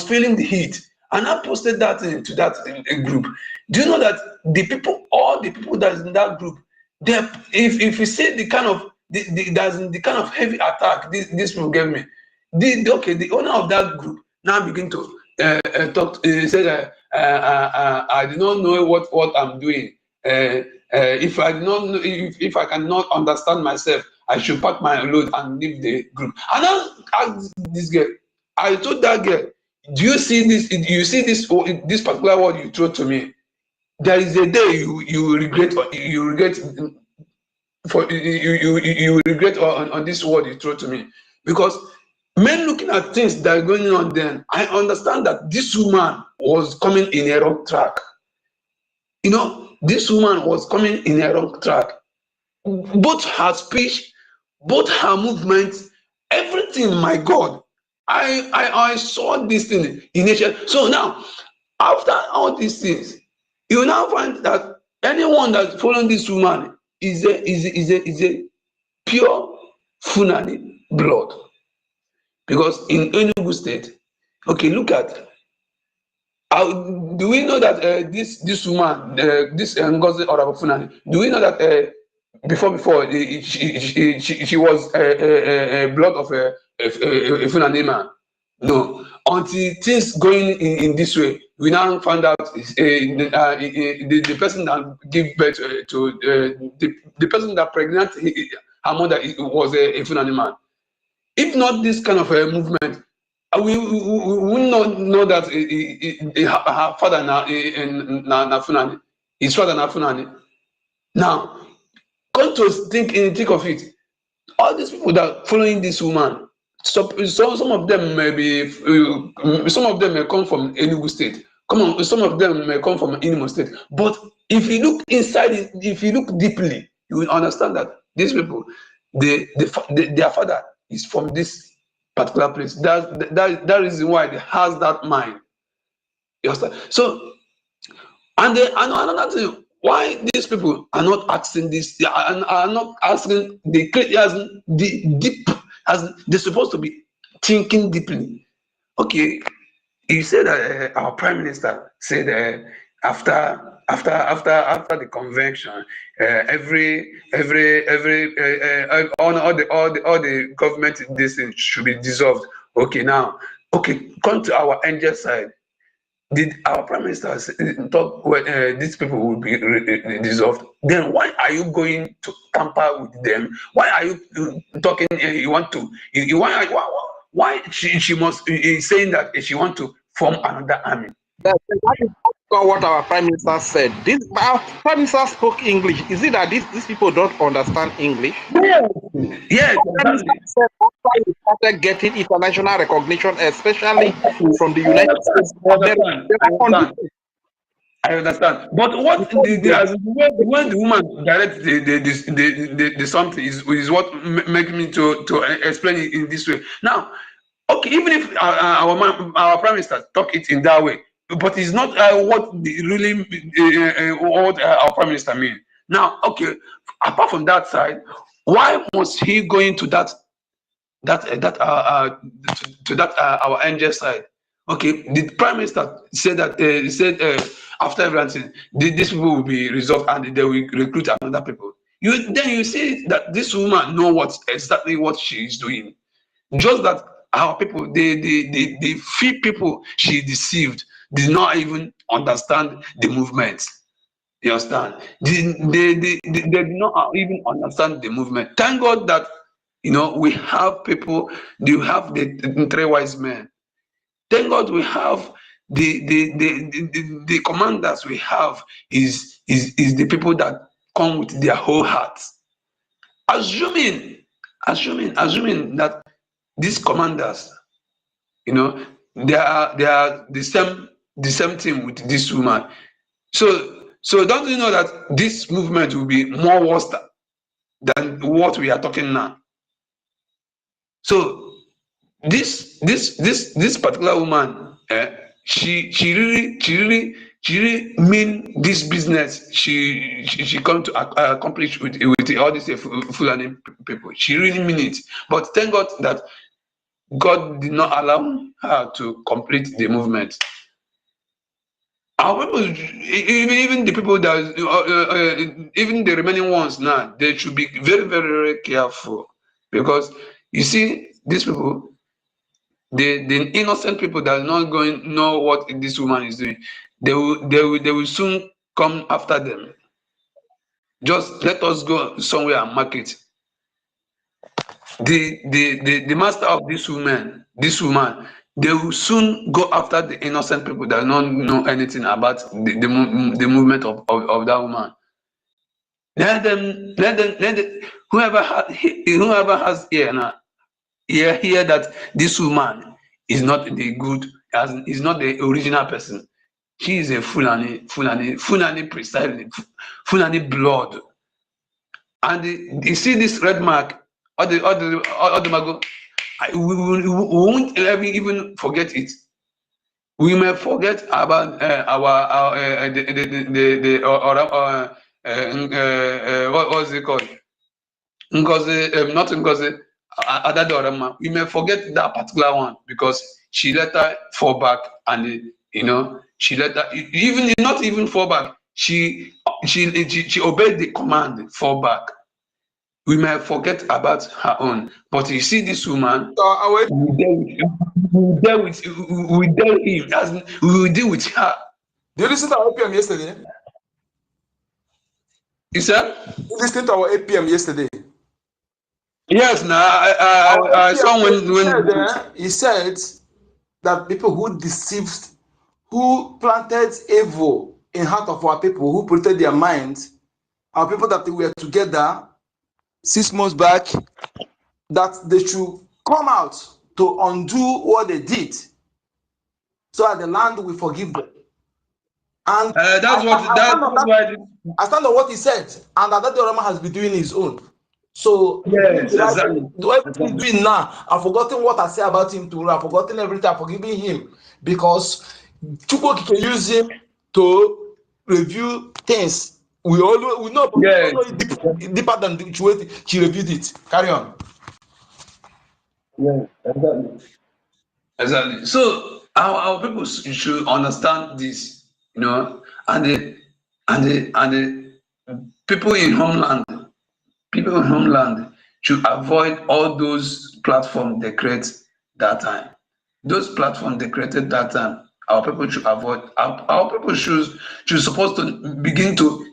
feeling the heat, and I posted that into that group. Do you know that the people, all the people that is in that group, if you see the kind of the kind of heavy attack this people gave me, the owner of that group now begin to talk. Said I do not know what I'm doing. If I do not know, if I cannot understand myself, I should pack my load and leave the group. And I asked this girl. I told that girl, do you see this? You see this particular word you throw to me? There is a day you regret for you regret on this word you throw to me, because men looking at things that are going on, then I understand that this woman was coming in a wrong track. You know, this woman was coming in a wrong track. Both her speech, both her movements, everything. My God, I saw this thing in nature. So now, after all these things, you now find that anyone that's following this woman is a pure Fulani blood. Because in Enugu State, okay, look at do we know that this woman, this NGOZI or Fulani, do we know that before she was a blood of a Fulani man? No, until things going in this way, we now found out the person that gave birth to the person that pregnant her mother was a Fulani man. If not this kind of a movement, we would not know that her father na Fulani, his father na Fulani. Now, come to think of it, all these people that are following this woman, some of them may be, some of them may come from Enugu State. Some of them may come from Imo State. But if you look inside it, if you look deeply, you will understand that these people, their father is from this particular place. That reason why they has that mind. You understand? So, and another thing, why these people are not asking this, are not asking the deep, as they're supposed to be thinking deeply. Okay, you said that our prime minister said after the convention, all the government this should be dissolved. Okay, now, okay, come to our angel side. Did our prime minister talk when these people will be dissolved? Then why are you going to tamper with them? Why are you talking? You want to? Why she must is saying that she want to form another army? That is what our prime minister said. Our prime minister spoke English. Is it that these people don't understand English? Yes. After we started getting international recognition, especially from the United States of America. I understand. But what when the woman directs the something is what makes me to explain it in this way. Now, okay, even if our prime minister talk it in that way, but it's not what what our prime minister mean. Now, okay, apart from that side, why must he go into our angel side? Okay, the prime minister said that after everything, these people will be resolved and they will recruit another people. Then you see that this woman know exactly what she is doing. Just that our people, the few people she deceived did not even understand the movement. You understand? They did not even understand the movement. Thank God that we have people. You have the three wise men. Thank God we have the commanders we have is the people that come with their whole hearts. Assuming that these commanders, they are the same thing with this woman. So don't you know that this movement will be more worse than what we are talking now? So this particular woman, she really mean this business. She come to accomplish with all these Fulani people. She really mean it. But thank God that God did not allow her to complete the movement. Our people, even the people that, even the remaining ones now, they should be very, very, very careful, because you see, these people, the innocent people that are not going to know what this woman is doing, they will soon come after them. Just let us go somewhere and mark it. The master of this woman, they will soon go after the innocent people that don't know anything about the movement of that woman. Let them, whoever has ear now, hear that this woman is not the good, is not the original person. She is a Fulani precisely, Fulani blood. And you see this red mark, all the mago, we won't even forget it. We may forget about what was it called? NGOZI, not NGOZI, Adadorama. We may forget that particular one because she later fall back, and she later not even fall back. She obeyed the command, fall back. We may forget about her own, but you see this woman, we deal with him, as we will deal with her. Did you listen to our APM yesterday? You said? You listened to our APM yesterday? Yes, now I saw when he said that people who deceived, who planted evil in heart of our people, who protected their minds, our people that were together 6 months back, that they should come out to undo what they did, so that the land will forgive them. And I stand on what he said, and that the Rama has been doing his own. So yes, exactly. Everything he's doing now, I've forgotten what I said about him to. I've forgotten everything. I've forgiven him because Chukwu can use him to review things. We know, but yes. we know deeper than the way she reviewed it. Carry on. Yeah, exactly. So our people should understand this, and the people in homeland should avoid all those platforms they create that time. Those platforms they created that time, our people should avoid. Our people should supposed to begin to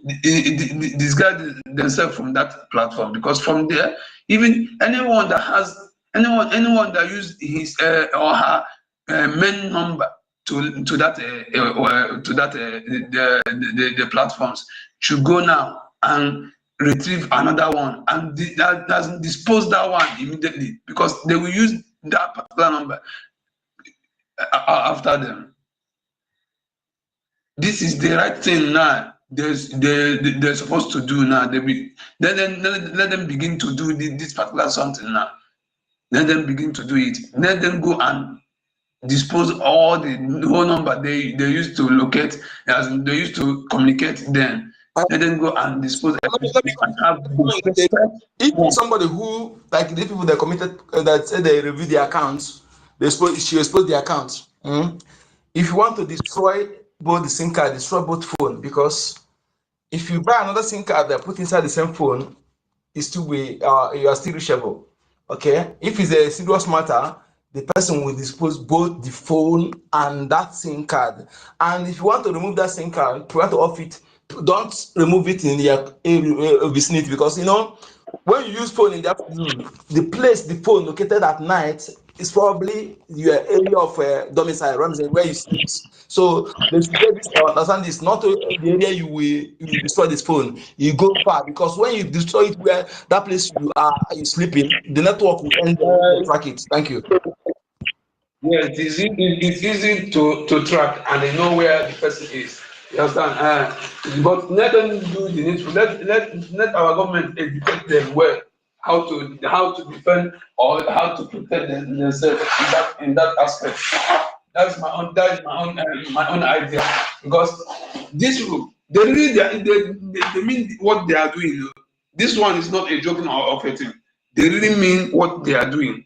disguise themselves from that platform, because from there, even anyone that use his or her main number to that the platforms should go now and retrieve another one and dispose that one immediately, because they will use that particular number after them. This is the right thing now. They're supposed to do now. Let them begin to do this particular something now. Let them begin to do it. Let them go and dispose all the whole number they used to locate, as they used to communicate then. Let them go and dispose everything and have if somebody who, like the people that committed, that said they reviewed the accounts, she exposed the accounts. If you want to destroy both the SIM card, destroy both phone, because if you buy another SIM card that put inside the same phone, it's still you are still reachable. Okay, if it's a serious matter, the person will dispose both the phone and that SIM card. And if you want to remove that SIM card, if you want to off it, don't remove it in your vicinity, because when you use phone in the afternoon, the place the phone located at night is probably your area of domicile, where you sleep. So they should get this, understand this, not the area you will destroy this phone. You go far, because when you destroy it where that place you sleeping, the network will end track it. Thank you. Yeah, it's easy to track, and they know where the person is. You understand? But let them do the needful. Let our government educate them well how to defend or how to protect themselves in that aspect. That's my own idea, because this group, they mean what they are doing. This one is not a joking of a thing. They really mean what they are doing.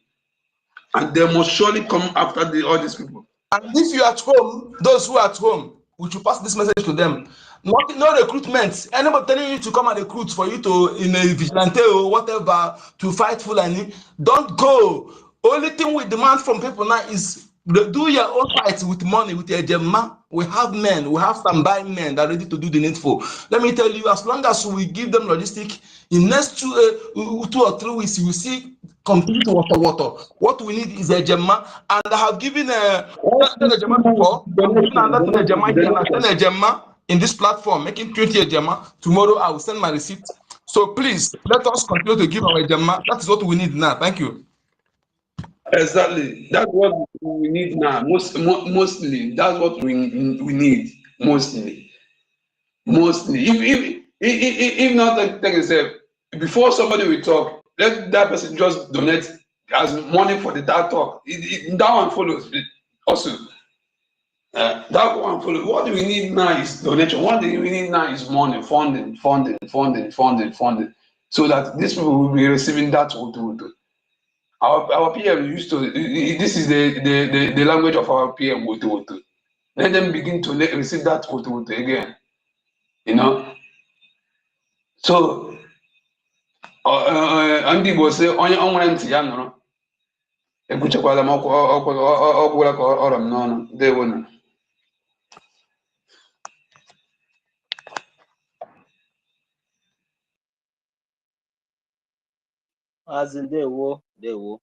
and they must surely come after all these people. And if you're at home, those who are at home, we should pass this message to them. No recruitment. Anybody telling you to come and recruit for you to in a vigilante or whatever to fight Fulani, don't go. Only thing we demand from people now is do your own fight with money, with your gemma. We have men, we have standby men that are ready to do the needful. Let me tell you, as long as we give them logistic, in next 2 or 3 weeks, you will see complete water. What we need is a gemma, and I have given a gemma before. I'm giving another gemma here, and I send a gemma in this platform, making 20 gemma. Tomorrow I will send my receipt. So please let us continue to give our gemma. That is what we need now. Thank you. Exactly. That's what we need now. Mostly, that's what we need. Mostly. If not, take a step. Before somebody will talk, let that person just donate as money for that talk. That one follows also. That one follows. What we need now is donation. What we need now is money, funding, so that these people will be receiving that. Our PM used to. This is the language of our PM. Let them begin to receive that again. You know. So. Ndị Igbo sị onye ọ nwere ntị ya nụrụ ekwuchakwala m ọgwụla ka ọrọ m n'ọnụ ndewonu. Ndewo.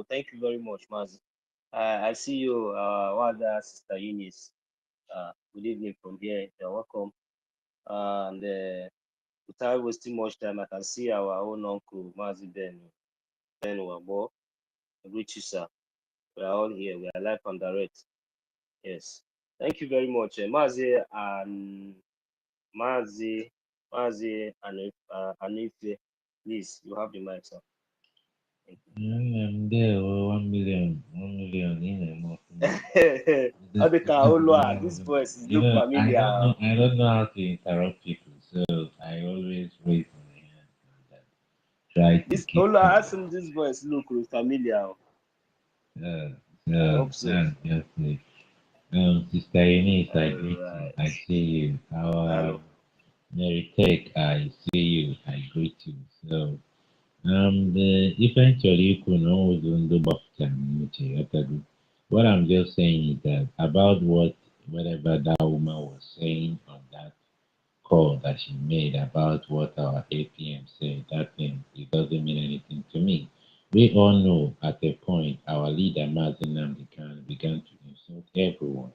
Thank you very much, Mazi. I see you, Sister Eunice. Good evening from here. You're welcome. And without wasting much time, I can see our own uncle, Mazi Ben Wabo. Greet you, sir. We are all here. We are live and direct. Yes. Thank you very much, Mazi and Anife. Please, you have the mic, sir. I'm there. 1 million in this voice look familiar. I don't know how to interrupt people, so I always wait for my hand and try to this keep this voice look familiar. Definitely. Sister Eunice, I greet you. I see you. Our Mary Tech, I see you. I greet you. So eventually you could know what I'm just saying is that about whatever that woman was saying on that call that she made about what our APM said, that thing, it doesn't mean anything to me. We all know at a point our leader Mazi began to insult everyone.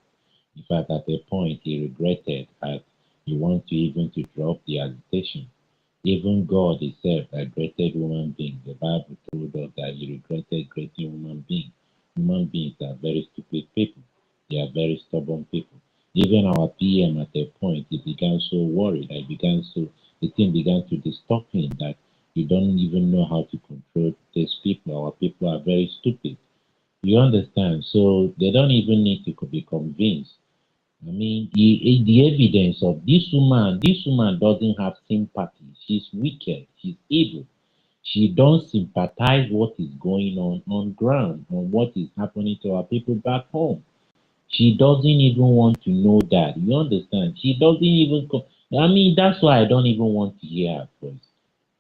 In fact, at a point he regretted that he wanted to even to drop the agitation. Even God himself, that greatest human being, the Bible told us that he regretted great human beings. Human beings are very stupid people. They are very stubborn people. Even our PM at a point, he began so worried. The thing began to disturb him that you don't even know how to control these people. Our people are very stupid. You understand? So they don't even need to be convinced. I mean, the evidence of this woman doesn't have sympathy. She's wicked. She's evil. She don't sympathize what is going on ground, on what is happening to our people back home. She doesn't even want to know that. You understand? She doesn't even. I mean, that's why I don't even want to hear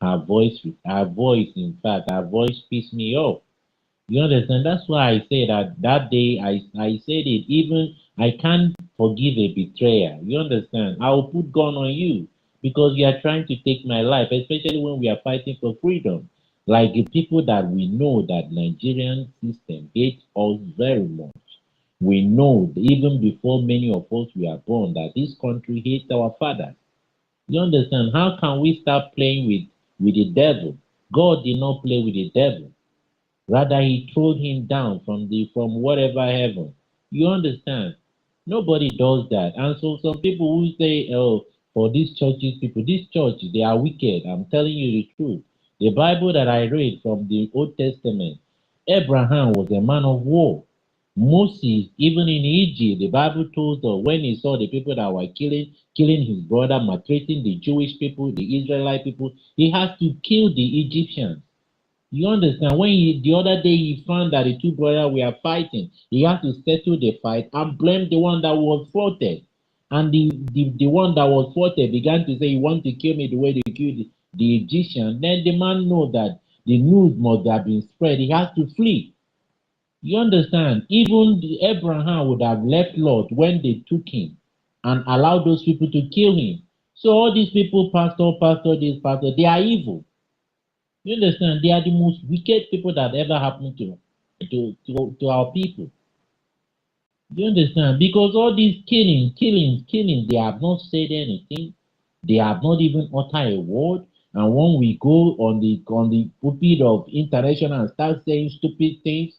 her voice. Her voice, in fact, her voice pissed me off. You understand? That's why I say that day I said it. Even I can't forgive a betrayer. You understand? I will put gun on you because you are trying to take my life, especially when we are fighting for freedom. Like the people that we know that Nigerian system hates us very much. We know even before many of us were born that this country hates our fathers. You understand? How can we start playing with the devil? God did not play with the devil. Rather, he threw him down from whatever heaven. You understand? Nobody does that. And so some people who say, oh, for these churches, this church, they are wicked. I'm telling you the truth. The Bible that I read from the Old Testament, Abraham was a man of war. Moses, even in Egypt, the Bible told us when he saw the people that were killing his brother, maltreating the Jewish people, the Israelite people, he had to kill the Egyptians. You understand? When the other day he found that the two brothers were fighting, he had to settle the fight and blame the one that was faulted. And the one that was faulted began to say, "You want to kill me the way they killed the Egyptian." Then the man knows that the news must have been spread. He has to flee. You understand? Even Abraham would have left Lot when they took him and allowed those people to kill him. So all these people, pastor, this pastor, they are evil. You understand? They are the most wicked people that ever happened to our people. You understand? Because all these killings, they have not said anything. They have not even uttered a word. And when we go on the pulpit of international and start saying stupid things,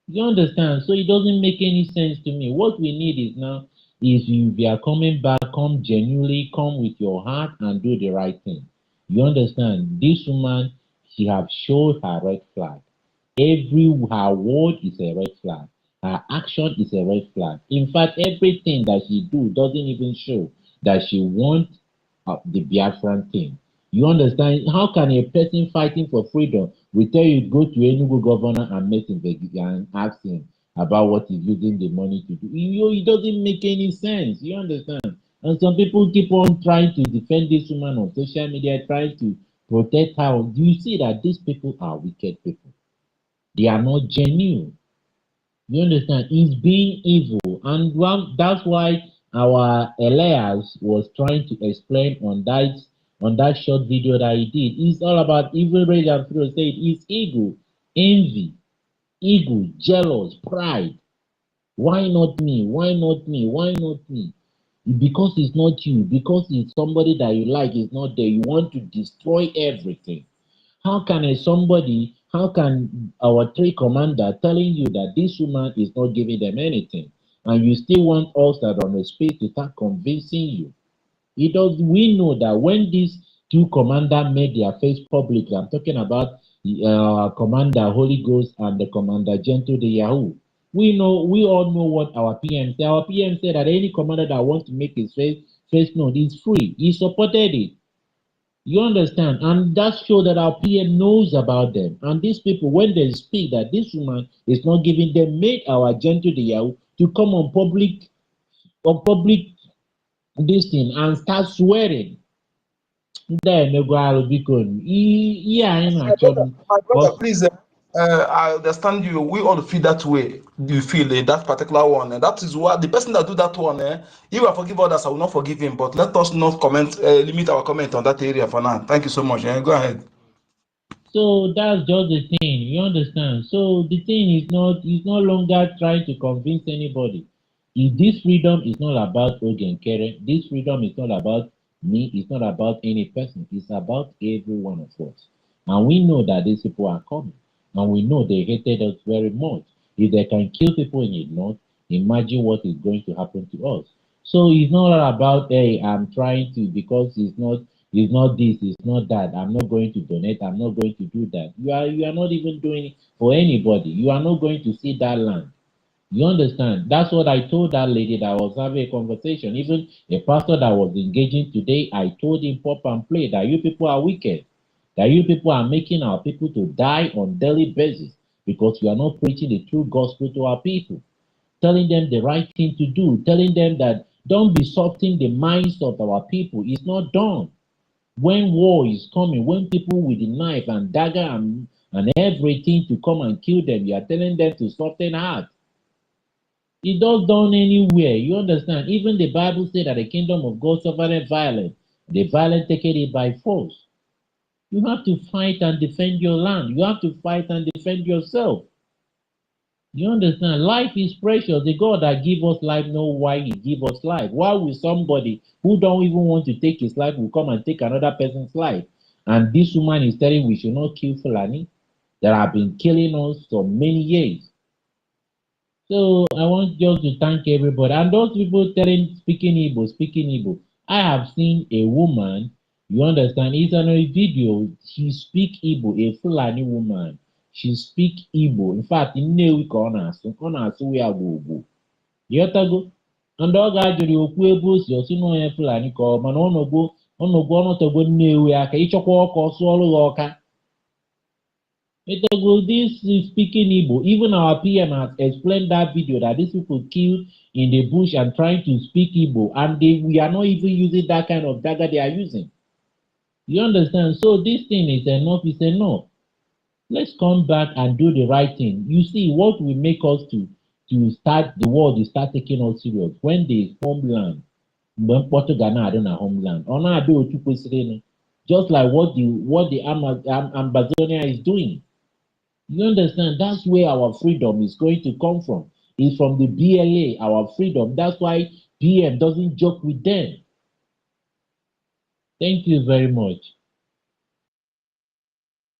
you understand? So it doesn't make any sense to me. What we need is now is if you are coming back, come genuinely, come with your heart and do the right thing. You understand? This woman, she have showed her red flag. Her word is a red flag. Her action is a red flag. In fact, everything that she do doesn't even show that she wants the Biafran thing. You understand? How can a person fighting for freedom will tell you to go to Enugu governor and meet him and ask him about what he's using the money to do? It doesn't make any sense. You understand? And some people keep on trying to defend this woman on social media, trying to protect her. You see that these people are wicked people. They are not genuine. You understand? He's being evil. And that's why our Elias was trying to explain on that short video that he did. It's all about evil rage and fear. Said it's ego, envy, jealous, pride. Why not me? Why not me? Why not me? Because it's not you, because it's somebody that you like is not there. You want to destroy everything. How can our three commander telling you that this woman is not giving them anything, and you still want us that on the space to start convincing you? We know that when these two commander made their face public, I'm talking about Commander Holy Ghost and the Commander Gentle the Yahoo. We all know what our PM said. Our PM said that any commander that wants to make his face known is free. He supported it. You understand? And that shows that our PM knows about them. And these people, when they speak that this woman is not giving them, made our Gentle the Yahoo to come on public this thing and start swearing. Then they go out because My brother, please. I understand you. We all feel that way. You feel that particular one, and that is what the person that do that one. If I forgive others, I will not forgive him. But let us not comment. Limit our comment on that area for now. Thank you so much. Go ahead. So that's just the thing, you understand? So the thing is no longer trying to convince anybody. If this freedom is not about Ogen Kere, this freedom is not about me, it's not about any person, it's about every one of us. And we know that these people are coming, and we know they hated us very much. If they can kill people in the north, imagine what is going to happen to us. So it's not all about, hey, I'm trying to, because it's not this, it's not that. I'm not going to donate, I'm not going to do that. You are not even doing it for anybody. You are not going to see that land. You understand? That's what I told that lady that was having a conversation. Even a pastor that was engaging today, I told him pop and play that you people are wicked, that you people are making our people to die on daily basis because you are not preaching the true gospel to our people, telling them the right thing to do, telling them that don't be softening the minds of our people. It's not done. When war is coming, when people with the knife and dagger and everything to come and kill them, you are telling them to soften heart. It does done anywhere. You understand? Even the Bible said that the kingdom of God suffered violence. The violent take it by force. You have to fight and defend your land. You have to fight and defend yourself. You understand? Life is precious. The God that give us life know why he give us life. Why will somebody who don't even want to take his life will come and take another person's life? And this woman is telling we should not kill Fulani that have been killing us for many years. So I want just to thank everybody. And those people speaking Igbo. I have seen a woman, you understand, it's on a video, she speak Igbo, a Fulani woman. She speak Igbo. In fact, in Nnewi ka ọ na-asụ ya gbogbo. Yotago. And ọ ga-ajụrụ okwu ebe o si ọsị n'onye Fulani ka ọ mana ọnọgbo Nnewi aka ịchọkwa ọka ọsụ ọrụ ya ọka. This is speaking Igbo. Even our PM has explained that video that these people killed in the bush and trying to speak Igbo, and we are not even using that kind of dagger they are using. You understand? So this thing is enough. Let's come back and do the right thing. You see, what will make us to start the world to start taking us serious when the homeland, when Portugal na homeland, just like what the Amazonia is doing. You understand? That's where our freedom is going to come from. It's from the BLA, our freedom. That's why PM doesn't joke with them. Thank you very much.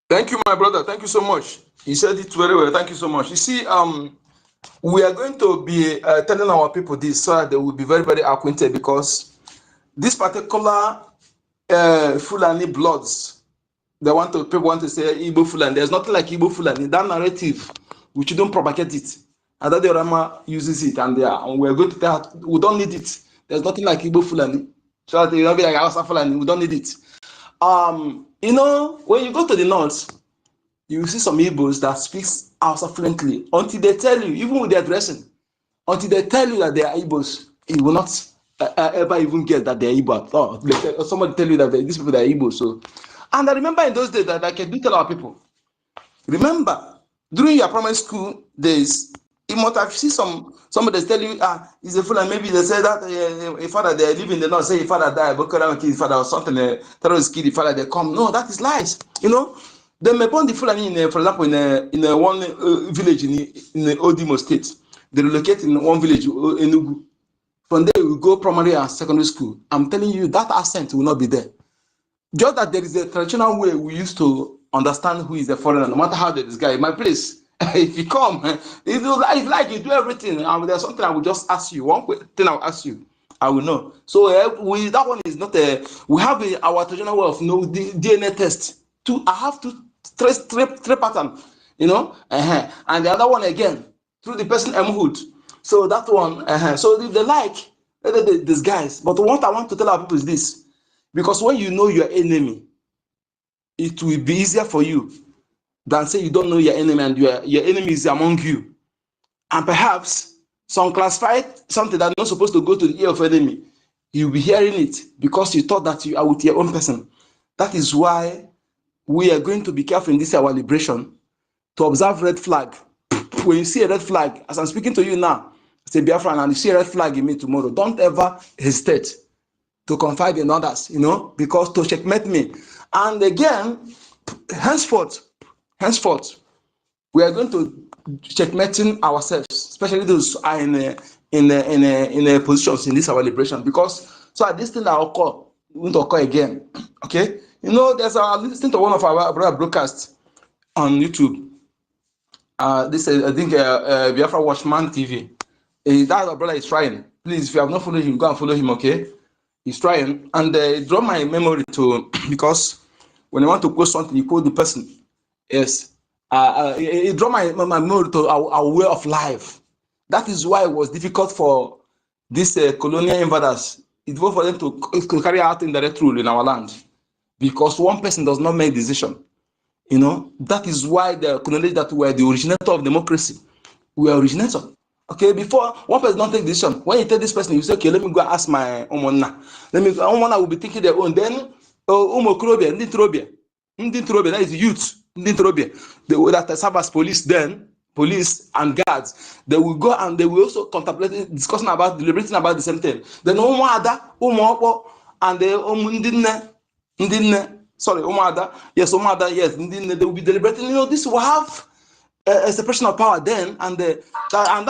Thank you, my brother. Thank you so much. He said it very well. Thank you so much. You see, we are going to be telling our people this so that they will be very, very acquainted, because this particular Fulani bloods, people want to say Igbo Fulani. There's nothing like Igbo Fulani. That narrative, we shouldn't propagate it. And that the Rama uses it, and we're going to tell her, we don't need it. There's nothing like Igbo Fulani. So that you'll be like Hausa Fulani. We don't need it. You know, when you go to the north, you see some Igbos that speaks Hausa fluently until they tell you, even with their dressing, until they tell you that they are Igbos, you will not ever even get that they are Igbo at all. Somebody tell you that these people are Igbo. So, and I remember in those days that I can do tell our people, remember during your primary school days, you might have seen somebody tell you, he's a fool, and maybe they say that a father they live in the north, say a father died, but his father or something, terrorist kid, the father they come. No, that is lies. You know, they may born the Fulani in, for example, in a one village in the Odimo state. They relocate in one village in Enugu. From there, we go primary and secondary school. I'm telling you, that accent will not be there. Just that there is a traditional way we used to understand who is a foreigner, no matter how they disguise. In my place, if you come, it's like you do everything. And there's something I will just ask you. One thing I'll ask you, I will know. So that one is not a. We have our traditional way of the DNA test. I have to trace three pattern, you know, and the other one again through the person hood. So that one, so if they like, they disguise. But what I want to tell our people is this. Because when you know your enemy, it will be easier for you than say you don't know your enemy and your enemy is among you. And perhaps some classified something that's not supposed to go to the ear of enemy, you'll be hearing it because you thought that you are with your own person. That is why we are going to be careful in this our liberation to observe red flag. When you see a red flag, as I'm speaking to you now, say Biafran, and you see a red flag in me tomorrow, don't ever hesitate to confide in others, you know, because to checkmate me. And again, henceforth, we are going to checkmating ourselves, especially those who are in positions in this our liberation, because so at this thing that won't occur again. Okay, you know, listening to one of our brother broadcasts on YouTube. This is, I think, Biafra Watchman TV. That our brother is trying. Please, if you have not followed him, go and follow him. Okay. He's trying, and draw my memory to because when I want to post something, you quote the person. Yes, it draw my memory to our way of life. That is why it was difficult for these colonial invaders. It was for them to carry out indirect rule in our land because one person does not make decision. You know, that is why they acknowledge that we are the originator of democracy. We are originator. Okay, before one person don't take decision, when you tell this person, you say, okay, let me go ask my Omona. Omona will be thinking their own. Then, Umokrobia, Ndintrobia, that is youth, Ndintrobia, that serve as police police and guards, they will go and they will also contemplate, discussing about, deliberating about the same thing. Then, and they will be deliberating. You know, this will have a separation of power then, and that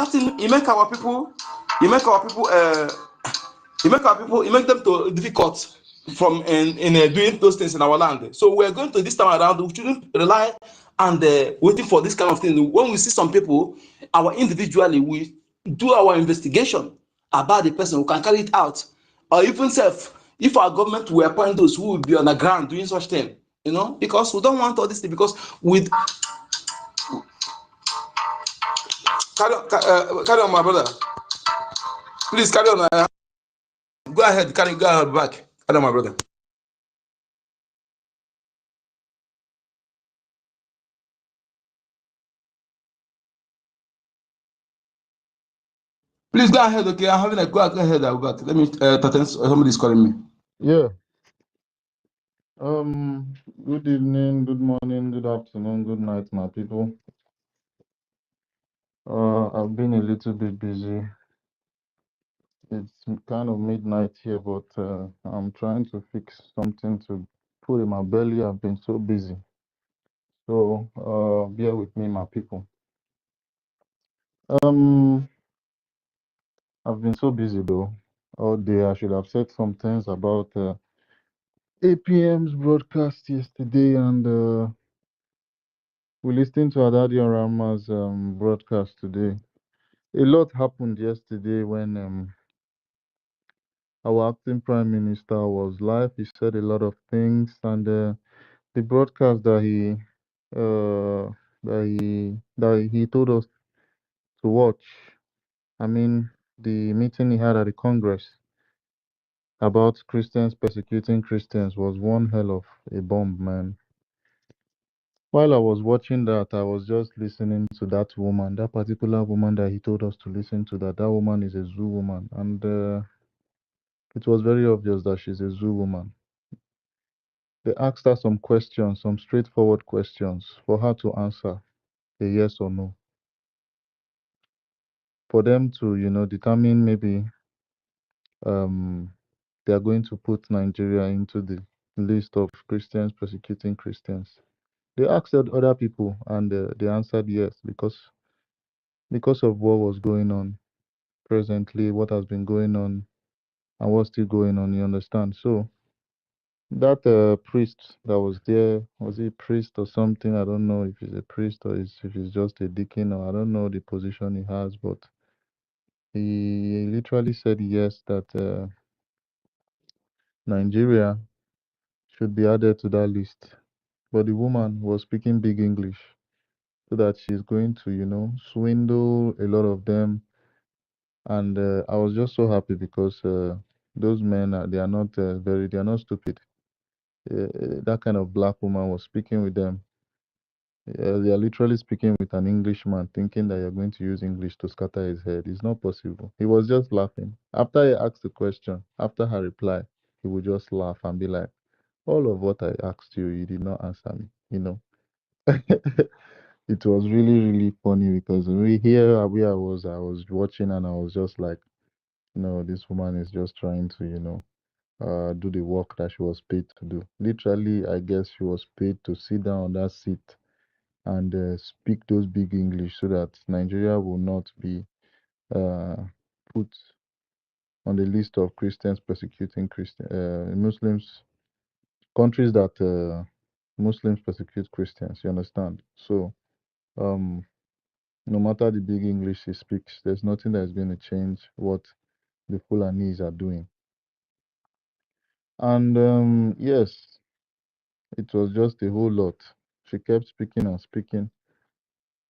thing, you make them to difficult from in doing those things in our land. So we're going to this time around. We shouldn't rely on waiting for this kind of thing. When we see some people, individually we do our investigation about the person who can carry it out, or even if our government will appoint those who will be on the ground doing such thing, you know, because we don't want all this thing, because with carry on, my brother. Please carry on. Go ahead, go ahead back. Carry on, my brother. Please go ahead, okay? I'm having a go ahead, Abubakar. Let me somebody's calling me. Yeah. Good evening, good morning, good afternoon, good night, my people. I've been a little bit busy. It's kind of midnight here, but I'm trying to fix something to put in my belly. I've been so busy. So bear with me, my people. I've been so busy though. All day I should have said some things about APM's broadcast yesterday, and we listened to Adadi Rama's broadcast today. A lot happened yesterday when our acting prime minister was live. He said a lot of things, and the broadcast that he told us to watch. I mean, the meeting he had at the Congress about Christians persecuting Christians was one hell of a bomb, man. While I was watching that, I was just listening to that woman, that particular woman that he told us to listen to. That woman is a Zoo woman, and it was very obvious that she's a Zoo woman. They asked her some questions, some straightforward questions, for her to answer a yes or no. For them to, determine maybe they are going to put Nigeria into the list of Christians persecuting Christians. They asked other people, and they answered yes, because of what was going on presently, what has been going on, and what's still going on. You understand? So that priest that was there, was he a priest or something? I don't know if he's a priest or if he's just a deacon, or I don't know the position he has, but he literally said yes, that Nigeria should be added to that list. But the woman was speaking big English, so that she's going to, swindle a lot of them. And I was just so happy because those men, they are not they are not stupid. That kind of black woman was speaking with them. They are literally speaking with an Englishman, thinking that you're going to use English to scatter his head. It's not possible. He was just laughing. After he asked the question, after her reply, he would just laugh and be like, all of what I asked you, you did not answer me. It was really, really funny because where I was watching, and I was just like, this woman is just trying to, do the work that she was paid to do. Literally, I guess she was paid to sit down on that seat and speak those big English, so that Nigeria will not be uh, put on the list of Christians persecuting Muslims, countries that Muslims persecute Christians. You understand? So, um, no matter the big English he speaks, there's nothing that is going to change what the Fulanese are doing. And yes, it was just a whole lot. She kept speaking and speaking,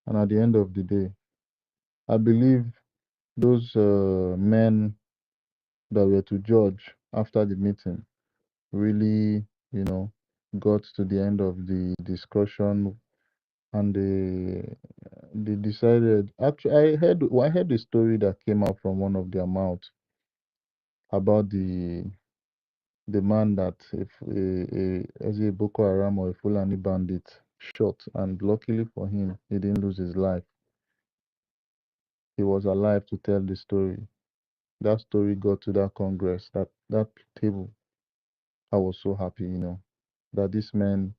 and at the end of the day, I believe those men that were to judge after the meeting really, got to the end of the discussion, and they decided. Actually, I heard the story that came out from one of their mouths about the man that if as a Boko Haram or a Fulani bandit shot, and luckily for him, he didn't lose his life. He was alive to tell the story. That story got to that Congress, that table. I was so happy, that this man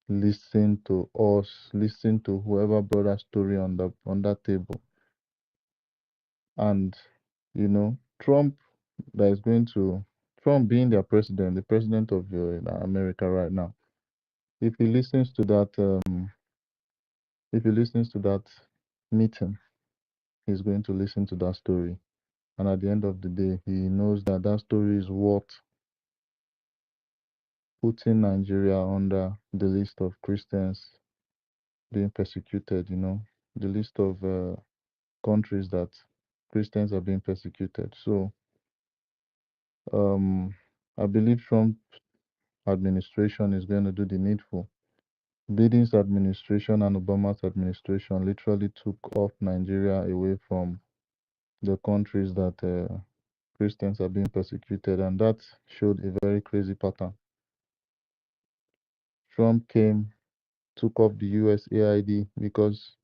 listened to us, listened to whoever brought that story on that table. And Trump, that is going to Trump being their president, the president of America right now. If he listens to that meeting, he's going to listen to that story. And at the end of the day, he knows that that story is worth putting Nigeria under the list of Christians being persecuted, the list of countries that Christians are being persecuted. So I believe Trump administration is going to do the needful. Biden's administration and Obama's administration literally took off Nigeria away from the countries that Christians are being persecuted, and that showed a very crazy pattern. Trump came, took off the USAID because,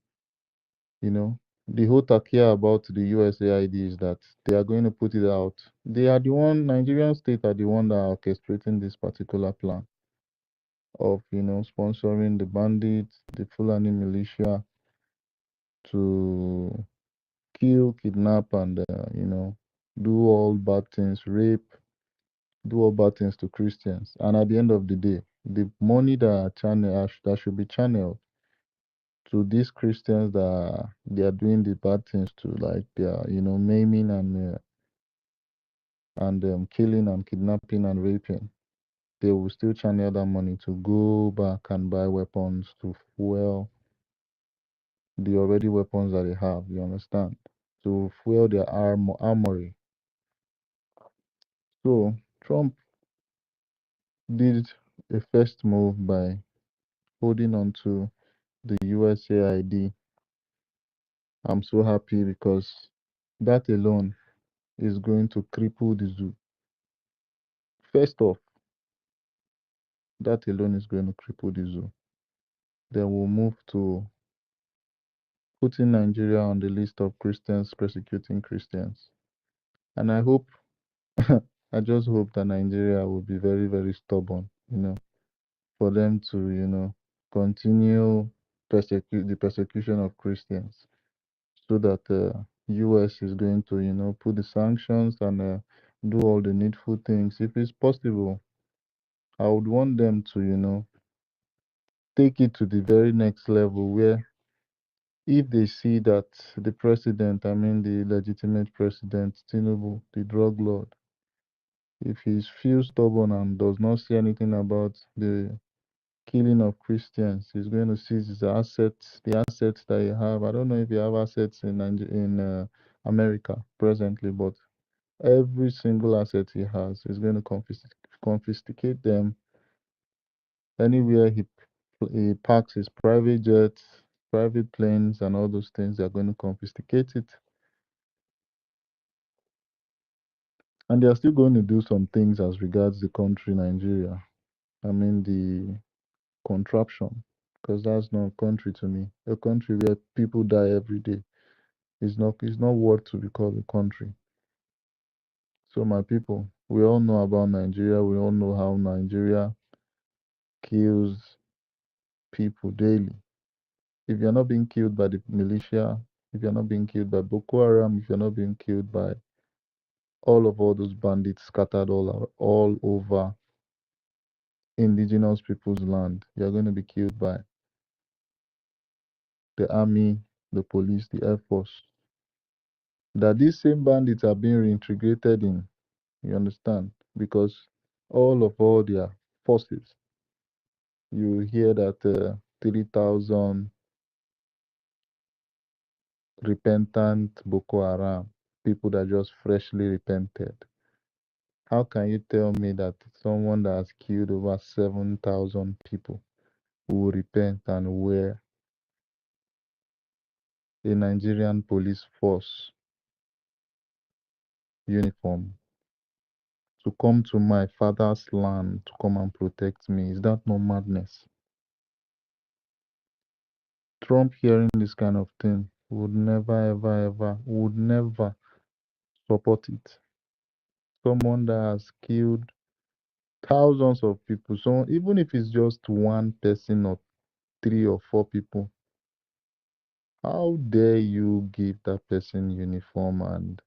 you know, the whole takia about the USAID is that they are going to put it out. They are the one, Nigerian state are the one that are orchestrating this particular plan of, you know, sponsoring the bandits, the Fulani militia to kill, kidnap, and, you know, do all bad things, rape, do all bad things to Christians. And at the end of the day, the money that should be channeled to these Christians that they are doing the bad things to, like they are, you know, maiming and killing and kidnapping and raping, they will still channel that money to go back and buy weapons to fuel the already weapons that they have. You understand? To fuel their armory. So Trump did a first move by holding on to the USAID. I'm so happy because that alone is going to cripple the zoo. First off, that alone is going to cripple the zoo. Then we'll move to putting Nigeria on the list of Christians persecuting Christians. And I hope, I just hope that Nigeria will be very, very stubborn, you know, for them to, you know, continue the persecution of Christians, so that US is going to, you know, put the sanctions and do all the needful things. If it's possible, I would want them to, you know, take it to the very next level where if they see that the president, I mean the legitimate president, Tinubu, the drug lord, if he feels stubborn and does not say anything about the killing of Christians, he's going to seize his assets, the assets that he have. I don't know if he have assets in America presently, but every single asset he has, he's going to confiscate them anywhere he parks his private jets, private planes, and all those things. They're going to confiscate it, and they are still going to do some things as regards the country Nigeria. I mean the contraption, because that's not a country to me. A country where people die every day is not worth to be called a country. So my people, we all know about Nigeria. We all know how Nigeria kills people daily. If you're not being killed by the militia, if you're not being killed by Boko Haram, if you're not being killed by all those bandits scattered all over indigenous people's land, you're going to be killed by the army, the police, the air force. That these same bandits are being reintegrated in, you understand? Because all their forces, you hear that 3,000 repentant Boko Haram, people that just freshly repented. How can you tell me that someone that has killed over 7,000 people will repent and wear a Nigerian police force uniform to come to my father's land to come and protect me? Is that not madness? Trump hearing this kind of thing would never, ever, ever, would never support it. Someone that has killed thousands of people, so even if it's just one person or 3 or 4 people, how dare you give that person uniform and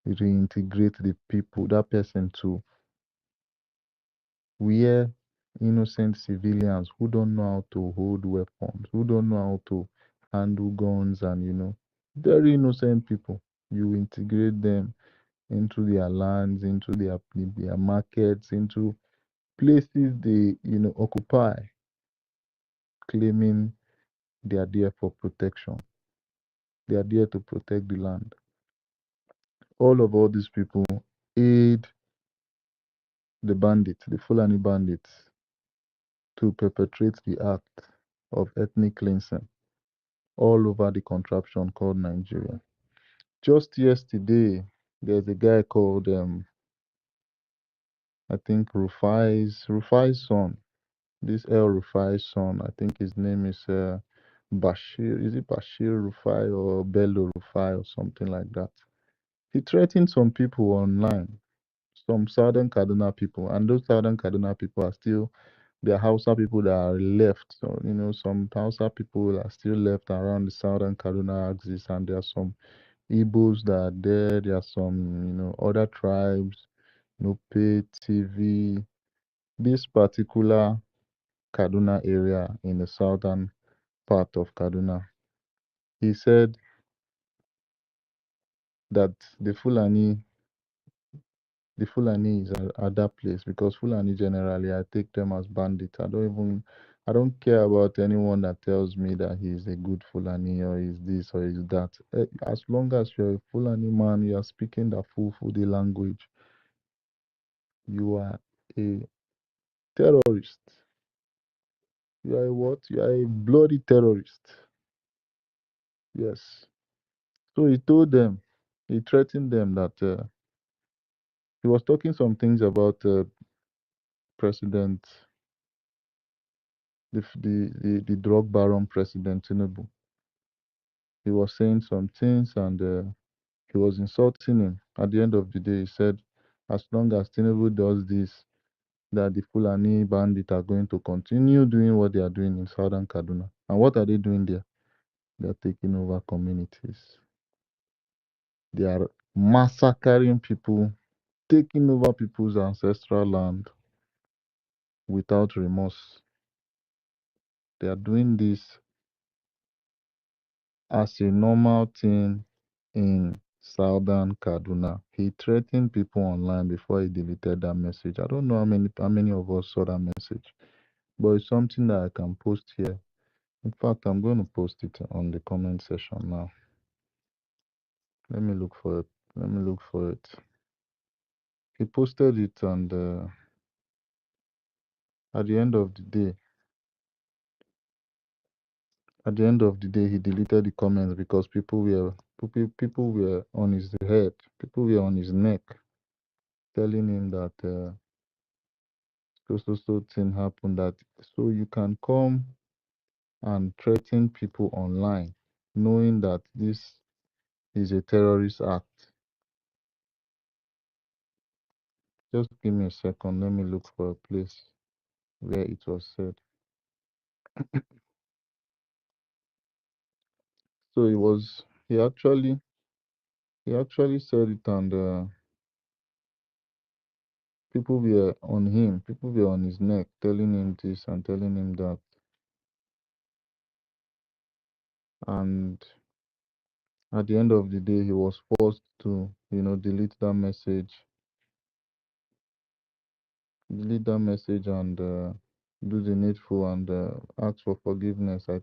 reintegrate the people, that person to where innocent civilians who don't know how to hold weapons, who don't know how to handle guns, and very innocent people, you integrate them into their lands, into their markets, into places they occupy, claiming they are there for protection. They are there to protect the land. All these people aid the bandits, the Fulani bandits, to perpetrate the act of ethnic cleansing all over the contraption called Nigeria. Just yesterday, there's a guy called I think Rufai's son. This El Rufai's son. I think his name is Bashir. Is it Bashir Rufai or Bello Rufai or something like that? He threatened some people online, some Southern Kaduna people, and those Southern Kaduna people are still the Hausa people that are left. So, some Hausa people are still left around the Southern Kaduna axis, and there are some Igbos that are there. There are some, other tribes, Nupe, TV. This particular Kaduna area in the southern part of Kaduna, he said that the Fulani is at that place because Fulani generally I take them as bandits. I don't care about anyone that tells me that he's a good Fulani or is this or is that. As long as you're a Fulani man, you are speaking the full Fulani language, you are a terrorist. You are a what? You are a bloody terrorist. Yes. So he told them, he threatened them that he was talking some things about President, the drug baron President Tinubu. He was saying some things and he was insulting him. At the end of the day, he said, as long as Tinubu does this, that the Fulani bandits are going to continue doing what they are doing in southern Kaduna. And what are they doing there? They are taking over communities. They are massacring people, taking over people's ancestral land without remorse. They are doing this as a normal thing in southern Kaduna. He threatened people online before he deleted that message. I don't know how many of us saw that message, but it's something that I can post here. In fact, I'm going to post it on the comment section now. Let me look for it. Let me look for it. He posted it, and at the end of the day, he deleted the comments because people were on his head, people were on his neck, telling him that so thing happened, that so you can come and threaten people online, knowing that this is a terrorist act. Just give me a second. Let me look for a place where it was said. So he actually said it, and people were on him, people were on his neck, telling him this and telling him that. And at the end of the day, he was forced to, delete that message, and do the needful and ask for forgiveness. I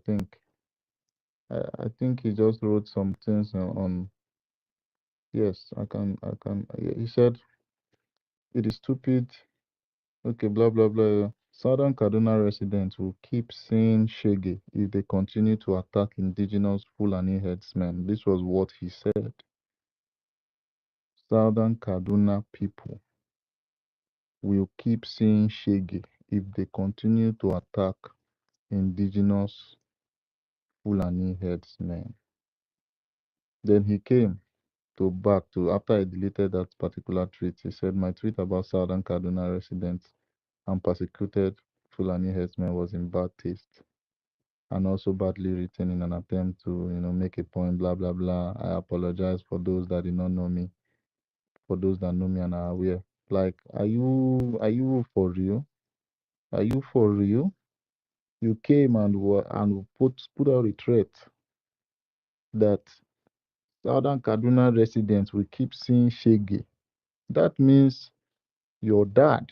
think he just wrote some things on. Yes, He said it is stupid. Okay, blah blah blah. Southern Kaduna residents will keep saying shege if they continue to attack indigenous Fulani headsmen. This was what he said. Southern Kaduna people will keep saying shege if they continue to attack indigenous Fulani headsmen. Then he came after I deleted that particular tweet. He said my tweet about Southern Kaduna residents and persecuted Fulani headsmen was in bad taste and also badly written in an attempt to, make a point, blah blah blah. I apologize for those that did not know me, for those that know me and are aware. Like, are you for real? Are you for real? You came and put out a threat that Southern Kaduna residents will keep seeing shege. That means your dad,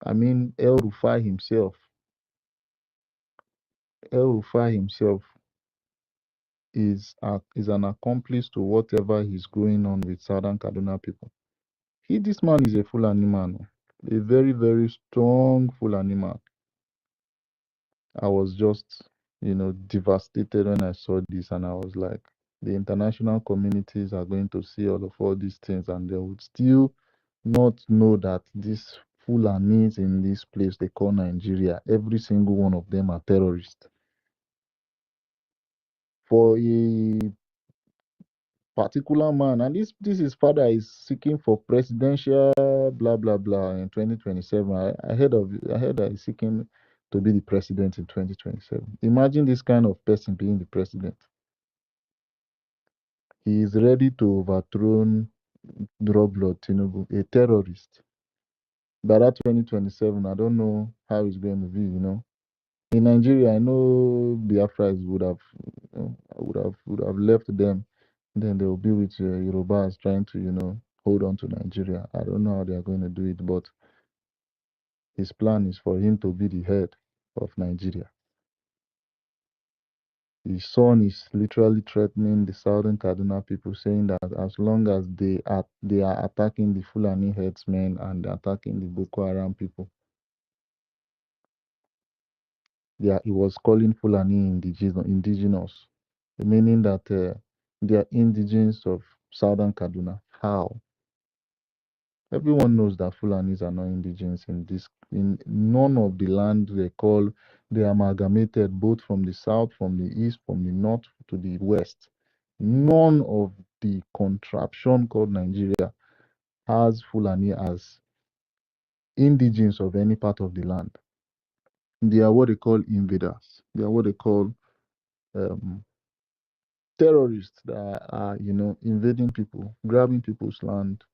El Rufai himself, is an accomplice to whatever is going on with Southern Kaduna people. This man is a Fulani man, a very, very strong Fulani man. I was just, devastated when I saw this, and I was like, The international communities are going to see all these things, and they would still not know that these Fulanis in this place they call Nigeria, every single one of them are terrorists. For a particular man, and this his father is seeking for presidential blah blah blah in 2027. I heard that he's seeking to be the president in 2027. Imagine this kind of person being the president. He is ready to overthrow drug lord Tinubu, a terrorist. By that 2027, I don't know how it's going to be, you know. In Nigeria, I know Biafras would have left them. Then they will be with Yorubas trying to, hold on to Nigeria. I don't know how they are going to do it, but his plan is for him to be the head of Nigeria. His son is literally threatening the southern Kaduna people, saying that as long as they are attacking the Fulani herdsmen and attacking the Boko Haram people, he was calling Fulani indigenous, meaning that they are indigens of southern Kaduna. How? Everyone knows that Fulanis are not indigens in none of the land they amalgamated both from the south, from the east, from the north to the west. None of the contraption called Nigeria has Fulani as indigens of any part of the land. They are what they call invaders. They are what they call um, terrorists that are, invading people, grabbing people's land,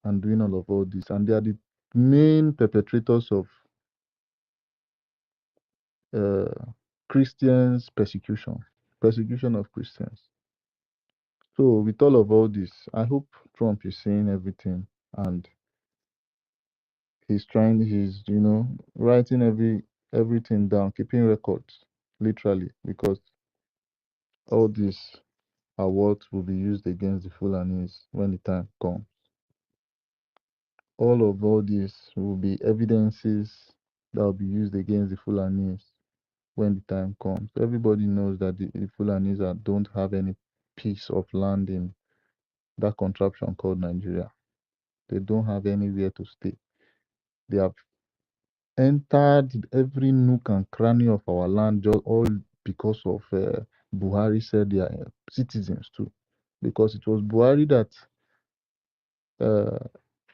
and doing all this. And they are the main perpetrators of uh, Christians persecution of Christians. So with all this, I hope Trump is seeing everything and he's writing everything down, keeping records, literally, because all these are what will be used against the Fulanis when the time comes. All this will be evidences that will be used against the Fulanis when the time comes. Everybody knows that the Fulanis don't have any piece of land in that contraption called Nigeria. They don't have anywhere to stay. They have entered every nook and cranny of our land just all because of Buhari said they are citizens too. Because it was Buhari that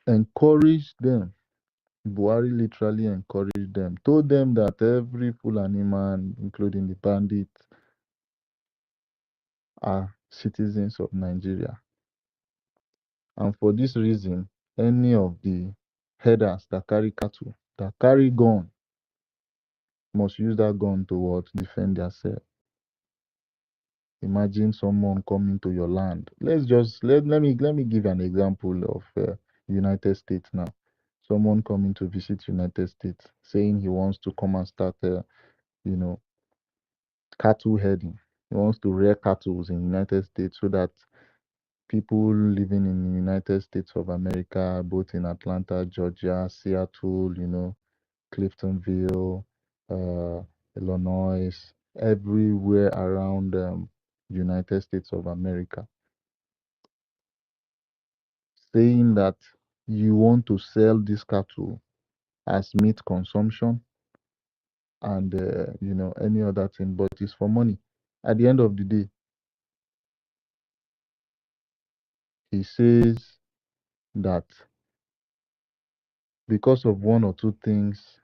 encouraged them. Buhari literally encouraged them, told them that every Fulani man, including the bandits, are citizens of Nigeria. And for this reason, any of the headers that carry cattle, that carry gun, must use that gun to what? Defend themselves. Imagine someone coming to your land. Let me give an example of United States now. Someone coming to visit United States, saying he wants to come and start, cattle herding. He wants to rear cattle in United States so that people living in the United States of America, both in Atlanta, Georgia, Seattle, Cliftonville, Illinois, everywhere around United States of America, saying that you want to sell this cattle as meat consumption and any other thing, but it's for money. At the end of the day, he says that because of one or two things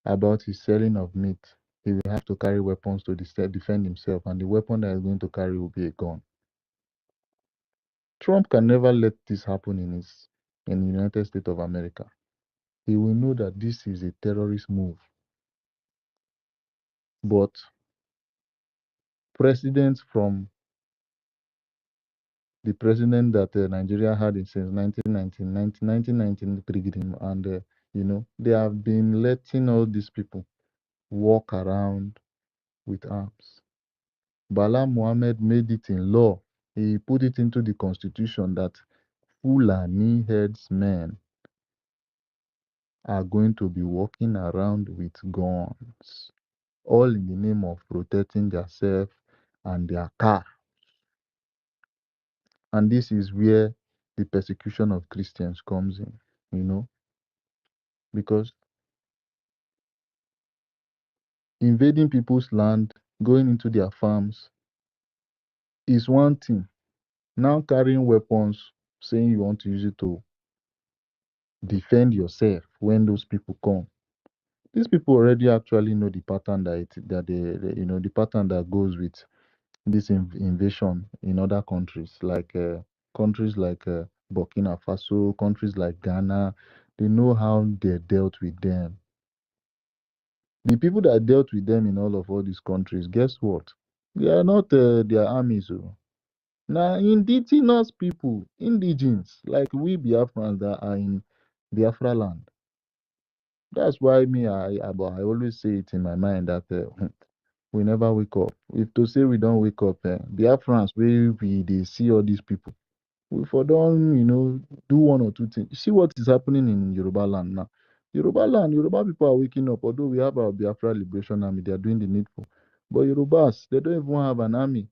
about his selling of meat, he will have to carry weapons to defend himself, and the weapon that he's going to carry will be a gun. Trump can never let this happen in the United States of America. He will know that this is a terrorist move. But presidents from the president that Nigeria had since 1919, and they have been letting all these people walk around with arms. Bala Mohammed made it in law. He put it into the constitution that Fulani herdsmen are going to be walking around with guns, all in the name of protecting themselves and their car. And this is where the persecution of Christians comes in, you know, because invading people's land, going into their farms is one thing. Now carrying weapons, saying you want to use it to defend yourself when those people come. These people already actually know the pattern the pattern that goes with this invasion in other countries like Burkina Faso, countries like Ghana. They know how they dealt with them. The people that dealt with them in all these countries, guess what? They are not their armies. Oh. Now, indigenous people, indigenes, like we Biafrans that are in Biafra land. That's why I always say it in my mind that we never wake up. If to say we don't wake up, Biafrans, they see all these people. We for don't, do one or two things. You see what is happening in Yoruba land now. Yoruba people are waking up. Although we have our Biafra Liberation Army, they are doing the needful. But Yorubas, they don't even have an army.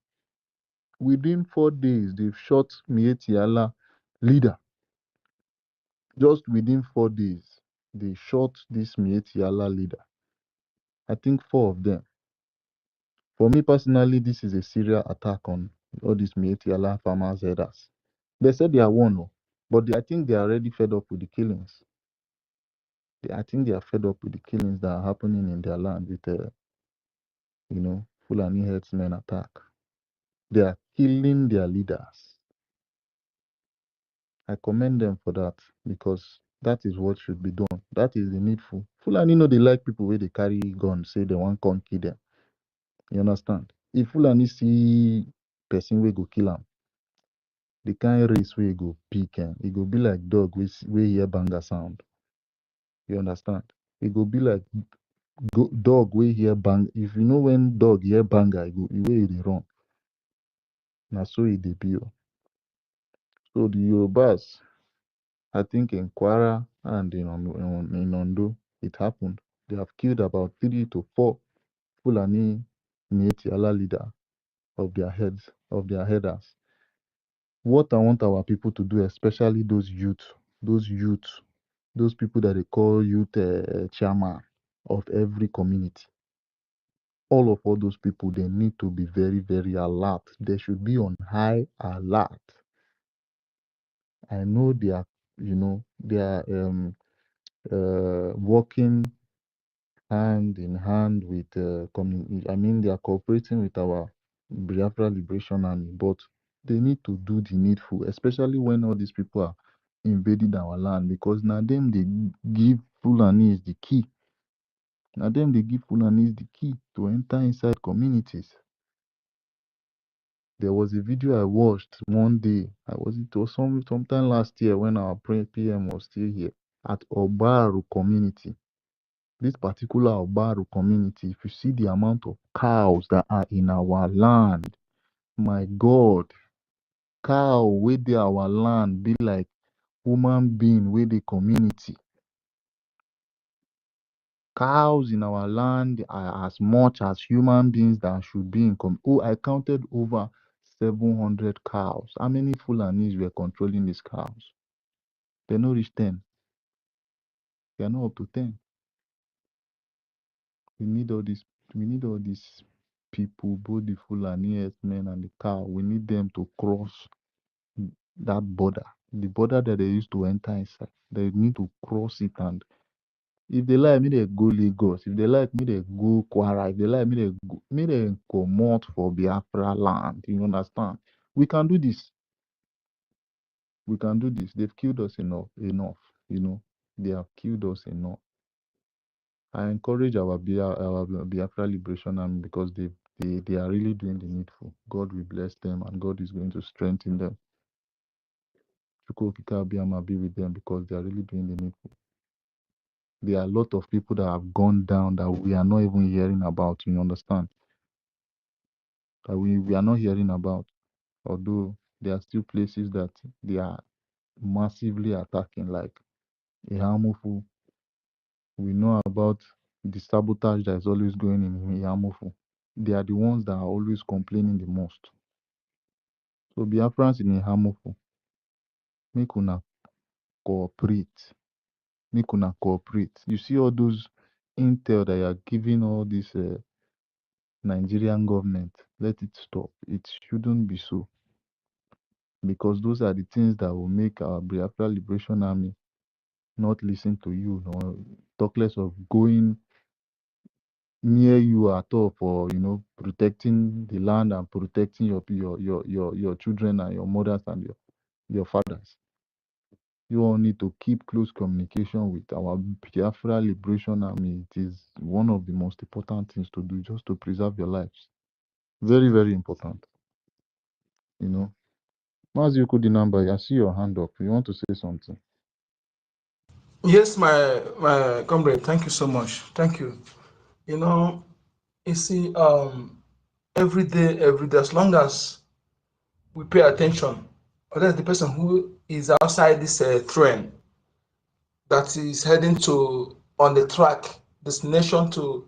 Within 4 days, they've shot Mieti Allah leader. Just within 4 days, they shot this Mieti Allah leader. I think 4 of them. For me personally, this is a serial attack on all these Mieti Allah farmers headers. They said they are one, but I think they are already fed up with the killings. I think they are fed up with the killings that are happening in their land with, Fulani herdsmen attack. They are killing their leaders. I commend them for that because that is what should be done. That is the needful. Fulani know they like people where they carry guns, say they want to kill them. You understand? If Fulani see person we go kill them, the kind race where go pick him, it go be like dog we hear banger sound. You understand? It go be like dog we hear bang. If you know when dog hear banger, it go way they run. Now so it be. So the Yorubas, I think in Kwara and in Ondo, it happened. They have killed about 3 to 4 Fulani Mieti Allah leader of their headers. What I want our people to do, especially those people that they call youth chairman of every community, all those people, they need to be very, very alert. They should be on high alert. I know they are working hand in hand with community. I mean, they are cooperating with our Biafra Liberation Army, but they need to do the needful, especially when all these people are invading our land, because now them they give Fulanis the key. Now them they give Fulanis the key to enter inside communities. There was a video I watched one day. It was sometime last year when our PM was still here at Obaru community. This particular Obaru community, if you see the amount of cows that are in our land, my God, cow with our land be like human being with the community. Cows in our land are as much as human beings that should be in I counted over 700 cows. How many Fulanis were controlling these cows? They no reach 10. They are not up to 10. We need all these people, both the Fulani herdsmen and the cow. We need them to cross that border. The border that they used to enter inside. They need to cross it, and if they like me, they go Lagos. If they like me, they go Kwara. If they like me, they come out for Biafra land. You understand? We can do this. We can do this. They've killed us enough. They have killed us enough. I encourage our Biafra Liberation Army because they are really doing the needful. God will bless them and God is going to strengthen them. Chukwokika Abiyama be with them because they are really doing the needful. There are a lot of people that have gone down that we are not even hearing about. You understand? That we are not hearing about. Although there are still places that they are massively attacking, like Ihamufu. We know about the sabotage that is always going in Ihamufu. They are the ones that are always complaining the most. So Biafrans in Hamofo, make una cooperate. Make una cooperate. You see all those intel that you are giving all this Nigerian government. Let it stop. It shouldn't be so. Because those are the things that will make our Biafra Liberation Army not listen to you, no, talk less of going near you at all for protecting the land and protecting your children and your mothers and your fathers. You all need to keep close communication with our Biafra Liberation Army. It is one of the most important things to do just to preserve your lives. Very, very important. You know. Mazi the number, I see your hand up. You want to say something? Yes, my comrade. Thank you so much. Thank you. You know, you see, every day, as long as we pay attention, or that's the person who is outside this train that is heading to on the track destination to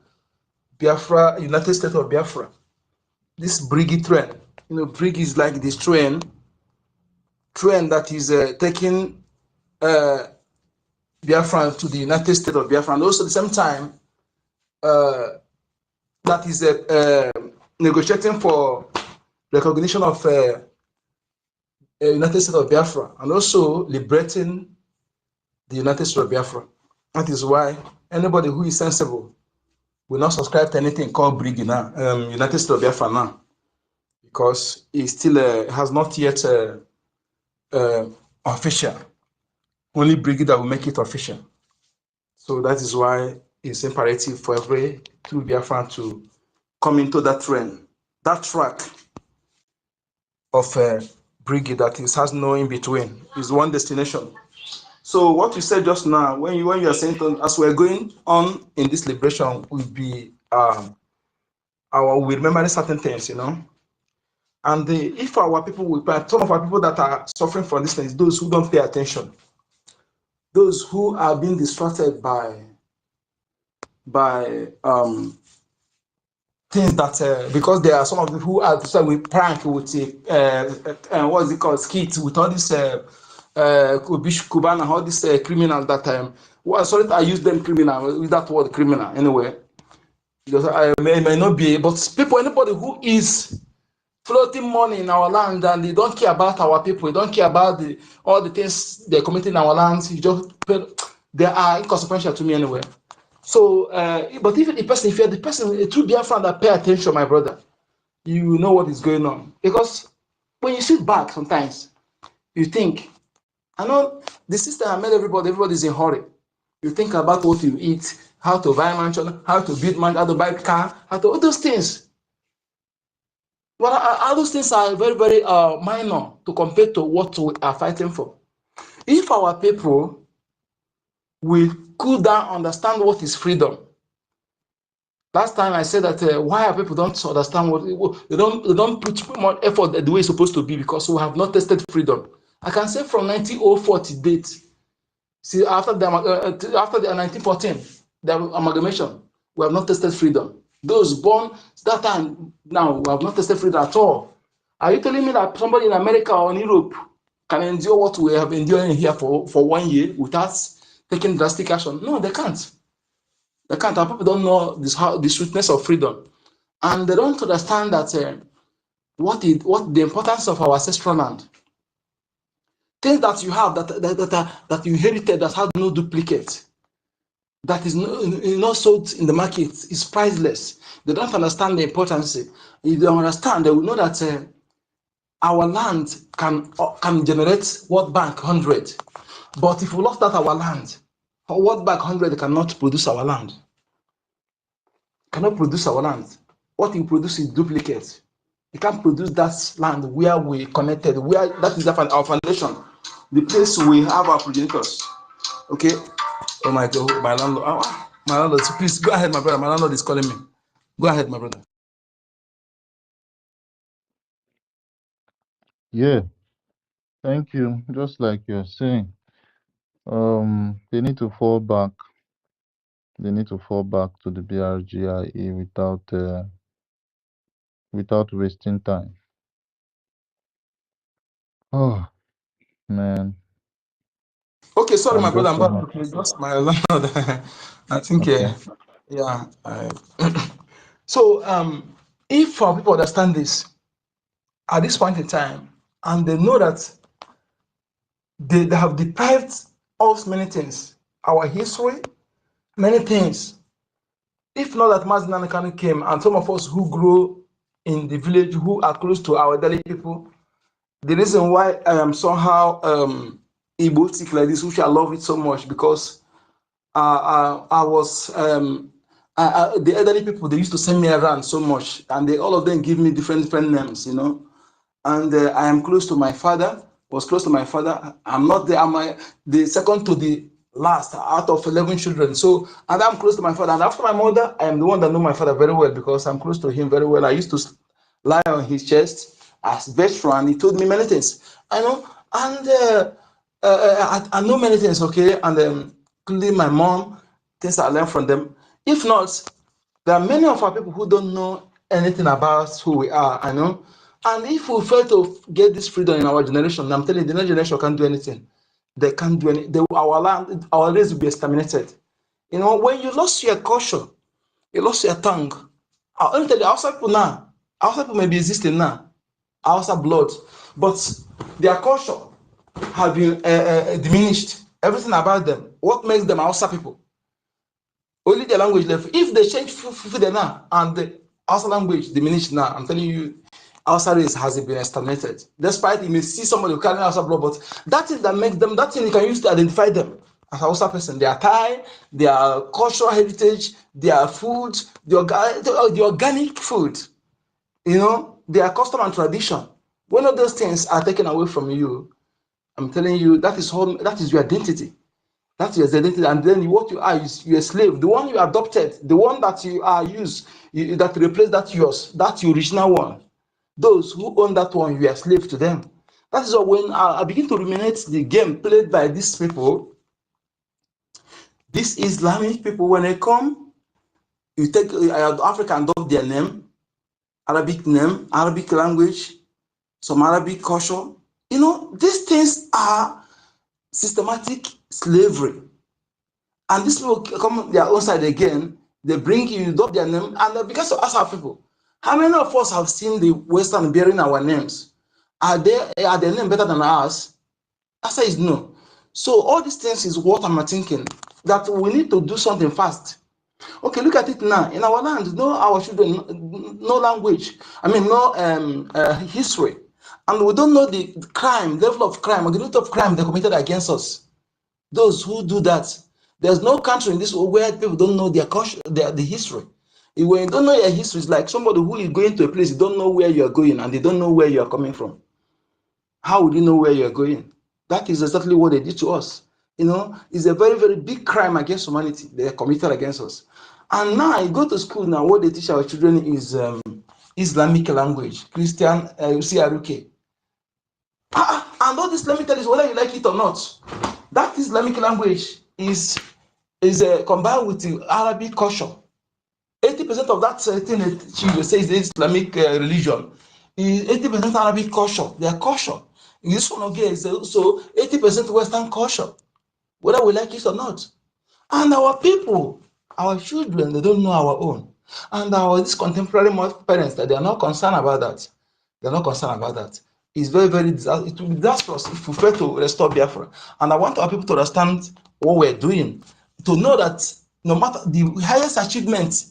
Biafra, United States of Biafra. This BRGIE train, BRGIE is like this train that is taking Biafra to the United States of Biafra, and also at the same time that is negotiating for recognition of United States of Biafra, and also liberating the United States of Biafra. That is why anybody who is sensible will not subscribe to anything called BRGIE now, United States of Biafra now, because it still has not yet official. Only BRGIE that will make it official. So that is why it's imperative for every true Biafran to come into that track of BRGIE that has no in between. Is one destination. So what you said just now, when you are saying as we're going on in this liberation, will be we remember certain things, And if our people some of our people that are suffering from this thing, those who don't pay attention, those who are being distracted by things that because there are some of them who are we prank with what is it called, skit with all this Kuban and all these criminals that sorry I use them criminal with that word criminal anyway, because I may not be, but anybody who is floating money in our land and they don't care about our people, they don't care about all the things they're committing in our lands, they are inconsequential to me anyway. So, but if you're the person, a true Biafran that pay attention, my brother, you know what is going on. Because when you sit back sometimes, you think, I know the system has made everybody's in a hurry. You think about what you eat, how to buy mansion, how to build mansion, how to buy car, all those things. Well, all those things are very, very minor to compare to what we are fighting for. If our people will cool down, understand what is freedom. Last time I said that why people don't understand they don't put more effort the way it's supposed to be, because we have not tested freedom. I can say from 1904 to date, see after the 1914, the amalgamation, we have not tested freedom. Those born that time now, we have not tested freedom at all. Are you telling me that somebody in America or in Europe can endure what we have enduring here for 1 year without taking drastic action? No, they can't. They can't. Our people don't know the sweetness of freedom, and they don't understand that what the importance of our ancestral land. Things that you have that you inherited that have no duplicate, that is not sold in the market, is priceless. They don't understand the importance. If they understand, they will know that our land can generate World Bank 100. But if we lost that our land, World Bank 100 cannot produce our land. Cannot produce our land. What you produce is duplicate. You can't produce that land where we connected, where that is our foundation, the place we have our progenitors. Okay. Oh my God, my landlord. My landlord, please go ahead, my brother. My landlord is calling me. Go ahead, my brother. Yeah, thank you. Just like you're saying, they need to fall back. They need to fall back to the BRGIE without wasting time. Oh man, Okay, sorry, my I'm brother. just I'm so back. happy. Okay, just my landlord. I think, Okay. yeah. So, if our people understand this at this point in time, and they know that they have deprived us many things, our history, many things. If not that Mazi Nnamdi Kanu came, and some of us who grew in the village, who are close to our daily people, the reason why I am somehow Igbo like this, which I love it so much, because I was the elderly people, they used to send me around so much, and all of them give me different names, and I am close to my father, was close to my father. I'm not the, the second to the last out of 11 children. So, and I'm close to my father. And after my mother, I am the one that know my father very well, because I'm close to him very well. I used to lie on his chest as best friend. He told me many things, I know, and I know many things, okay, and including my mom, things I learned from them. If not, there are many of our people who don't know anything about who we are, I know. And if we fail to get this freedom in our generation, I'm telling you, the next generation can't do anything. They can't do anything. Our land, our race will be exterminated. When you lost your culture, you lost your tongue. Let me tell you, outside people now, outside people may be existing now, outside blood, but their culture have been diminished. Everything about them, what makes them outside people? Only the language left. If they change food now and the Hausa language diminished now, I'm telling you, Hausa race has been exterminated. Despite you may see somebody who carry Hausa blood, but that thing that makes them, that thing you can use to identify them as a Hausa person, their tie, their cultural heritage, their food, the organic food, their custom and tradition. When all those things are taken away from you, I'm telling you, that is your identity. That's your identity, and then what you are is you're a slave. The one you adopted, the one that you are used, that replace that yours, that's your original one. Those who own that one, you are slave to them. That is why when I begin to ruminate the game played by these people, these Islamic people, when they come, you take African adopt their name, Arabic language, some Arabic culture. These things are systematic slavery. And these people come on their own side again, they bring you, adopt their name, and because of us, our people, how many of us have seen the Western bearing our names? Are their name better than ours? Answer is no. So all these things is what I'm thinking, that we need to do something fast. Okay, look at it now. In our land, no our children, no language. No history. And we don't know the crime, level of crime, or the rate of crime they committed against us. Those who do that, there's no country in this world where people don't know their culture, the history. When you don't know your history, it's like somebody who is going to a place, you don't know where you're going, and they don't know where you're coming from. How would you know where you're going? That is exactly what they did to us. It's a very, very big crime against humanity they committed against us. And now I go to school now, what they teach our children is Islamic language, Christian, CRUK. And all this, let me tell you, whether you like it or not, that Islamic language is combined with the Arabic culture. 80% of that thing that she says the Islamic religion is 80% Arabic culture, their culture. This one again is also 80% Western culture, whether we like it or not. And our people, our children, they don't know our own. And these contemporary parents, that they are not concerned about that. They're not concerned about that. It's very, very it will be disastrous if we fail to restore Biafra. And I want our people to understand what we're doing, to know that no matter the highest achievement,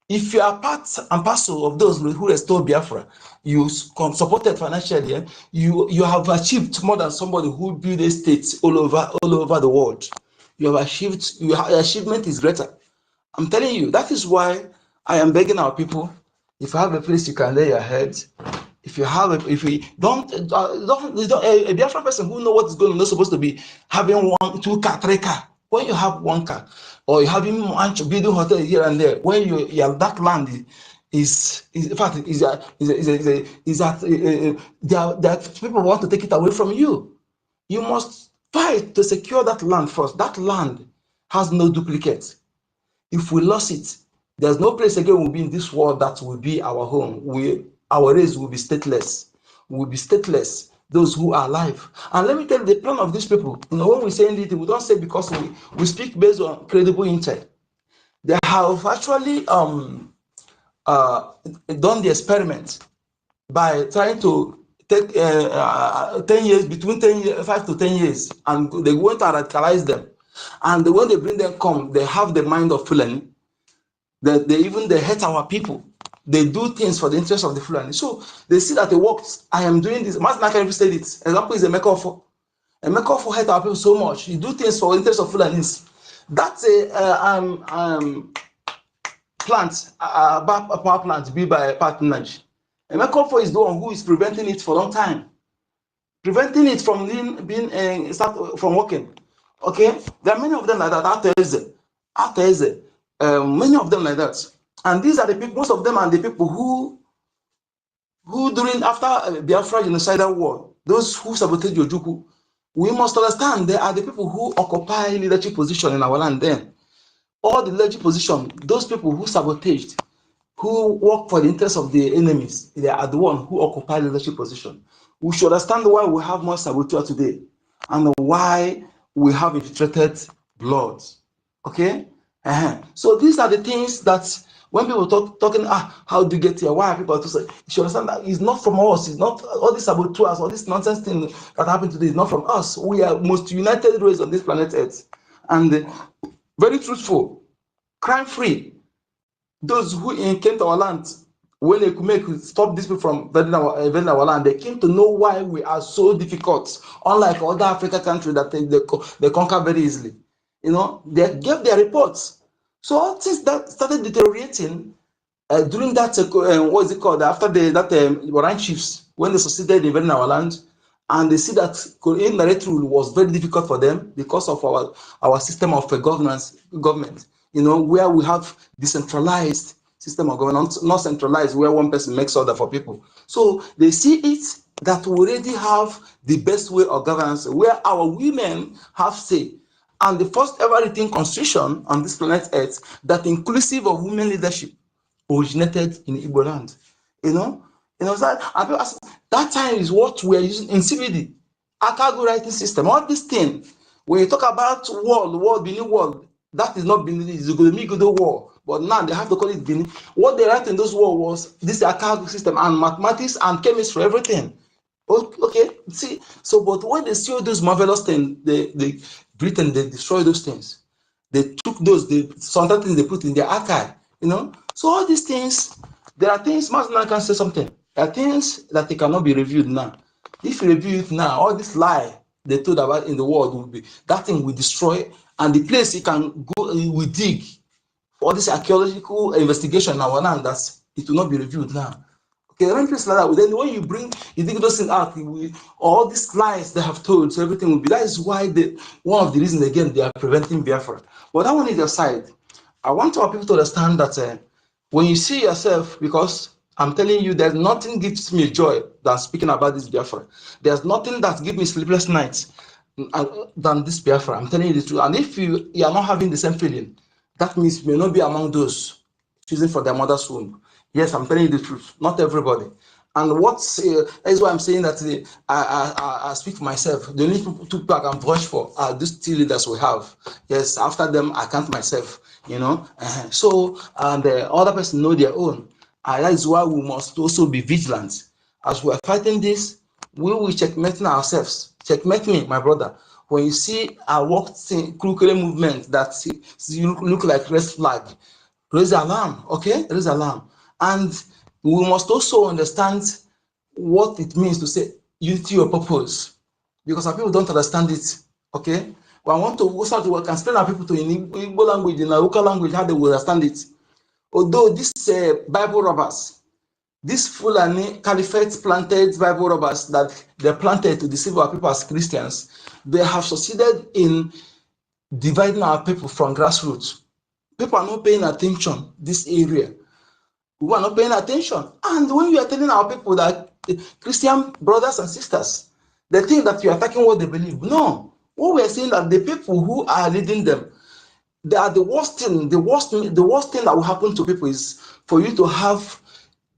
if you are part and parcel of those who restore Biafra, you supported financially, you have achieved more than somebody who built a state all over the world. You have achieved, your achievement is greater. I'm telling you, that is why I am begging our people, if you have a place you can lay your head, if you don't, a Biafran person who know what is going on, not supposed to be having 1, 2 car, 3 car. When you have 1 car, or you having building hotel here and there, when that land is in fact that people want to take it away from you. You must fight to secure that land first. That land has no duplicate. If we lost it, there's no place again will be in this world that will be our home. Our race will be stateless. We'll be stateless. those who are alive. And let me tell you the plan of these people. You know, when we say anything, we don't say because we speak based on credible intel. They have actually done the experiment by trying to take 10 years, between 10 years, 5 to 10 years, and they want to radicalize them. And when they bring them come, they have the mind of Fulani. They hate our people. They do things for the interest of the Fulani. So they see that it works. I am doing this. Mas Naka said it. Example is a Emeka Ofo hate our people so much. You do things for the interest of Fulanis. That's a plant, a power plant built by patronage. Emeka Ofo is the one who is preventing it for a long time, preventing it from being from working. Okay, there are many of them like that. After many of them like that, and these are the people. Most of them are the people who during after Biafra genocidal war, those who sabotaged Ojukwu. We must understand they are the people who occupy leadership position in our land. Then all the leadership position, those people who sabotaged, who work for the interests of the enemies, they are the one who occupy leadership position. We should understand why we have more saboteurs today and why we have infiltrated blood. Okay? So these are the things that when people talking, how do you get here? Why are people to say? You should understand that it's not from us. It's not all these saboteurs, all this nonsense thing that happened today is not from us. We are most united race on this planet Earth. And very truthful, crime-free. Those who came to our land, when they could stop these people from invading our land, they came to know why we are so difficult, unlike other African countries that they conquer very easily. You know, they gave their reports. So all things that started deteriorating during that, what is it called, after that Warren chiefs, when they succeeded in invading our land, and they see that indirect rule was very difficult for them because of our system of government. You know, where we have decentralized system of government, not centralized, where one person makes order for people. So they see it that we already have the best way of governance, where our women have say. And the first ever written constitution on this planet Earth that inclusive of women leadership originated in Igbo land. That time is what we are using in CBD, a cargo writing system. All these things, when you talk about Benin world, that is not Benin, it's the Godomigodo war. But now they have to call it Benin. What they write in those war was this cargo system and mathematics and chemistry, everything. Okay, see, so but when they see all those marvelous things, they Britain, they destroy those things. They took those, some things they put in their archive, you know. So all these things, there are things, Masna can say something. There are things that they cannot be reviewed now. If you review it now, all this lie they told about in the world will be, that thing will destroy, and the place you can go, we dig for all this archaeological investigation in our land, it will not be reviewed now. Okay, when place like that, then when you dig those things out, all these lies they have told, so everything will be. That is why one of the reasons again they are preventing Biafra. But that one is aside. I want our people to understand that when you see yourself, because I'm telling you, there's nothing gives me joy than speaking about this Biafra. There's nothing that gives me sleepless nights than this Biafra. I'm telling you the truth. And if you are not having the same feeling, that means you may not be among those choosing for their mother's womb. Yes, I'm telling you the truth. Not everybody. And that's why I'm saying that I speak for myself. The only people I can vouch for are these two leaders we have. Yes, after them, I count myself, you know. So, and the other person know their own. That is why we must also be vigilant. As we are fighting this, we will checkmate ourselves. Checkmate me, my brother. When you see a curriculum movement that look like red flag, raise the alarm, okay? Raise the alarm. And we must also understand what it means to say unity of purpose, because our people don't understand it, okay? But I want to start to work and explain our people to in Igbo language, in our local language, how they will understand it. Although these Bible robbers, these Fulani Caliphate planted Bible robbers that they planted to deceive our people as Christians, they have succeeded in dividing our people from grassroots. People are not paying attention this area. We are not paying attention. And when you are telling our people that Christian brothers and sisters, they think that you are attacking what they believe. No. What we are saying that the people who are leading them, they are the worst thing. The worst thing that will happen to people is for you to have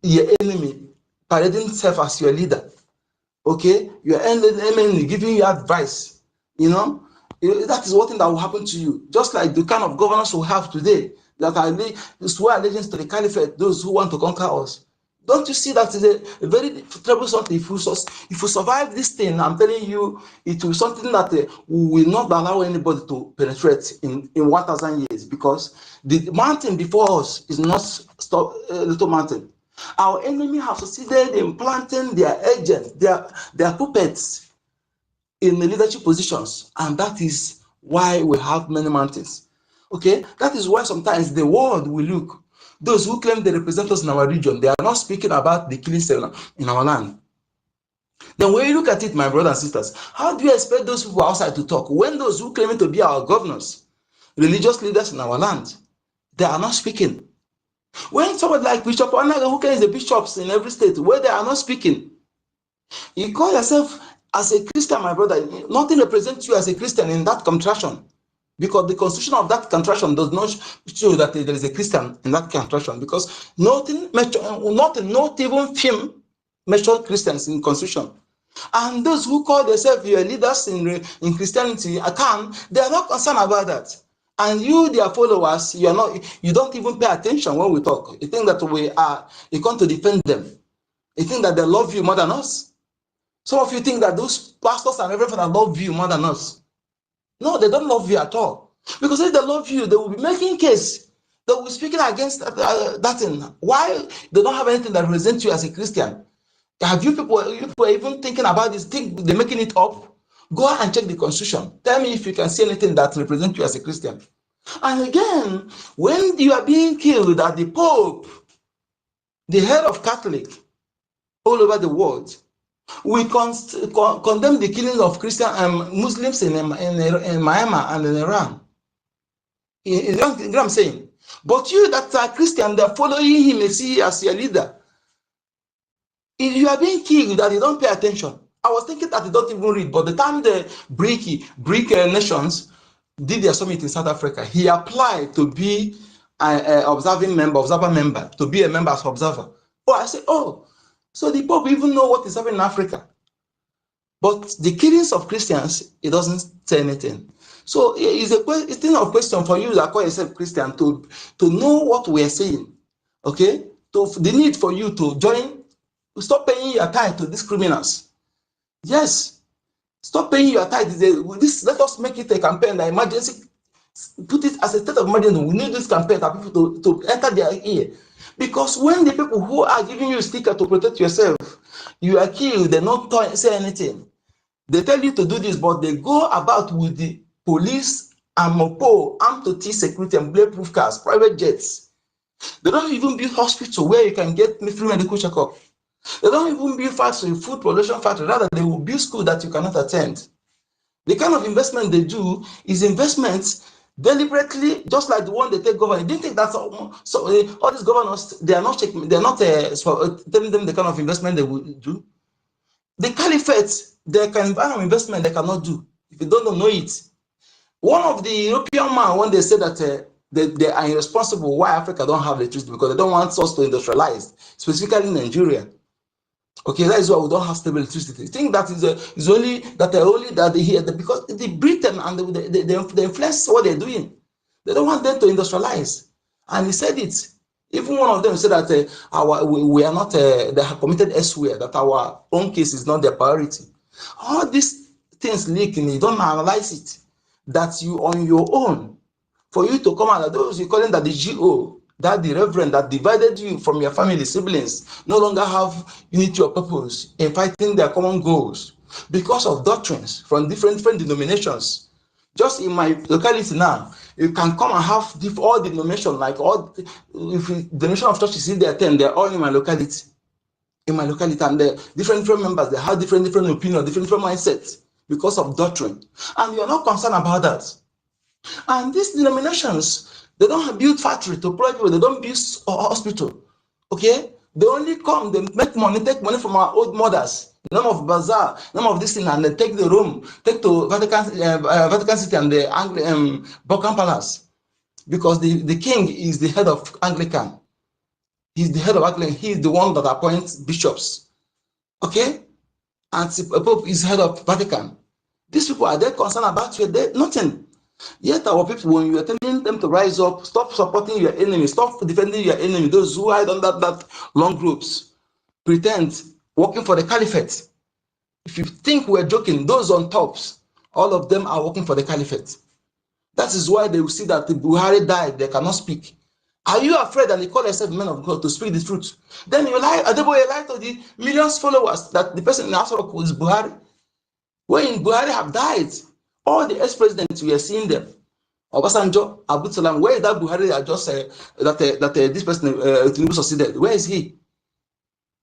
your enemy parading himself as your leader. Okay, your enemy giving you advice, you know, that is one thing that will happen to you. Just like the kind of governors we have today that are swear allegiance to the caliphate, those who want to conquer us. Don't you see that is a very troublesome thing? If you survive this thing, I'm telling you, it will be something that we will not allow anybody to penetrate in 1,000 years, because the mountain before us is not a little mountain. Our enemy have succeeded in planting their agents, their puppets in the leadership positions, and that is why we have many mountains. Okay, that is why sometimes the world will look. Those who claim they represent us in our region, they are not speaking about the killing in our land. Then when you look at it, my brothers and sisters, how do you expect those people outside to talk when those who claim to be our governors, religious leaders in our land, they are not speaking? When somebody like Bishop ANNANG, who claims the bishops in every state, where they are not speaking, you call yourself as a Christian, my brother, nothing represents you as a Christian in that contraction, because the constitution of that contraction does not show that there is a Christian in that contraction, because not even film mention Christians in constitution. And those who call themselves your leaders in Christianity, they are not concerned about that. And you, their followers, you don't even pay attention when we talk. You think that you come to defend them. You think that they love you more than us. Some of you think that those pastors and everything love you more than us. No, they don't love you at all. Because if they love you, they will be making case. They will be speaking against that thing. Why they don't have anything that represents you as a Christian? Have you people even thinking about this? Think they're making it up? Go and check the constitution. Tell me if you can see anything that represents you as a Christian. And again, when you are being killed at the Pope, the head of Catholic all over the world, we condemn the killing of Christian and Muslims in Myanmar and in Iran. You know what I'm saying? But you that are Christian, they're following him as your leader. If you are being killed that you don't pay attention, I was thinking that you don't even read, but the time the BRGIE nations did their summit in South Africa, he applied to be an observer member, to be a member as observer. Oh, I said, oh, so the Pope even know what is happening in Africa. But the killings of Christians, it doesn't say anything. So it's a thing of question for you that call yourself Christian to know what we are saying. Okay? The need for you to join, stop paying your tithe to these criminals. Yes. Stop paying your tithe. Let us make it a campaign, the emergency, put it as a state of emergency. We need this campaign for people to enter their ear. Because when the people who are giving you a sticker to protect yourself, you are killed, they don't say anything. They tell you to do this, but they go about with the police and MOPO, armed to T security and bulletproof cars, private jets. They don't even build hospital where you can get free medical checkup. They don't even build factory, food production factory. Rather, they will build school that you cannot attend. The kind of investment they do is investments deliberately, just like the one they take government. Didn't think that all these governors, they are not telling them the kind of investment they will do. The caliphate, they can buy investment they cannot do. If you don't know it. One of the European man, when they said that they are irresponsible why Africa don't have electricity, because they don't want us to industrialize, specifically in Nigeria. Okay, that is why we don't have stable electricity. I think that is only that they hear that because the Britain and they influence what they're doing. They don't want them to industrialize. And he said it. Even one of them said that we are not, they have committed elsewhere, that our own case is not their priority. All these things leaking, you don't analyze it. That you on your own, for you to come out, those you calling that the GO, that the reverend that divided you from your family siblings, no longer have unity of purpose in fighting their common goals because of doctrines from different denominations. Just in my locality now, you can come and have all the denominations, like all, if the denomination of churches, if they attend, they're all in my locality. And the different members, they have different opinions, different mindsets because of doctrine. And you're not concerned about that. And these denominations, they don't build factory to employ people, they don't build a hospital. Okay? They only come, they make money, take money from our old mothers, name of bazaar, name of this thing, and they take the room, take to Vatican City and the Buckingham Palace. Because the king is the head of Anglican. He's the head of Anglican, he's the one that appoints bishops. Okay? and the Pope is head of Vatican. These people, are they concerned about you? Nothing. Yet our people, when you are telling them to rise up, stop supporting your enemy, stop defending your enemy, those who hide under that long groups, pretend working for the caliphate. If you think we're joking, those on tops, all of them are working for the caliphate. That is why they will see that the Buhari died, they cannot speak. Are you afraid that they call yourself men of God to speak the truth? Then you lie, Adeboye lie to the millions followers that the person in Asarok is Buhari. When Buhari have died, all the ex-presidents, we are seeing them. Obasanjo, Abdul Salam, where is that Buhari that just said that this person Tinubu succeeded? Where is he?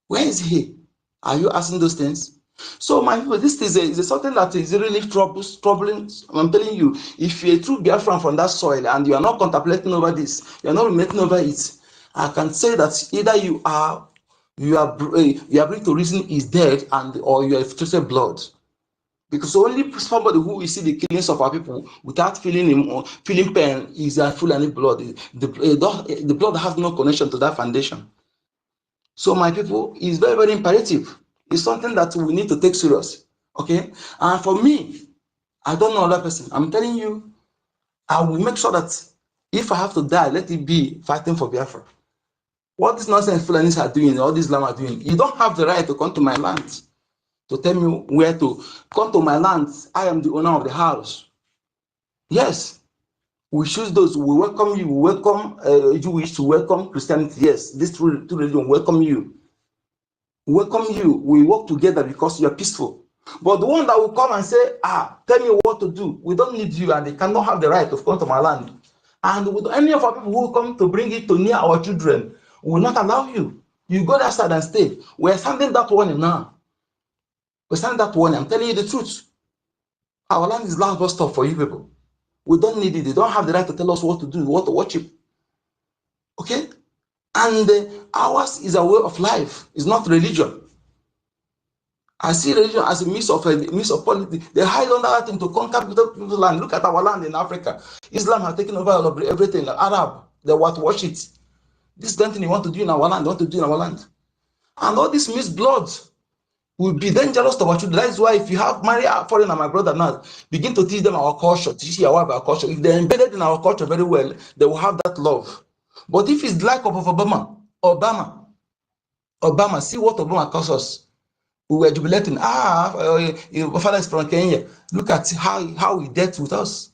Where is he? Are you asking those things? So my people, this is something that is really troubling. I'm telling you, if you're a true Biafran from that soil and you are not contemplating over this, you are not ruminating over it, I can say that either you are bring to reason is dead and or you are filtered blood. Because only somebody who will see the killings of our people without feeling pain is a full and blood. The blood has no connection to that foundation. So my people, is very, very imperative. It's something that we need to take serious. Okay? And for me, I don't know another person. I'm telling you, I will make sure that if I have to die, let it be fighting for Biafra. What this nonsense Fulanis are doing, all these Lam are doing, you don't have the right to come to my land to tell me where to come to my land. I am the owner of the house. Yes, we choose those. We welcome you. We welcome Jewish to welcome Christianity. Yes, this two religion welcome you. Welcome you. We work together because you are peaceful. But the one that will come and say, tell me what to do, we don't need you, and they cannot have the right to come to my land. And with any of our people who come to bring it to near our children, we will not allow you. You go that side and stay. We're sending that warning now. We're sending that warning. I'm telling you the truth. Our land is last bus stop for you people. We don't need it. They don't have the right to tell us what to do, what to worship. Okay? And ours is a way of life. It's not religion. I see religion as a means of politics. They hide under that thing to conquer people's land. Look at our land in Africa. Islam has taken over all of everything. Arab, they want to watch it. This is the thing you want to do in our land. They want to do in our land. And all this mixed blood will be dangerous to our children. That's why if you have married a foreigner, my brother now, begin to teach them our culture, teach your wife our culture. If they're embedded in our culture very well, they will have that love. But if it's like of Obama, see what Obama calls us. We were jubilating. Your father is from Kenya. Look at how he dealt with us.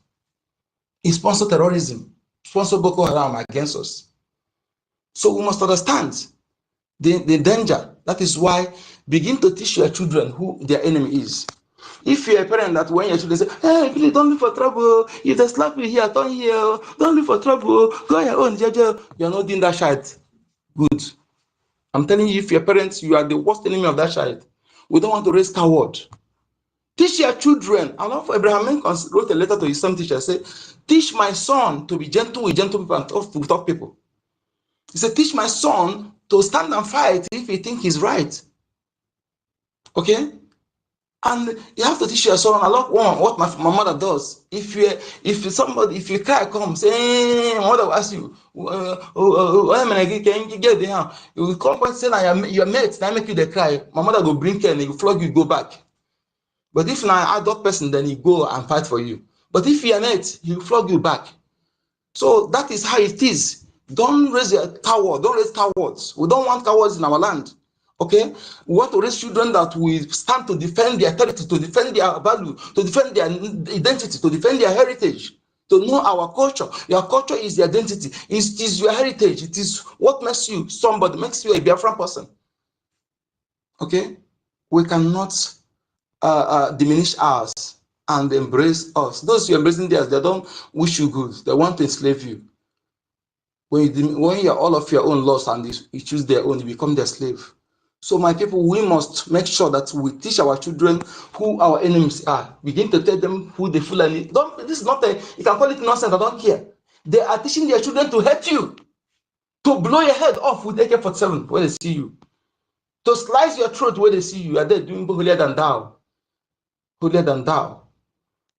He sponsored terrorism, sponsored Boko Haram against us. So we must understand the danger. That is why begin to teach your children who their enemy is. If you're a parent that when your children say, hey, please don't look for trouble. If they slap you here, turn here. Don't look for trouble. Go your own, Jaja. You're not doing that shit. Good. I'm telling you, if your parents, you are the worst enemy of that child. We don't want to raise coward. Teach your children. I love Abraham Lincoln wrote a letter to his son teacher. Say, teach my son to be gentle with gentle people and tough with tough people. He said, teach my son to stand and fight if he thinks he's right. Okay? And you have to teach your son. I love what my mother does. If you cry, come say, my mother will ask you, can you get there? You will come and say, your mate, I make you the cry. My mother will bring care and he will flog you, go back. But if you're an adult person, then he go and fight for you. But if you're not, he will flog you back. So that is how it is. Don't raise a coward. Don't raise cowards. We don't want cowards in our land. Okay? We want to raise children that will stand to defend their territory, to defend their value, to defend their identity, to defend their heritage, to know our culture. Your culture is the identity. It is your heritage. It is what makes you somebody, makes you a Biafran person. Okay? We cannot diminish ours and embrace us. Those who are embracing theirs, they don't wish you good. They want to enslave you. When you're all of your own lost and you choose their own, you become their slave. So my people, we must make sure that we teach our children who our enemies are. Begin to tell them who the Fulani. This is not you can call it nonsense, I don't care. They are teaching their children to hate you, to blow your head off with AK-47 when they see you, to slice your throat when they see you. Are they doing holier than thou? Holier than thou.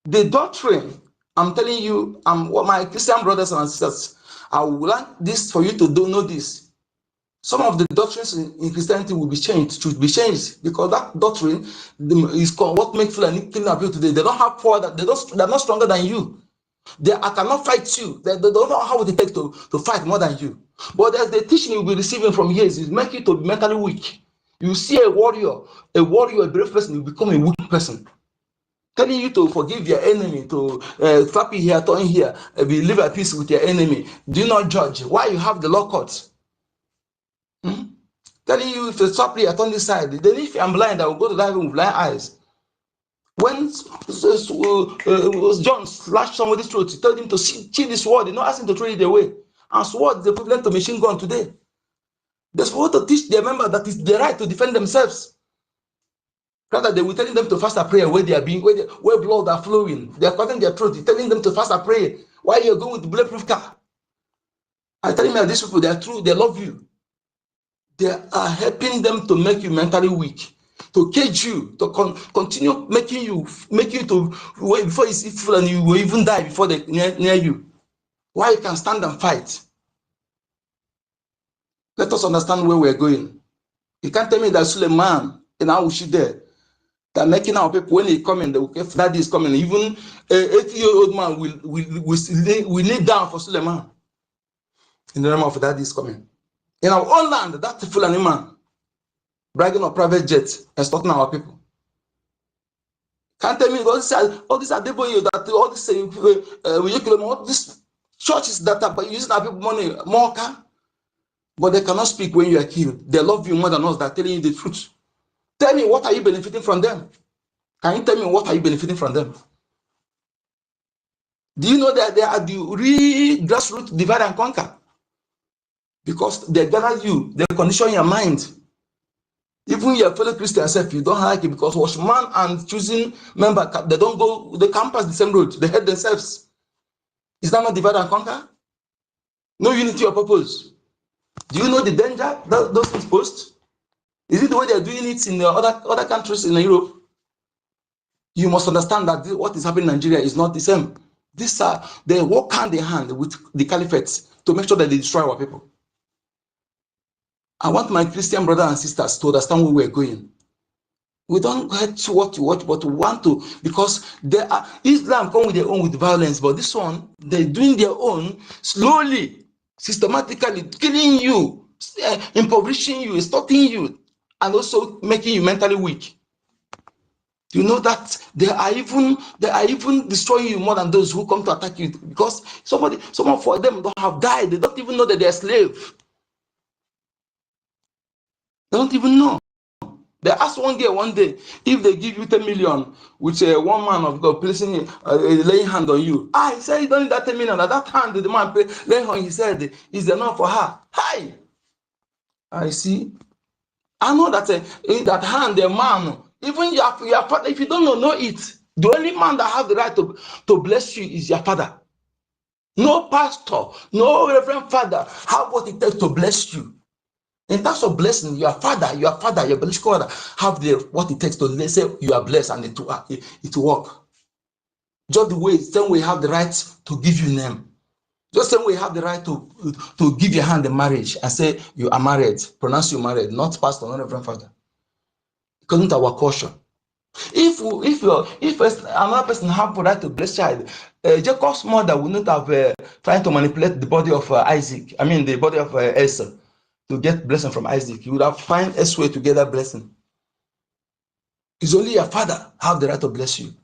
The doctrine, I'm telling you, what my Christian brothers and sisters, I would like this for you to know this. some of the doctrines in Christianity will be changed, should be changed, because that doctrine is called what makes Fulani kidnap you today. They don't have power, that they're not stronger than you. I cannot fight you. They don't know how it takes to fight more than you. But as the teaching you'll be receiving from here is make you to be mentally weak. You see a warrior, a brave person, you become a weak person. Telling you to forgive your enemy, to clap you here, turn here, be live at peace with your enemy. Do not judge. Why you have the law courts? Telling you if you stop here, turn this side. Then if I'm blind, I will go to that room with blind eyes. When John slashed somebody's throat, he told him to chill his sword. He not ask him to throw it away. And sword is equivalent to machine gun today. They're supposed to teach their members that it's their right to defend themselves. Rather, they were telling them to fast a prayer where they are being, where blood are flowing. They are cutting their throat. They're telling them to fast a prayer. Why you're going with the bulletproof car? I'm telling you, these people, they are true. They love you. They are helping them to make you mentally weak, to cage you, to continue making you to wait before you see full and you will even die before they near you. Why you can stand and fight? Let us understand where we're going. You can't tell me that Suleiman in Awushi there, that making our people when they come in, if that is coming, even an 80-year-old man will kneel down for Suleiman in the name of that is coming. In our own land, that Fulani man bragging on private jets and starting our people. Can't tell me all these are Deboye, that all these churches that are using our people money more can, but they cannot speak when you are killed. They love you more than us. They're telling you the truth. Tell me, what are you benefiting from them? Can you tell me what are you benefiting from them? Do you know that they are the real grassroots divide and conquer? Because they gather you, they condition your mind. Even your fellow Christian self, you don't like it, because watchman and choosing member, they don't go, they can't pass the same road, they hate themselves. Is that not divide and conquer? No unity of purpose. Do you know the danger that those things post? Is it the way they're doing it in the other countries in Europe? You must understand that what is happening in Nigeria is not the same. They work hand in hand with the caliphates to make sure that they destroy our people. I want my Christian brothers and sisters to understand where we're going. We don't hate what you watch, but we want to, because Islam come with their own with violence, but this one, they're doing their own slowly, systematically, killing you, impoverishing you, extorting you, and also making you mentally weak. You know that they are even destroying you more than those who come to attack you, because someone for them don't have died. They don't even know that they're slave. They don't even know. They asked one girl one day, if they give you 10 million, which one man of God placing laying hand on you. He said, you don't need that 10 million. At that hand, the man laying on, he said, is enough for her. Hi. I see. I know that in that hand, the man, even your father, if you don't know it. The only man that has the right to bless you is your father. No pastor, no reverend father have what it takes to bless you. In terms of blessing, your father, your biological father, have what it takes to say you are blessed and it will work. Just the same way you have the right to give you name. Just the same way you have the right to give your hand in marriage and say you are married, pronounce you married, not pastor, not reverend father. According to our culture. If another person have the right to bless child, Jacob's mother would not have tried to manipulate the body of Isaac. I mean the body of Esau to get blessing from Isaac. You would have find a way to get that blessing. It's only your father have the right to bless you,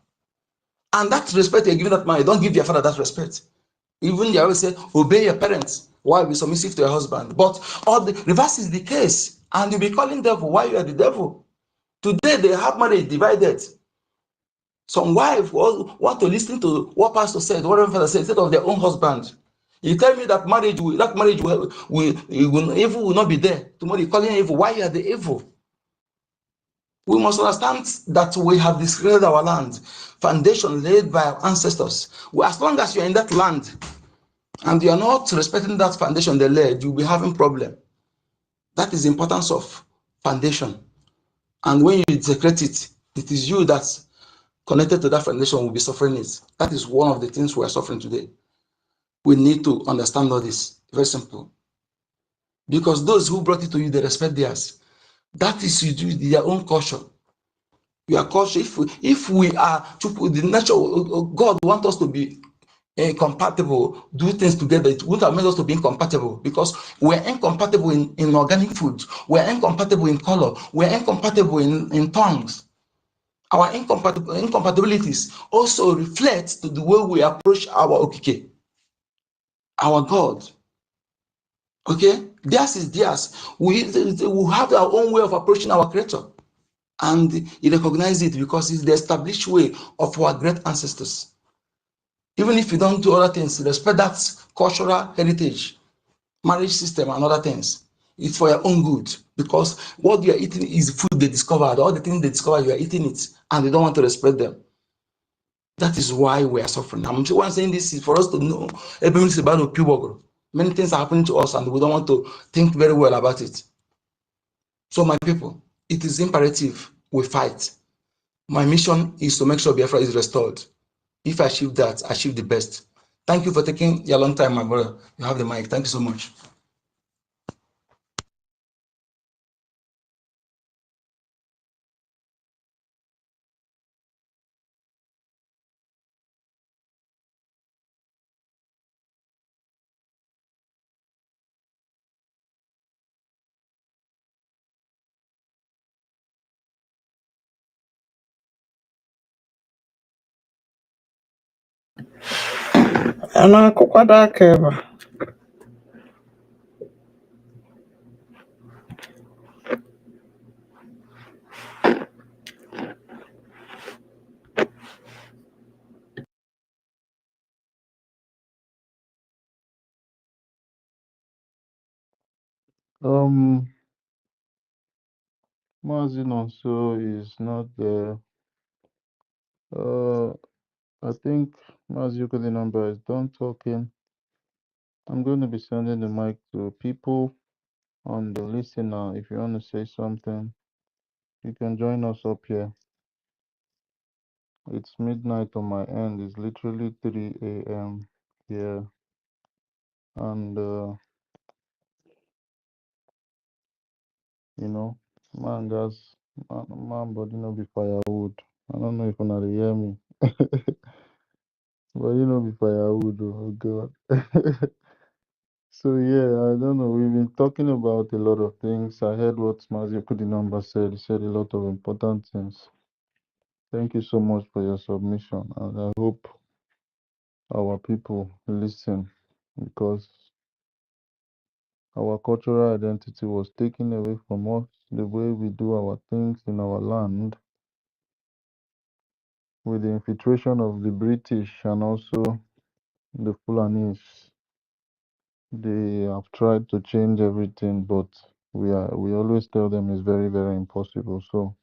and that respect you're giving that man. You don't give your father that respect. Even they always say, obey your parents. Why be submissive to your husband? But all the reverse is the case, and you'll be calling devil. Why you are the devil? Today they have marriage divided. Some wives want to listen to what pastor said, whatever father said, instead of their own husband. You tell me that marriage will evil will not be there. Tomorrow you're calling evil. Why you are the evil? We must understand that we have discredited our land, foundation laid by our ancestors. As long as you're in that land and you are not respecting that foundation they laid, you'll be having problem. That is the importance of foundation. And when you desecrate it, it is you that's connected to that foundation will be suffering it. That is one of the things we are suffering today. We need to understand all this. Very simple. because those who brought it to you, they respect theirs. That is their own culture. Your culture. If we are the nature, God wants us to be incompatible, do things together. It wouldn't have made us to be incompatible because we're incompatible in organic food, we're incompatible in color, we're incompatible in tongues. Our incompatibilities also reflect to the way we approach our okike, our God. Okay, theirs is theirs. We have our own way of approaching our creator, and he recognizes it because it's the established way of our great ancestors. Even if you don't do other things, respect that cultural heritage, marriage system, and other things. It's for your own good because what you are eating is food they discovered. All the things they discovered, you are eating it, and they don't want to respect them. That is why we are suffering. I'm saying this is for us to know many things are happening to us, and we don't want to think very well about it. So, my people, it is imperative we fight. My mission is to make sure Biafra is restored. If I achieve that, I achieve the best. Thank you for taking your long time, my brother. You have the mic. Thank you so much. Mazin also is not there. I think Mazin number is done talking. I'm going to be sending the mic to people on the listener. If you want to say something, you can join us up here. It's midnight on my end. It's literally 3 a.m. here. And, you know, man, man, body no be firewood. I don't know if you dey hear me. But you know, be firewood, oh God. So yeah, I don't know. We've been talking about a lot of things. I heard what Mazio Kudinamba said. He said a lot of important things. Thank you so much for your submission, and I hope our people listen because our cultural identity was taken away from us. The way we do our things in our land, with the infiltration of the British and also the Fulanis, they have tried to change everything, but we always tell them it's very, very impossible. So,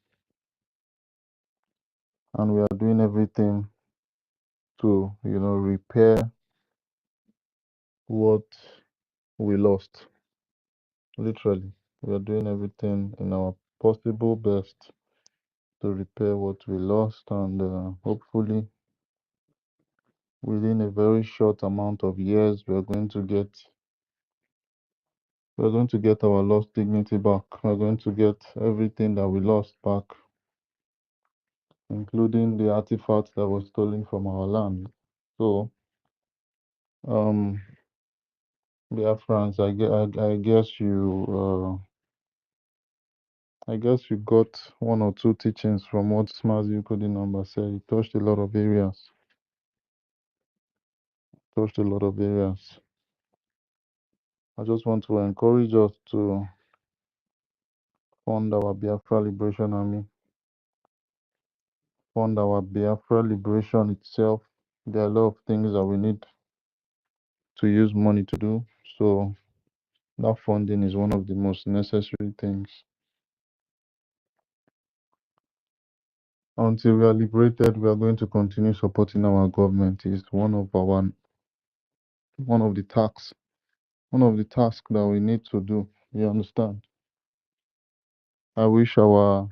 and we are doing everything to, repair what we lost. Literally, we are doing everything in our possible best to repair what we lost, and hopefully, within a very short amount of years, we're going to get our lost dignity back. We're going to get everything that we lost back, including the artifacts that were stolen from our land. So, Biafrans, I guess you got one or two teachings from what Smazi Kodinamba said. He touched a lot of areas. I just want to encourage us to fund our Biafra Liberation Army, fund our Biafra Liberation itself. There are a lot of things that we need to use money to do. So that funding is one of the most necessary things. Until we are liberated, we are going to continue supporting our government. It's one of the tasks that we need to do. You understand? I wish our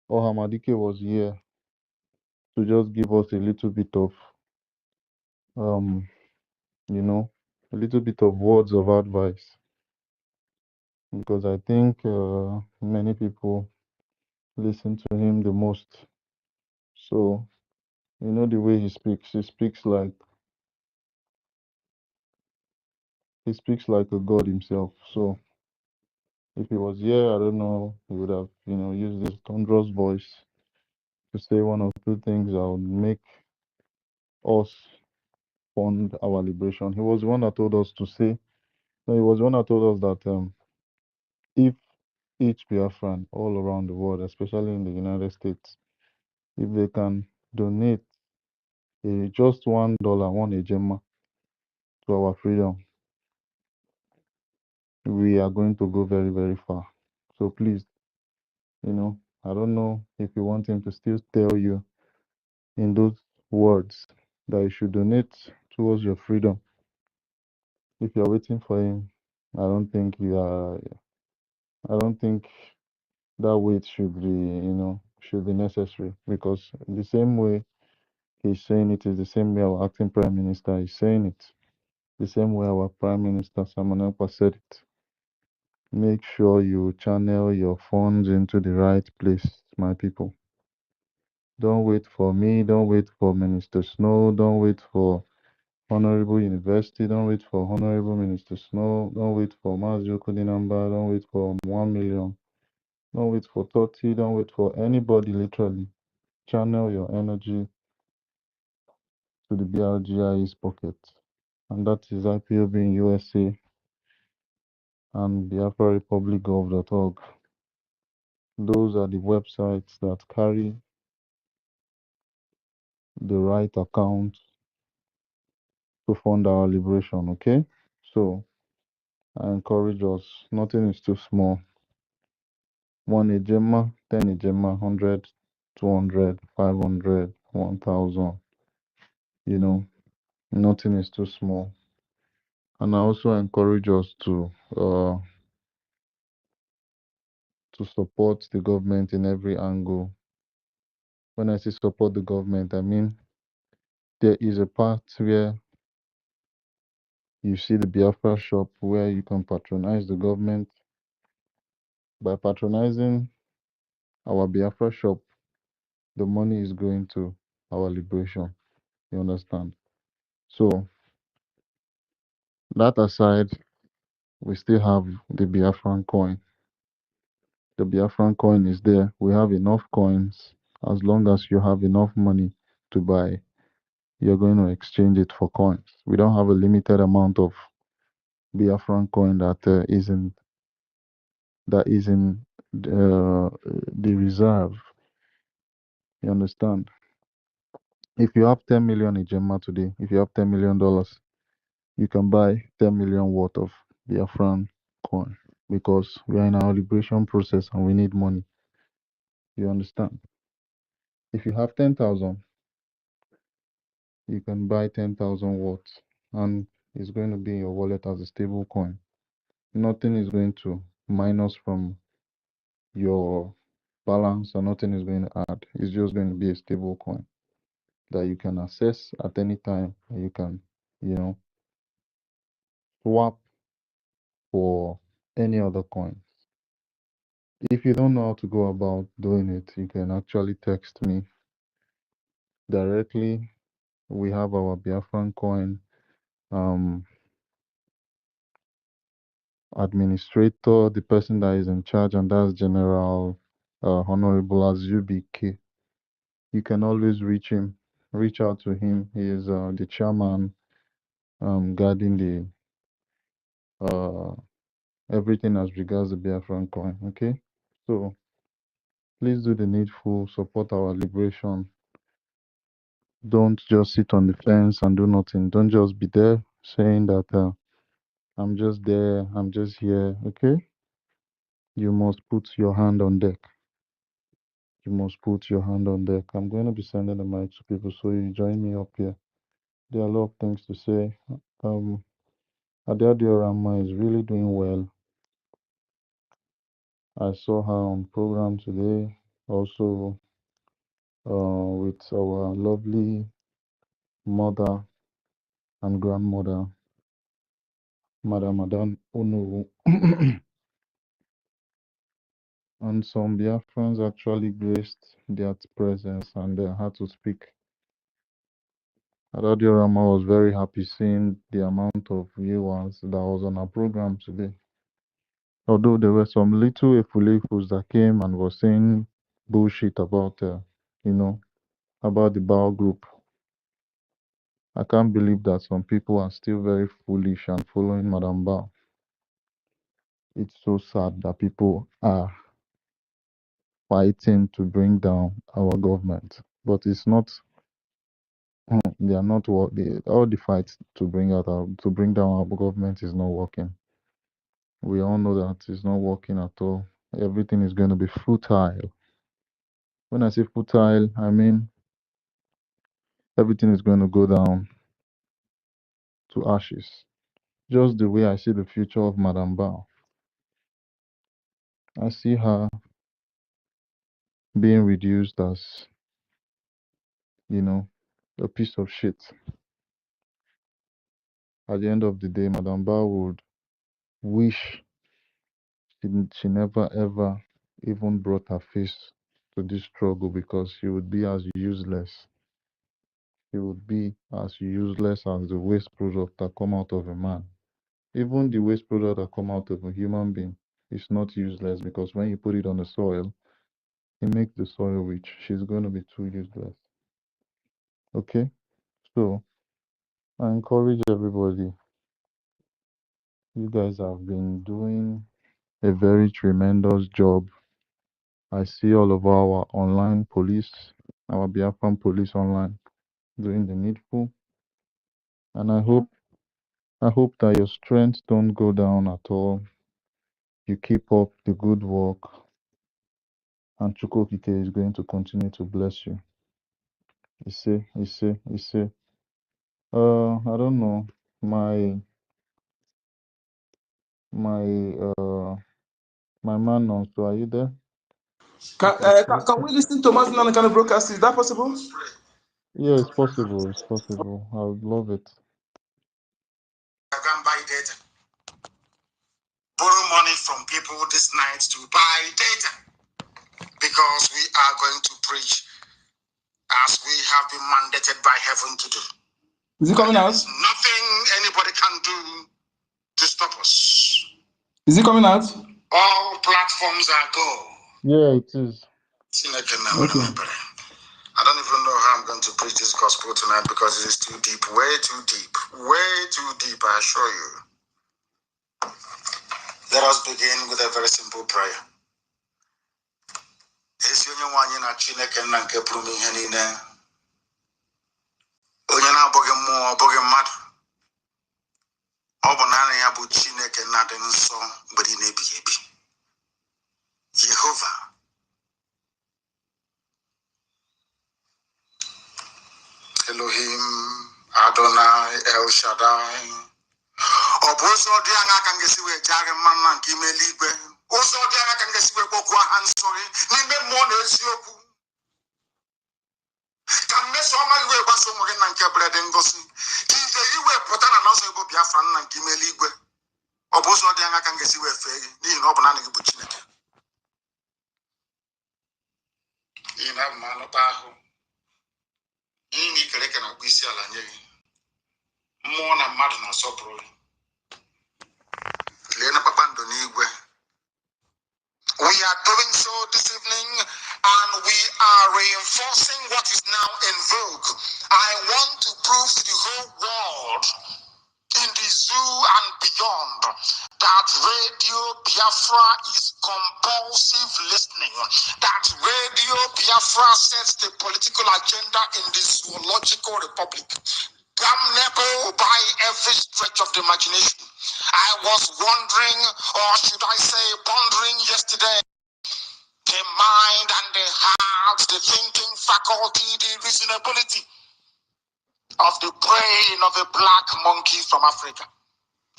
Ohamadike was here to just give us a little bit of a little bit of words of advice. because I think many people listen to him the most. So, you know, the way he speaks like a god himself. So if he was here, I don't know, he would have, you know, used this thunderous voice to say one or two things that would make us fund our liberation. He was the one that told us to say, no, he was the one that told us that if each Biafran all around the world, especially in the United States, if they can donate just $1, one ejema to our freedom, we are going to go very, very far. So please, you know, I don't know if you want him to still tell you in those words that you should donate towards your freedom. If you're waiting for him, I don't think you are. I don't think that wait should be, you know, should be necessary, because the same way he's saying it is the same way our acting prime minister is saying it. The same way our prime minister Simon Ekpa said it. Make sure you channel your funds into the right place, my people. Don't wait for me. Don't wait for Minister Snow. Don't wait for Honorable University. Don't wait for Honorable Minister Snow. Don't wait for Mazuko number. Don't wait for 1 million. Don't wait for 30. Don't wait for anybody, literally. Channel your energy to the BRGIE's pocket. And that is IPOB in USA and BiafraRepublicGov.org. Those are the websites that carry the right account to fund our liberation, okay? So I encourage us, nothing is too small. 1 ejema, 10 ejema, 100, 200, 500, 1,000, you know, nothing is too small. And I also encourage us to support the government in every angle. When I say support the government, I mean there is a part where you see the Biafra shop where you can patronize the government. By patronizing our Biafra shop, the money is going to our liberation. You understand? So that aside, we still have the Biafran coin. The Biafran coin is there. We have enough coins. As long as you have enough money to buy, you're going to exchange it for coins. We don't have a limited amount of Biafran coin that is in the reserve. You understand? If you have 10 million in Gemma today, if you have $10 million, you can buy 10 million worth of Biafran coin, because we are in our liberation process and we need money. You understand? If you have 10,000, you can buy 10,000 watts, and it's going to be in your wallet as a stable coin. Nothing is going to minus from your balance, and nothing is going to add. It's just going to be a stable coin that you can access at any time, and you can, you know, swap for any other coin. If you don't know how to go about doing it, you can actually text me directly. We have our Biafran coin administrator, the person that is in charge, and that's General Honorable Azubike. You can always reach out to him. He is the chairman guiding the everything as regards the Biafran coin. Okay, so please do the needful, support our liberation. Don't just sit on the fence and do nothing. Don't just be there saying that I'm just there, I'm just here. Okay, you must put your hand on deck. You must put your hand on deck. I'm going to be sending the mic to people, so you join me up here. There are a lot of things to say. Adeodio Rama is really doing well. I saw her on program today, also with our lovely mother and grandmother, Madam Adan Onu. And some Biafrans actually graced their presence and they had to speak. Radio Rama was very happy seeing the amount of viewers that was on our program today. Although there were some little efulefus that came and was saying bullshit about, about the Bao group. I can't believe that some people are still very foolish and following Madam Bao. It's so sad that people are fighting to bring down our government, but it's not. They are not all the fights to bring down our government is not working. We all know that it's not working at all. Everything is going to be futile. When I say futile, I mean everything is going to go down to ashes. Just the way I see the future of Madam Bao. I see her being reduced as, a piece of shit. At the end of the day, Madam Bao would wish she never ever even brought her face to this struggle because she would be as useless. She would be as useless as the waste product that come out of a man. Even the waste product that come out of a human being is not useless because when you put it on the soil, it makes the soil rich. She's going to be too useless. Okay? So, I encourage everybody. You guys have been doing a very tremendous job. I see all of our online police, our Biafran police online, doing the needful. And I hope that your strength don't go down at all. You keep up the good work, and Chukokike is going to continue to bless you. You see. I don't know. My man also, are you there? Can we listen to Mazin kind of broadcast? Is that possible? Yeah, it's possible. It's possible. I would love it. Buy data. Borrow money from people this night to buy data because we are going to preach as we have been mandated by heaven to do. Is it coming out? There's nothing anybody can do to stop us. Is it coming out? All platforms are go. Yeah, it is. Okay. I don't even know how I'm going to preach this gospel tonight because it is too deep, way too deep, I assure you. Let us begin with a very simple prayer. Jehovah, Elohim, Adonai, El Shaddai. Oboso dianga kangesiwe jare manna kimeligwe. Oso dianga kangesiwe bokwa hansori. Nime mone esioku. Kameso amaliwe baso moge nanke brede ngosi. Kize iwe potana nanso ibo Biafra nanna kimeligwe. Oboso dianga kangesiwe fegi. Ni no bana ngi buchineke. Ina mano taho. Ini keleke na kwisi ala nyegi. Mo na madu na sopro. Lena papando ni igwe. We are doing so this evening, and we are reinforcing what is now in vogue. I want to prove to the whole world, in the zoo and beyond, that Radio Biafra is compulsive listening, that Radio Biafra sets the political agenda in the zoological republic, damnable by every stretch of the imagination. I was wondering, or should I say pondering yesterday, the mind and the heart, the thinking faculty, the reasonability of the brain of a black monkey from Africa.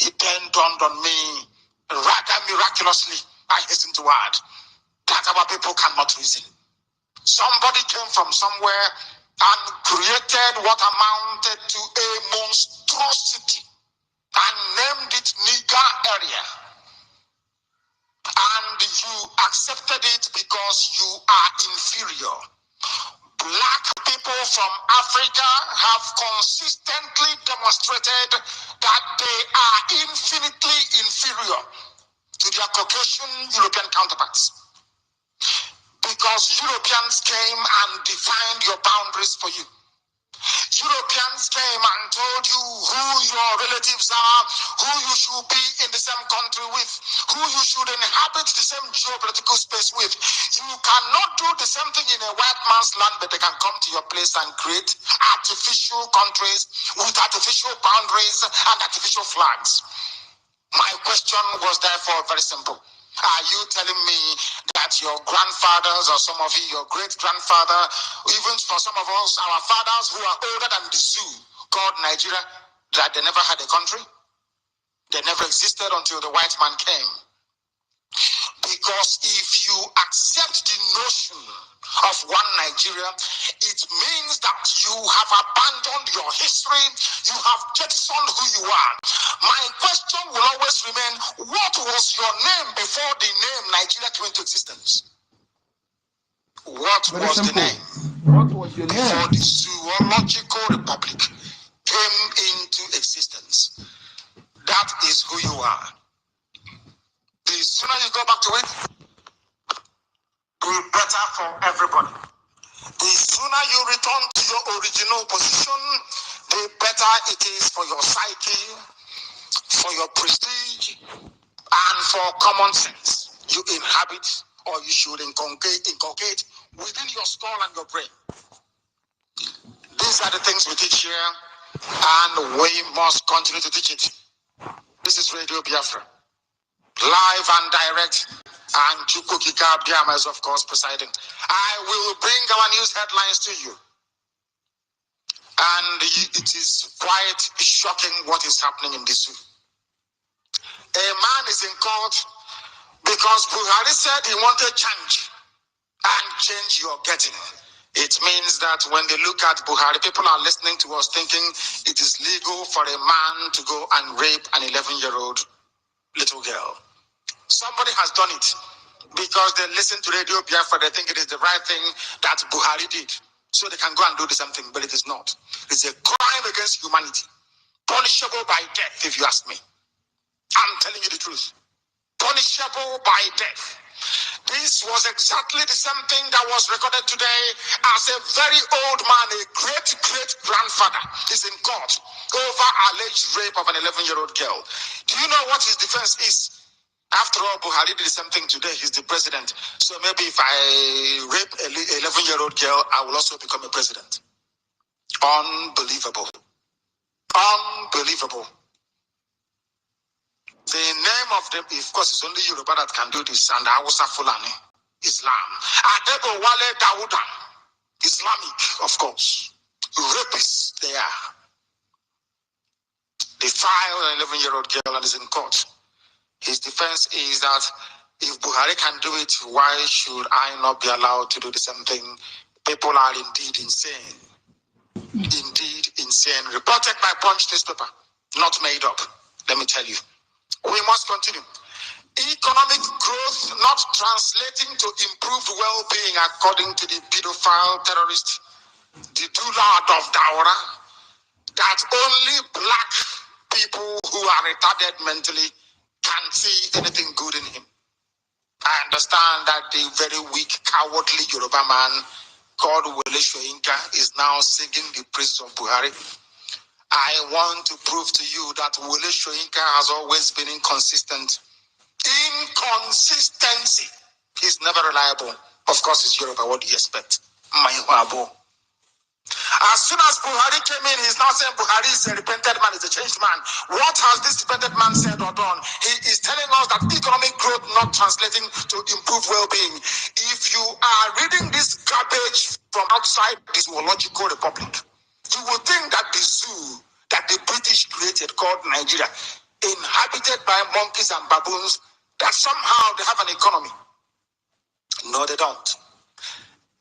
It then dawned on me, rather miraculously, I hasten to add, that our people cannot reason. Somebody came from somewhere and created what amounted to a monstrosity and named it Nika area. And you accept accepted it because you are inferior. Black people from Africa have consistently demonstrated that they are infinitely inferior to their Caucasian European counterparts. Because Europeans came and defined your boundaries for you. Europeans came and told you who your relatives are, who you should be in the same country with, who you should inhabit the same geopolitical space with. You cannot do the same thing in a white man's land, but they can come to your place and create artificial countries with artificial boundaries and artificial flags. My question was therefore very simple. Are you telling me that your grandfathers, or some of you, your great-grandfather, even for some of us, our fathers who are older than the zoo called Nigeria, that they never had a country? They never existed until the white man came. Because if you accept the notion of one Nigeria, it means that you have abandoned your history, you have jettisoned who you are. My question will always remain, what was your name before the name Nigeria came into existence? What Very was simple. the name? What was your Before name? the zoological republic came into existence. That is who you are. The sooner you go back to it, the better for everybody. The sooner you return to your original position, the better it is for your psyche, for your prestige, and for common sense you inhabit, or you should inculcate within your skull and your brain. These are the things we teach here, and we must continue to teach it. This is Radio Biafra, live and direct, and Chukukika Abdiama is of course presiding. I will bring our news headlines to you. And it is quite shocking what is happening in this zoo. A man is in court because Buhari said he wanted change, and change you're getting. It means that when they look at Buhari, people are listening to us thinking it is legal for a man to go and rape an 11-year-old little girl. Somebody has done it because they listen to Radio Biafra, they think it is the right thing that Buhari did. So they can go and do the same thing, but it is not. It's a crime against humanity, punishable by death, if you ask me. I'm telling you the truth. Punishable by death. This was exactly the same thing that was recorded today as a very old man, a great-great-grandfather, is in court over alleged rape of an 11-year-old girl. Do you know what his defense is? After all, Buhari did the same thing today. He's the president. So maybe if I rape an 11-year-old girl, I will also become a president. Unbelievable. Unbelievable. The name of them, of course, it's only Yoruba that can do this, and Hausa Fulani, Islam. Adebo Wale Dawuda, Islamic, of course. Rapists, they are. They file an 11-year-old girl and is in court. His defense is that if Buhari can do it, why should I not be allowed to do the same thing? People are indeed insane. Indeed insane. Reported by Punch newspaper, not made up. Let me tell you. We must continue. Economic growth not translating to improved well-being according to the pedophile terrorist, the Dulad of Daura, that only black people who are retarded mentally can see anything good in him. I understand that the very weak, cowardly Yoruba man called Wole Soyinka is now singing the praises of Buhari. I want to prove to you that Wole Soyinka has always been inconsistent. Inconsistency. He's never reliable. Of course, it's Yoruba. What do you expect? As soon as Buhari came in, he's now saying Buhari is a repented man, is a changed man. What has this repented man said or done? He is telling us that economic growth not translating to improve well-being. If you are reading this garbage from outside this zoological republic, you would think that the zoo that the British created called Nigeria, inhabited by monkeys and baboons, that somehow they have an economy. No, they don't.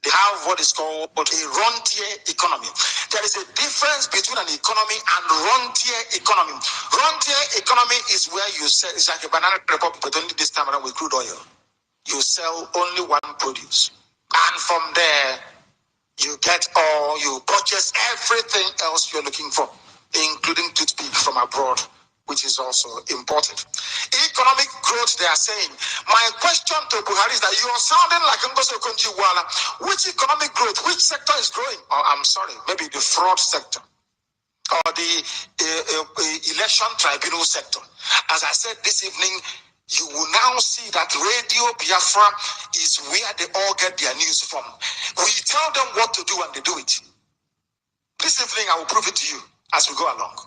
They have what is called a rentier economy. There is a difference between an economy and rentier economy. Rentier economy is where you say it's like a banana republic, but only this time around with crude oil. you sell only one produce. And from there, you get all, you purchase everything else you're looking for, including toothpick from abroad, which is also imported. Economic growth, they are saying. My question to Buhari is that you are sounding like NGOZI Konjiwala. Which economic growth, which sector is growing? Oh, I'm sorry, maybe the fraud sector or the election tribunal sector. As I said this evening, you will now see that Radio Biafra is where they all get their news from. We tell them what to do and they do it. This evening, I will prove it to you as we go along.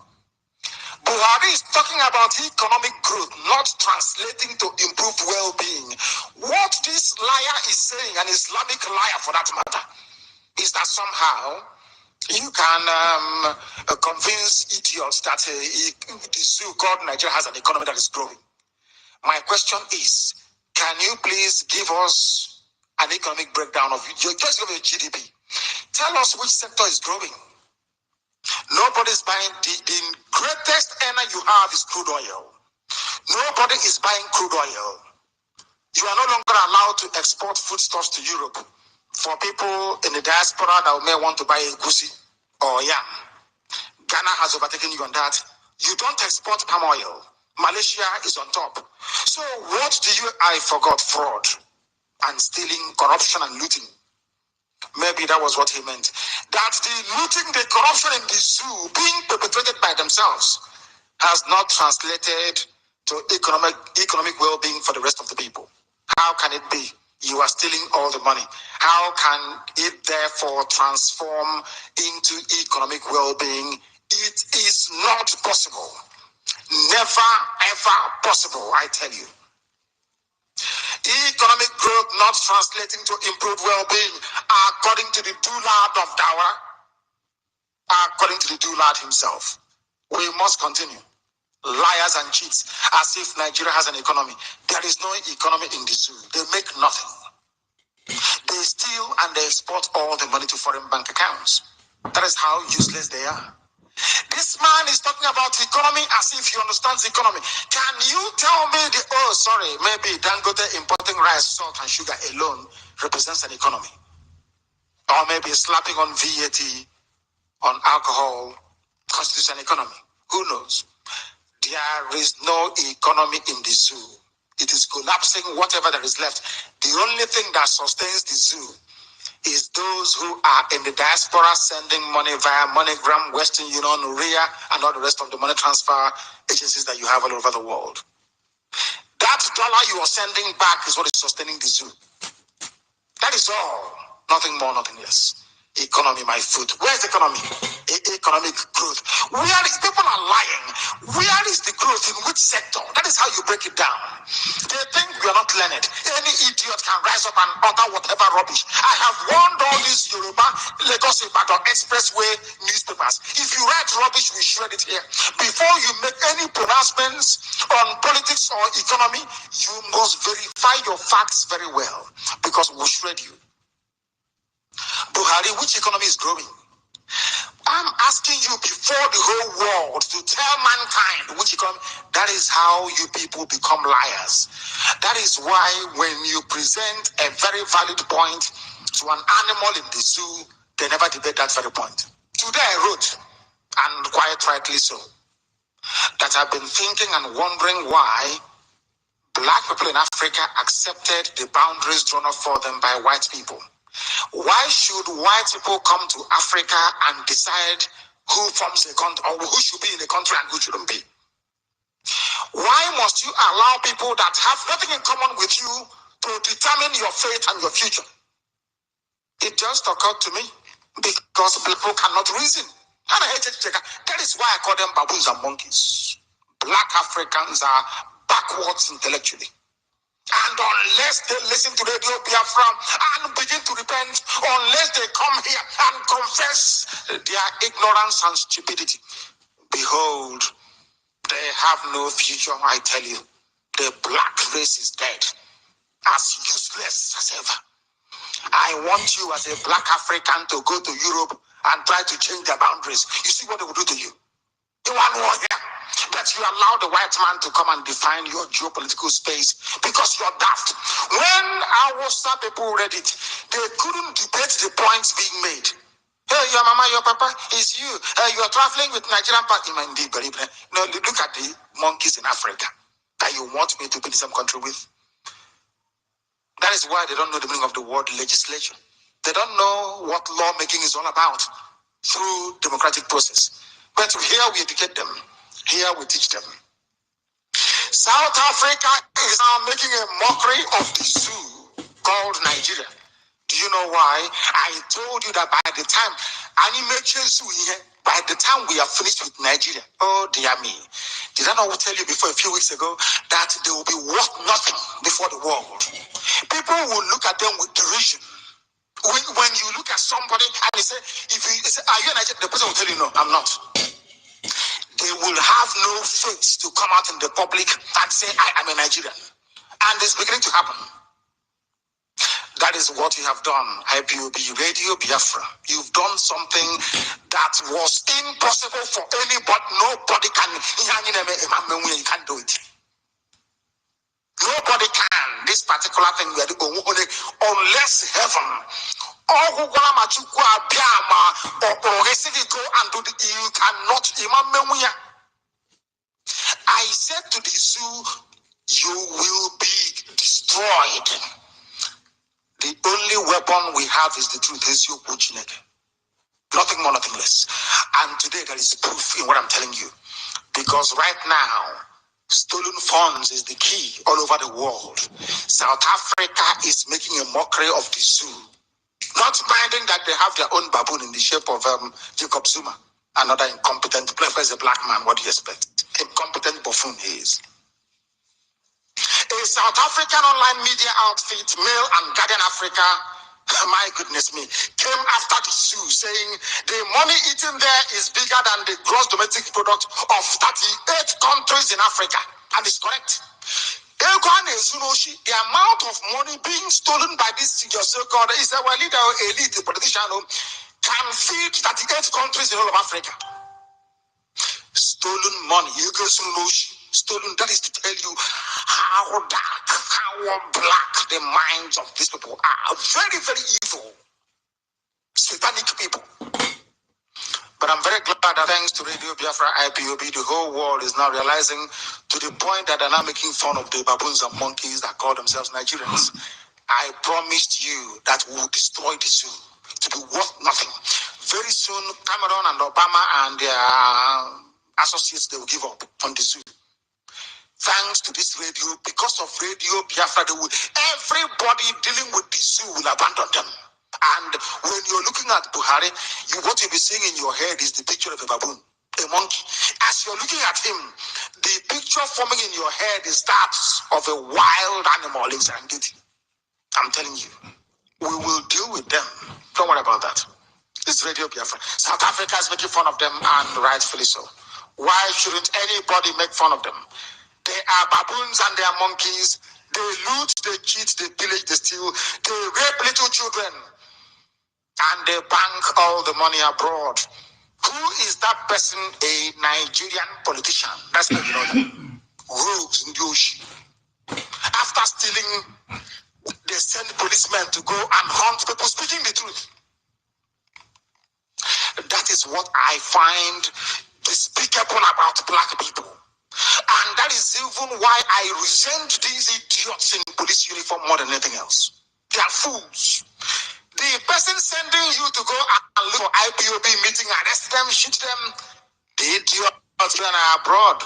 Buhari is talking about economic growth, not translating to improved well-being. What this liar is saying, an Islamic liar for that matter, is that somehow you can convince idiots that the zoo called Nigeria has an economy that is growing. My question is, can you please give us an economic breakdown of your just give a GDP? Tell us which sector is growing. Nobody's buying the greatest earner you have is crude oil. Nobody is buying crude oil. You are no longer allowed to export foodstuffs to Europe. For people in the diaspora that may want to buy a goosey or yam, Ghana has overtaken you on that. You don't export palm oil. Malaysia is on top. So what do you, I forgot, fraud and stealing, corruption and looting. Maybe that was what he meant. That the looting, the corruption in the zoo being perpetrated by themselves has not translated to economic well-being for the rest of the people. How can it be? You are stealing all the money. How can it therefore transform into economic well-being? It is not possible. Never, ever possible, I tell you. Economic growth not translating to improved well-being, according to the Dulad of Dawa, according to the Dulad himself. We must continue. Liars and cheats, as if Nigeria has an economy. There is no economy in the zoo. They make nothing. They steal and they export all the money to foreign bank accounts. That is how useless they are. This man is talking about economy as if he understands economy. Can you tell me maybe Dangote importing rice, salt, and sugar alone represents an economy? Or maybe slapping on VAT on alcohol constitutes an economy. Who knows? There is no economy in the zoo. It is collapsing whatever there is left. The only thing that sustains the zoo is those who are in the diaspora sending money via MoneyGram, Western Union, RIA, and all the rest of the money transfer agencies that you have all over the world. That dollar you are sending back is what is sustaining the zoo. That is all. Nothing more, nothing less. Economy, my foot. Where's the economy? Economic growth. Where is, people are lying. Where is the growth? In which sector? That is how you break it down. They think we are not learned. Any idiot can rise up and utter whatever rubbish. I have warned all these Yoruba, Lagos Ibadan Expressway newspapers. If you write rubbish, we shred it here. Before you make any pronouncements on politics or economy, you must verify your facts very well, because we'll shred you. Buhari, which economy is growing? I'm asking you before the whole world to tell mankind which economy. That is how you people become liars. That is why when you present a very valid point to an animal in the zoo, they never debate that very point. Today I wrote, and quite rightly so, that I've been thinking and wondering why black people in Africa accepted the boundaries drawn up for them by white people. Why should white people come to Africa and decide who forms a country or who should be in the country and who shouldn't be? Why must you allow people that have nothing in common with you to determine your fate and your future? It just occurred to me because people cannot reason. And I hate it. That is why I call them baboons and monkeys. Black Africans are backwards intellectually. And unless they listen to Radio Biafra and begin to repent, unless they come here and confess their ignorance and stupidity, behold, they have no future, I tell you. The black race is dead, as useless as ever. I want you as a black African to go to Europe and try to change their boundaries. You see what they will do to you? You want war here. But But you allow the white man to come and define your geopolitical space because you're daft. When our people read it, they couldn't debate the points being made. Hey, your mama, your papa, is you. You are traveling with Nigerian party. No, look at the monkeys in Africa that you want me to be in some country with. That is why they don't know the meaning of the word legislation. They don't know what lawmaking is all about through democratic process. But here we educate them. Here we teach them. South Africa is now making a mockery of the zoo called Nigeria. Do you know why? I told you that by the time we are finished with Nigeria, oh dear me, did I not tell you before a few weeks ago that they will be worth nothing before the world? People will look at them with derision. When you look at somebody and they say, are you a Nigerian? The person will tell you, no, I'm not. They will have no face to come out in the public and say, I am a Nigerian. And it's beginning to happen. That is what you have done, IPOB, Radio Biafra. You've done something that was impossible for anybody. Nobody can. You can't do it. Nobody can. This particular thing we are doing unless heaven. You cannot. I said to the zoo, you will be destroyed. The only weapon we have is the truth. Nothing more, nothing less. And today there is proof in what I'm telling you. Because right now, stolen funds is the key all over the world. South Africa is making a mockery of the zoo. Not minding that they have their own baboon in the shape of Jacob Zuma. Another incompetent, as a black man, what do you expect? Incompetent buffoon he is. A South African online media outfit, Mail and Guardian Africa, my goodness me, came after the zoo saying the money eaten there is bigger than the gross domestic product of 38 countries in Africa. And it's correct. The amount of money being stolen by this your so-called Israeli leader or elite politician can feed 38 countries in all of Africa. Stolen money, stolen. That is to tell you how dark, how black the minds of these people are. Very, very evil, satanic people. But I'm very glad that thanks to Radio Biafra IPOB, the whole world is now realizing to the point that they're now making fun of the baboons and monkeys that call themselves Nigerians. I promised you that we will destroy the zoo to be worth nothing. Very soon, Cameron and Obama and their associates, they will give up on the zoo. Thanks to this radio, because of Radio Biafra, everybody dealing with the zoo will abandon them. And when you're looking at Buhari, what you'll be seeing in your head is the picture of a baboon, a monkey. As you're looking at him, the picture forming in your head is that of a wild animal in Serengeti. I'm telling you, we will deal with them. Don't worry about that. It's Radio Biafra. South Africa is making fun of them, and rightfully so. Why shouldn't anybody make fun of them? They are baboons and they are monkeys. They loot, they cheat, they pillage, they steal, they rape little children, and they bank all the money abroad. Who is that person? A Nigerian politician. That's how you know them. Rogues in Yoshi. After stealing, they send policemen to go and hunt people speaking the truth. That is what I find despicable about black people. And that is even why I resent these idiots in police uniform more than anything else. They are fools. The person sending you to go and look for IPOB meeting, arrest them, shoot them, the idiots are abroad.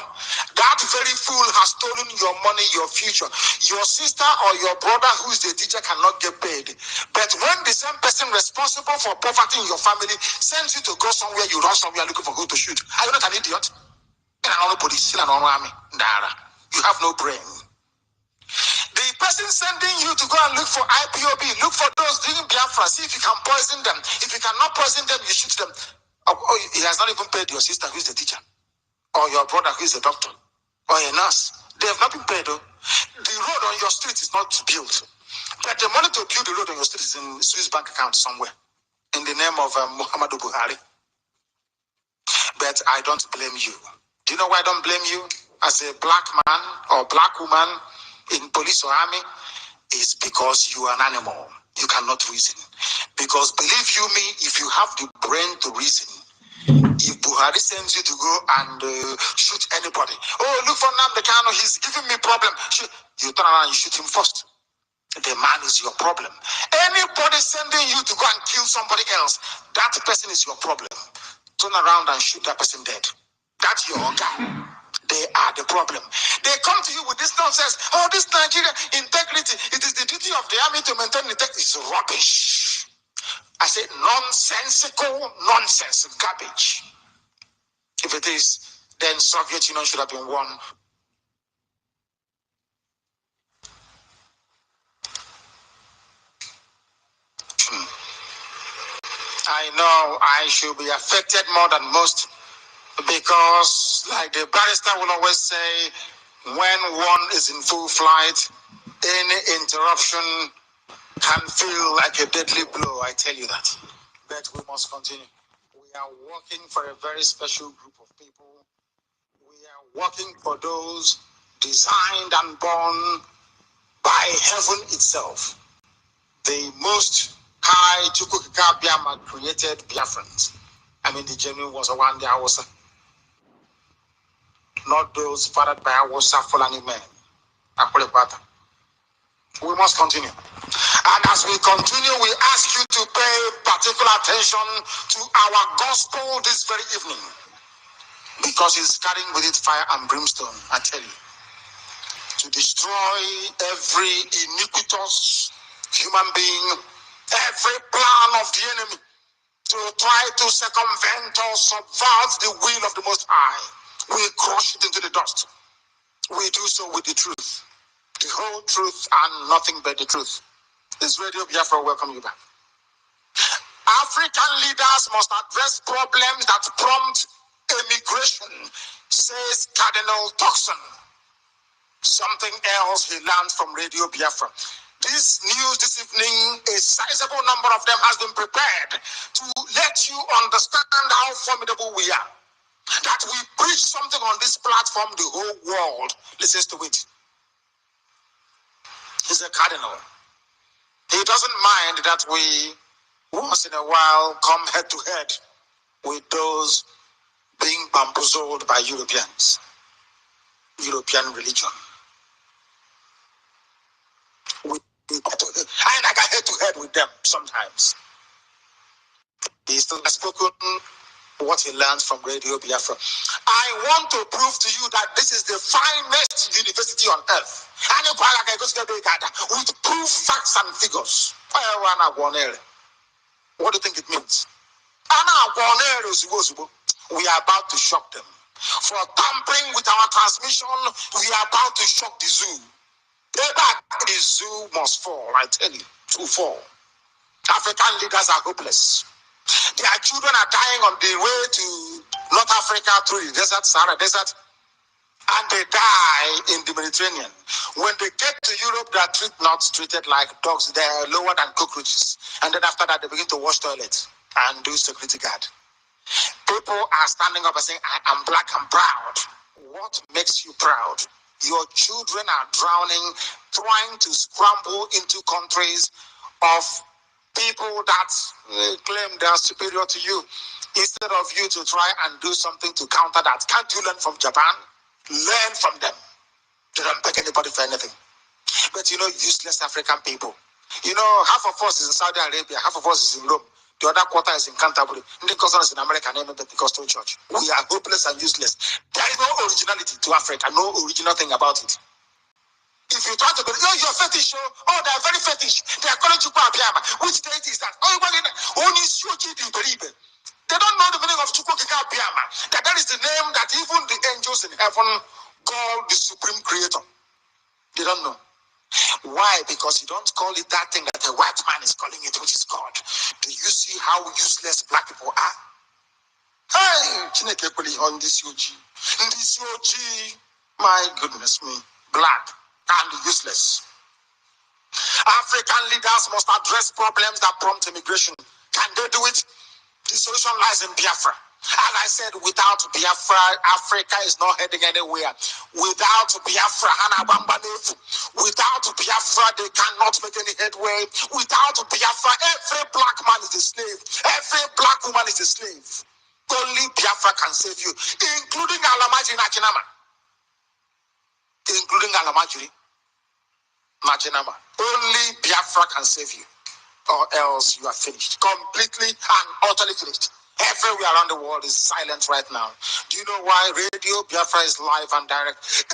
That very fool has stolen your money, your future. Your sister or your brother who is the teacher cannot get paid. But when the same person responsible for poverty in your family sends you to go somewhere, you run somewhere looking for who to shoot. Are you not an idiot? In an police, in an army, you have no brain. The person sending you to go and look for IPOB, look for those doing Biafra, see if you can poison them. If you cannot poison them, you shoot them. He has not even paid your sister who is the teacher, or your brother who is the doctor, or a nurse. They have not been paid. The road on your street is not built. But the money to build the road on your street is in Swiss bank account somewhere, in the name of Muhammadu Buhari. But I don't blame you. Do you know why I don't blame you as a black man or black woman in police or army? It's because you are an animal. You cannot reason. Because believe you me, if you have the brain to reason, if Buhari sends you to go and shoot anybody, oh, look for Nnamdi, he's giving me problem. You turn around and you shoot him first. The man is your problem. Anybody sending you to go and kill somebody else, that person is your problem. Turn around and shoot that person dead. That's your guy. They are the problem. They come to you with this nonsense. Oh, this Nigeria integrity. It is the duty of the army to maintain integrity. It's rubbish. I say nonsensical nonsense, garbage. If it is, then Soviet Union should have been won. I know I should be affected more than most because, like the barrister will always say, when one is in full flight, any interruption can feel like a deadly blow. I tell you that. But we must continue. We are working for a very special group of people. We are working for those designed and born by heaven itself. The most high Chukwuka Biama created Biafrans. I mean, the genuine was a one day Awasa. Not those fathered by Awasa Fulani men. We must continue. And as we continue, we ask you to pay particular attention to our gospel this very evening. Because it's carrying with it fire and brimstone, I tell you. To destroy every iniquitous human being, every plan of the enemy, to try to circumvent or subvert the will of the Most High. We crush it into the dust. We do so with the truth. The whole truth and nothing but the truth. This Radio Biafra welcome you back. African leaders must address problems that prompt emigration, says Cardinal Turkson. Something else he learned from Radio Biafra. This news this evening, a sizable number of them has been prepared to let you understand how formidable we are. That we preach something on this platform, the whole world listens to it. He's a cardinal. He doesn't mind that we once in a while come head to head with those being bamboozled by Europeans, European religion. I got head to head with them sometimes. He still has spoken what he learned from Radio Biafra. I want to prove to you that this is the finest university on earth. With proof, facts, and figures. What do you think it means? We are about to shock them. For tampering with our transmission, we are about to shock the zoo. The zoo must fall, I tell you, to fall. African leaders are hopeless. Their children are dying on the way to North Africa through the desert, Sahara Desert, and they die in the Mediterranean. When they get to Europe, they are treated like dogs. They are lower than cockroaches. And then after that, they begin to wash toilets and do security guard. People are standing up and saying, I am black and proud. What makes you proud? Your children are drowning, trying to scramble into countries of people that claim they are superior to you. Instead of you to try and do something to counter that. Can't you learn from Japan? Learn from them. They don't beg anybody for anything. But useless African people. Half of us is in Saudi Arabia, half of us is in Rome. The other quarter is in Canterbury. The cousin is in America, named the Pentecostal Church. We are hopeless and useless. There is no originality to Africa, no original thing about it. If you try to go, you're fetish, they're very fetish. They are calling Chukwu Abiyama. Which deity is that? Only Shoji do believe it. They don't know the meaning of Chukwu Abiyama. That is the name that even the angels in heaven call the supreme creator. They don't know. Why? Because you don't call it that thing that a white man is calling it, which is God. Do you see how useless black people are? Hey, Chineke on this UG. This UG, my goodness me, black and useless. African leaders must address problems that prompt immigration. Can they do it? The solution lies in Biafra. As I said, without Biafra, Africa is not heading anywhere. Without Biafra, without Biafra, they cannot make any headway. Without Biafra, every black man is a slave. Every black woman is a slave. Only Biafra can save you, including Alamajiri Nachinama. Including Alamajiri Nachinama. Only Biafra can save you, or else you are finished. Completely and utterly finished. Everywhere around the world is silent right now. Do you know why? Radio Biafra is live and direct.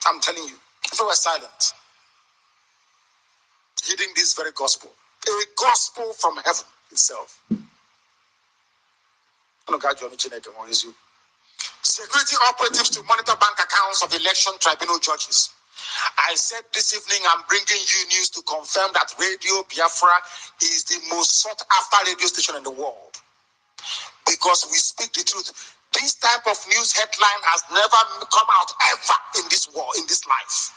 I'm telling you, if we were silent, heeding this very gospel, a gospel from heaven itself. Security operatives to monitor bank accounts of election tribunal judges. I said this evening I'm bringing you news to confirm that Radio Biafra is the most sought after radio station in the world, because we speak the truth. This type of news headline has never come out ever in this world, in this life.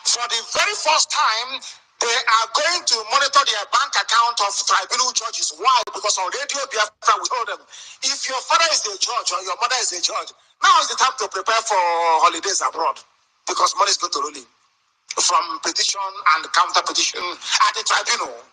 For the very first time, they are going to monitor their bank account of tribunal judges. Why? Because on Radio Biafra we told them, if your father is a judge or your mother is a judge, now is the time to prepare for holidays abroad, because money is going to roll in from petition and counter petition at the tribunal.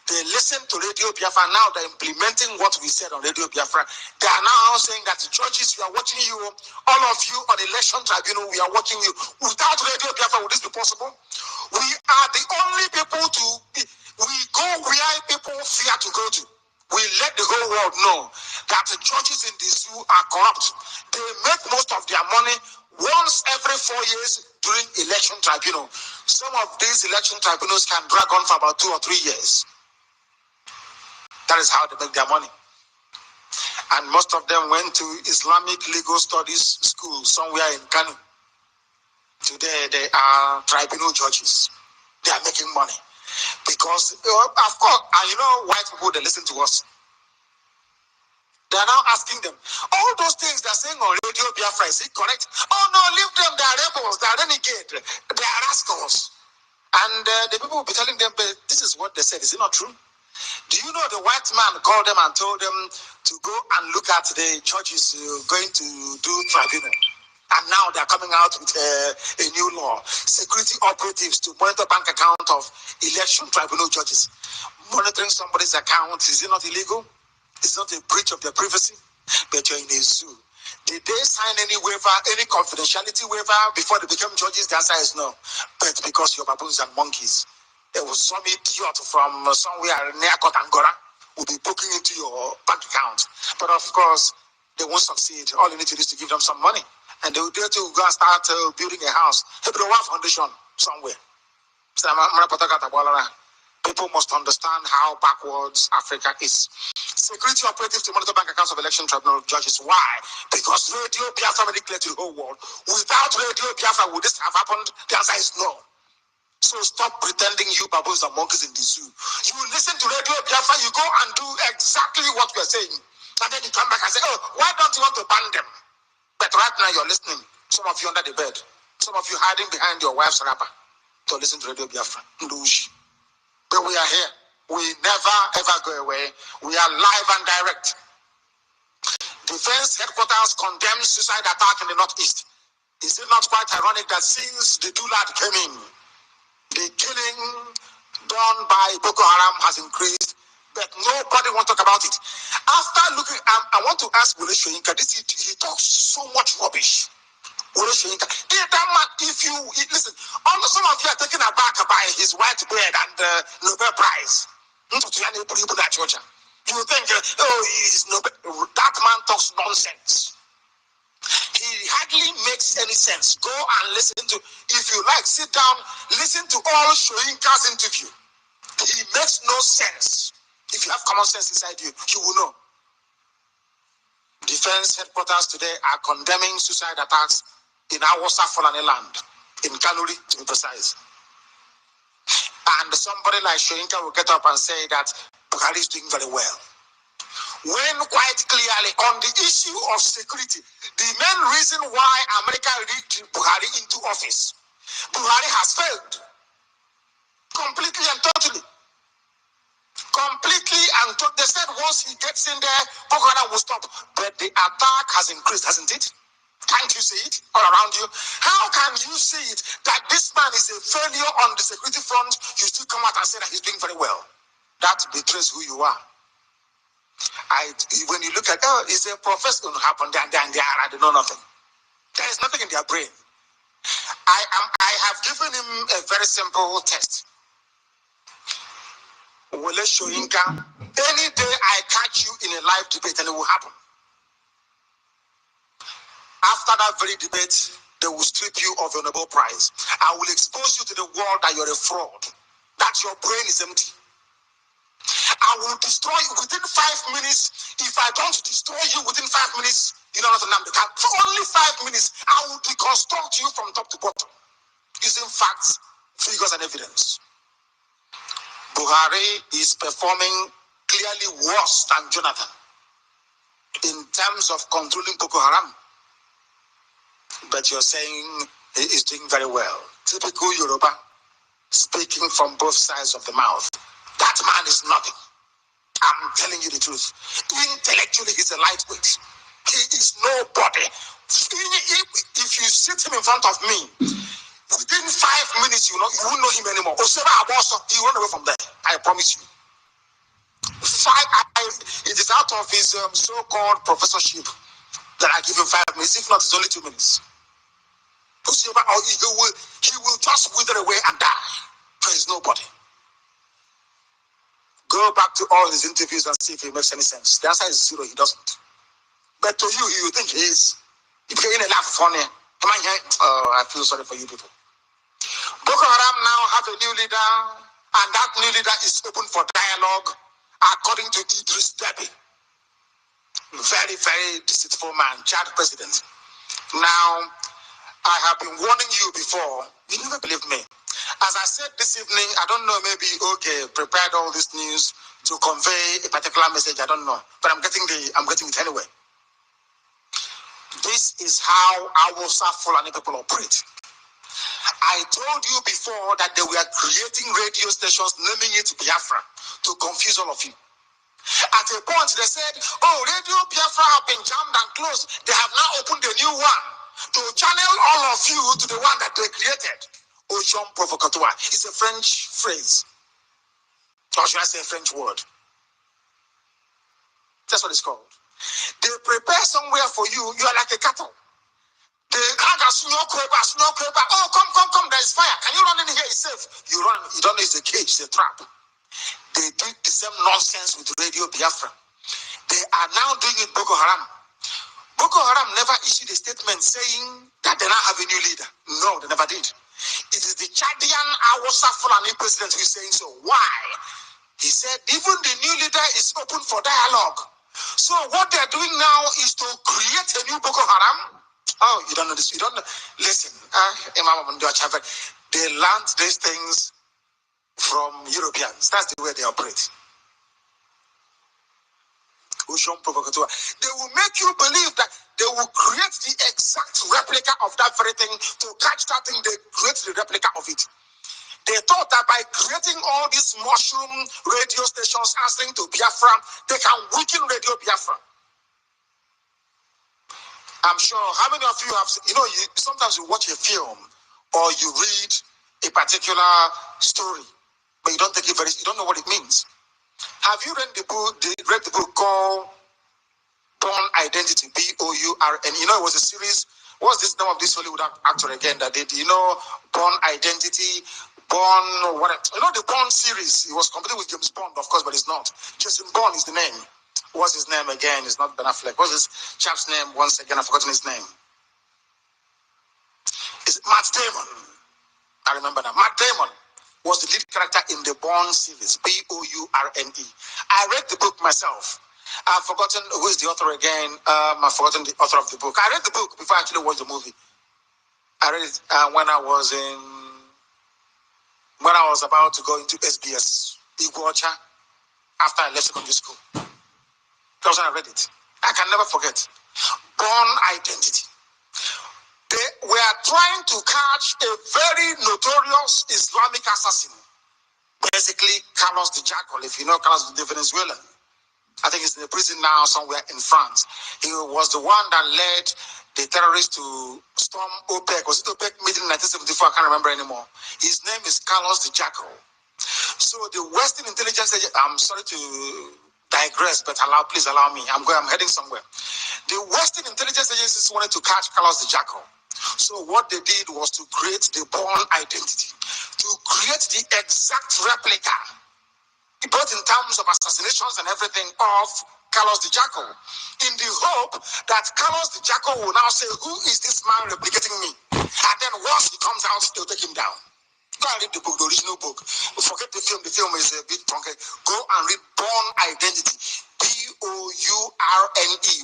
They listen to Radio Biafra. Now they're implementing what we said on Radio Biafra. They are now saying that judges, we are watching you, all of you on election tribunal, we are watching you. Without Radio Biafra, would this be possible? We are the only people we go where people fear to go to. We let the whole world know that the judges in the zoo are corrupt. They make most of their money once every 4 years during election tribunal. Some of these election tribunals can drag on for about 2 or 3 years. That is how they make their money. And most of them went to Islamic legal studies school somewhere in Kano. Today they are tribunal judges. They are making money. Because, of course, and you know, white people, they listen to us. They are now asking them, all those things they're saying on Radio Biafra, is it correct? Oh no, leave them, they are rebels, they are renegade, they are rascals. And the people will be telling them, but this is what they said, is it not true? Do you know the white man called them and told them to go and look at the churches going to do tribunal? And now they're coming out with a new law. Security operatives to monitor bank account of election tribunal judges. Monitoring somebody's account, is it not illegal? It's not a breach of their privacy? But you're in a zoo. Did they sign any waiver, any confidentiality waiver before they became judges? The answer is no. But because you're baboons and monkeys. There was some idiot from somewhere near Kotangora will be poking into your bank account. But of course, they won't succeed. All you need to do is to give them some money. And they will dare to go and start building a house. Foundation somewhere. People must understand how backwards Africa is. Security operatives to monitor bank accounts of election tribunal judges. Why? Because Radio Biafra made it clear to the whole world. Without Radio Biafra, would this have happened? The answer is no. So stop pretending you baboons and monkeys in the zoo. You listen to Radio Biafra, you go and do exactly what we're saying. And then you come back and say, oh, why don't you want to ban them? But right now you're listening. Some of you under the bed. Some of you hiding behind your wife's wrapper to listen to Radio Biafra. But we are here. We never ever go away. We are live and direct. Defense headquarters condemns suicide attack in the Northeast. Is it not quite ironic that since the Dulad came in, the killing done by Boko Haram has increased, but nobody wants to talk about it? After looking, I want to ask Wole Soyinka, he talks so much rubbish. Wole Soyinka, that man, if you listen, some of you are taken aback by his white beard and Nobel Prize. You think, he's Nobel. That man talks nonsense. He hardly makes any sense. Go and listen to, if you like, sit down, listen to all Soyinka's interview. He makes no sense. If you have common sense inside you, you will know. Defense headquarters today are condemning suicide attacks in Awasa Fulani land, in Kanuri to be precise. And somebody like Soyinka will get up and say that Buhari is doing very well. When quite clearly on the issue of security, the main reason why America rigged Buhari into office, Buhari has failed completely and totally. completely, and they said once he gets in there, Boko Haram will stop. But the attack has increased, hasn't it? Can't you see it all around you? How can you see it that this man is a failure on the security front? You still come out and say that he's doing very well. That betrays who you are. When you look at, oh, it's a professor going to happen, then they know nothing. There is nothing in their brain. I have given him a very simple test. Any day I catch you in a live debate, and it will happen. After that very debate, they will strip you of your Nobel Prize. I will expose you to the world that you're a fraud, that your brain is empty. I will destroy you within 5 minutes. If I don't destroy you within 5 minutes, you know not to name the cat. For only 5 minutes, I will deconstruct you from top to bottom, using facts, figures, and evidence. Buhari is performing clearly worse than Jonathan in terms of controlling Boko Haram. But you're saying he is doing very well. Typical Yoruba, speaking from both sides of the mouth. That man is nothing. I'm telling you the truth. Intellectually, he's a lightweight. He is nobody. If you sit him in front of me, within 5 minutes, you won't know him anymore. He run away from there. I promise you. It is out of his so-called professorship that I give him 5 minutes. If not, it's only 2 minutes. He will just wither away and die. There is nobody. Go back to all his interviews and see if it makes any sense. The answer is zero. He doesn't. But to you think he is. If you're in a laugh funny, oh, I feel sorry for you people. Boko Haram now have a new leader, and that new leader is open for dialogue, according to Idris Deby. Very, very deceitful man, Chad president. Now, I have been warning you before. You never believe me. As I said this evening, I don't know, maybe prepared all this news to convey a particular message. I don't know, but I'm getting it anyway. This is how our Fulani people operate. I told you before that they were creating radio stations, naming it Biafra, to confuse all of you. At a point, they said, oh, Radio Biafra have been jammed and closed. They have now opened a new one to channel all of you to the one that they created. Ocean provocateur. It's a French phrase. Or should I say a French word? That's what it's called. They prepare somewhere for you. You are like a cattle. They hang a snow crabber. Oh, come, there is fire. Can you run in here? It's safe. You run. You don't know it's a cage, it's a trap. They did the same nonsense with Radio Biafra. They are now doing it Boko Haram. Boko Haram never issued a statement saying that they now have a new leader. No, they never did. It is the Chadian Awasa Fulani president who is saying so. Why? He said even the new leader is open for dialogue. So what they're doing now is to create a new Boko Haram. Oh, you don't know this. You don't know. Listen, they learned these things from Europeans. That's the way they operate. Ocean provocateur. They will make you believe that they will create the exact replica of that very thing. To catch that thing, they create the replica of it. They thought that by creating all these mushroom radio stations answering to Biafra, they can weaken Radio Biafra. I'm sure how many of you have, sometimes you watch a film or you read a particular story, but you don't take it you don't know what it means. Have you read the book called Born Identity, B-O-U-R-N? It was a series. What's this name of this Hollywood actor again that did? Born Identity, Born, what? The Born series. It was completed with James Bond, of course, but it's not. Jason Bourne is the name. What's his name again? It's not Ben Affleck. What's this chap's name? Once again, I've forgotten his name. It's Matt Damon. I remember now. Matt Damon was the lead character in the Born series, B-O-U-R-N-E. I read the book myself. I've forgotten who is the author again. I've forgotten the author of the book. I read the book before I actually watched the movie. I read it when I was about to go into SBS, OGOJA, after I left secondary school. That's when I read it. I can never forget. Born Identity. They were trying to catch a very notorious Islamic assassin. But basically Carlos the Jackal, if you know Carlos de Venezuela. I think he's in the prison now somewhere in France. He was the one that led the terrorists to storm OPEC. Was it OPEC meeting in 1974? I can't remember anymore. His name is Carlos the Jackal. So the Western intelligence agent, I'm sorry to digress, but please allow me. I'm heading somewhere. The Western intelligence agencies wanted to catch Carlos the Jackal. So what they did was to create the Born identity, to create the exact replica, both in terms of assassinations and everything, of Carlos the Jackal, in the hope that Carlos the Jackal will now say, who is this man replicating me? And then once he comes out, they'll take him down. Go and read the book, the original book. Forget the film is a bit funky. Go and read Born Identity. Bourne,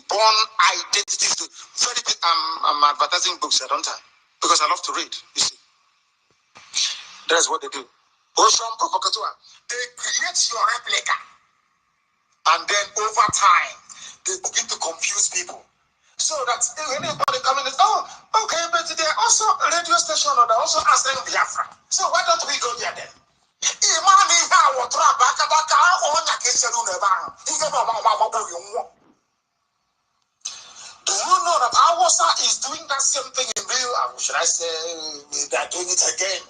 Born Identity. Very big. I'm advertising books, don't I? Because I love to read, you see. That's what they do. They create your replica. And then over time, they begin to confuse people. So that anybody coming in, oh, okay, but they're also a radio station or they're also answering Biafra. So why don't we go there then? Do you know that Awasa is doing that same thing in real? Should I say they're doing it again?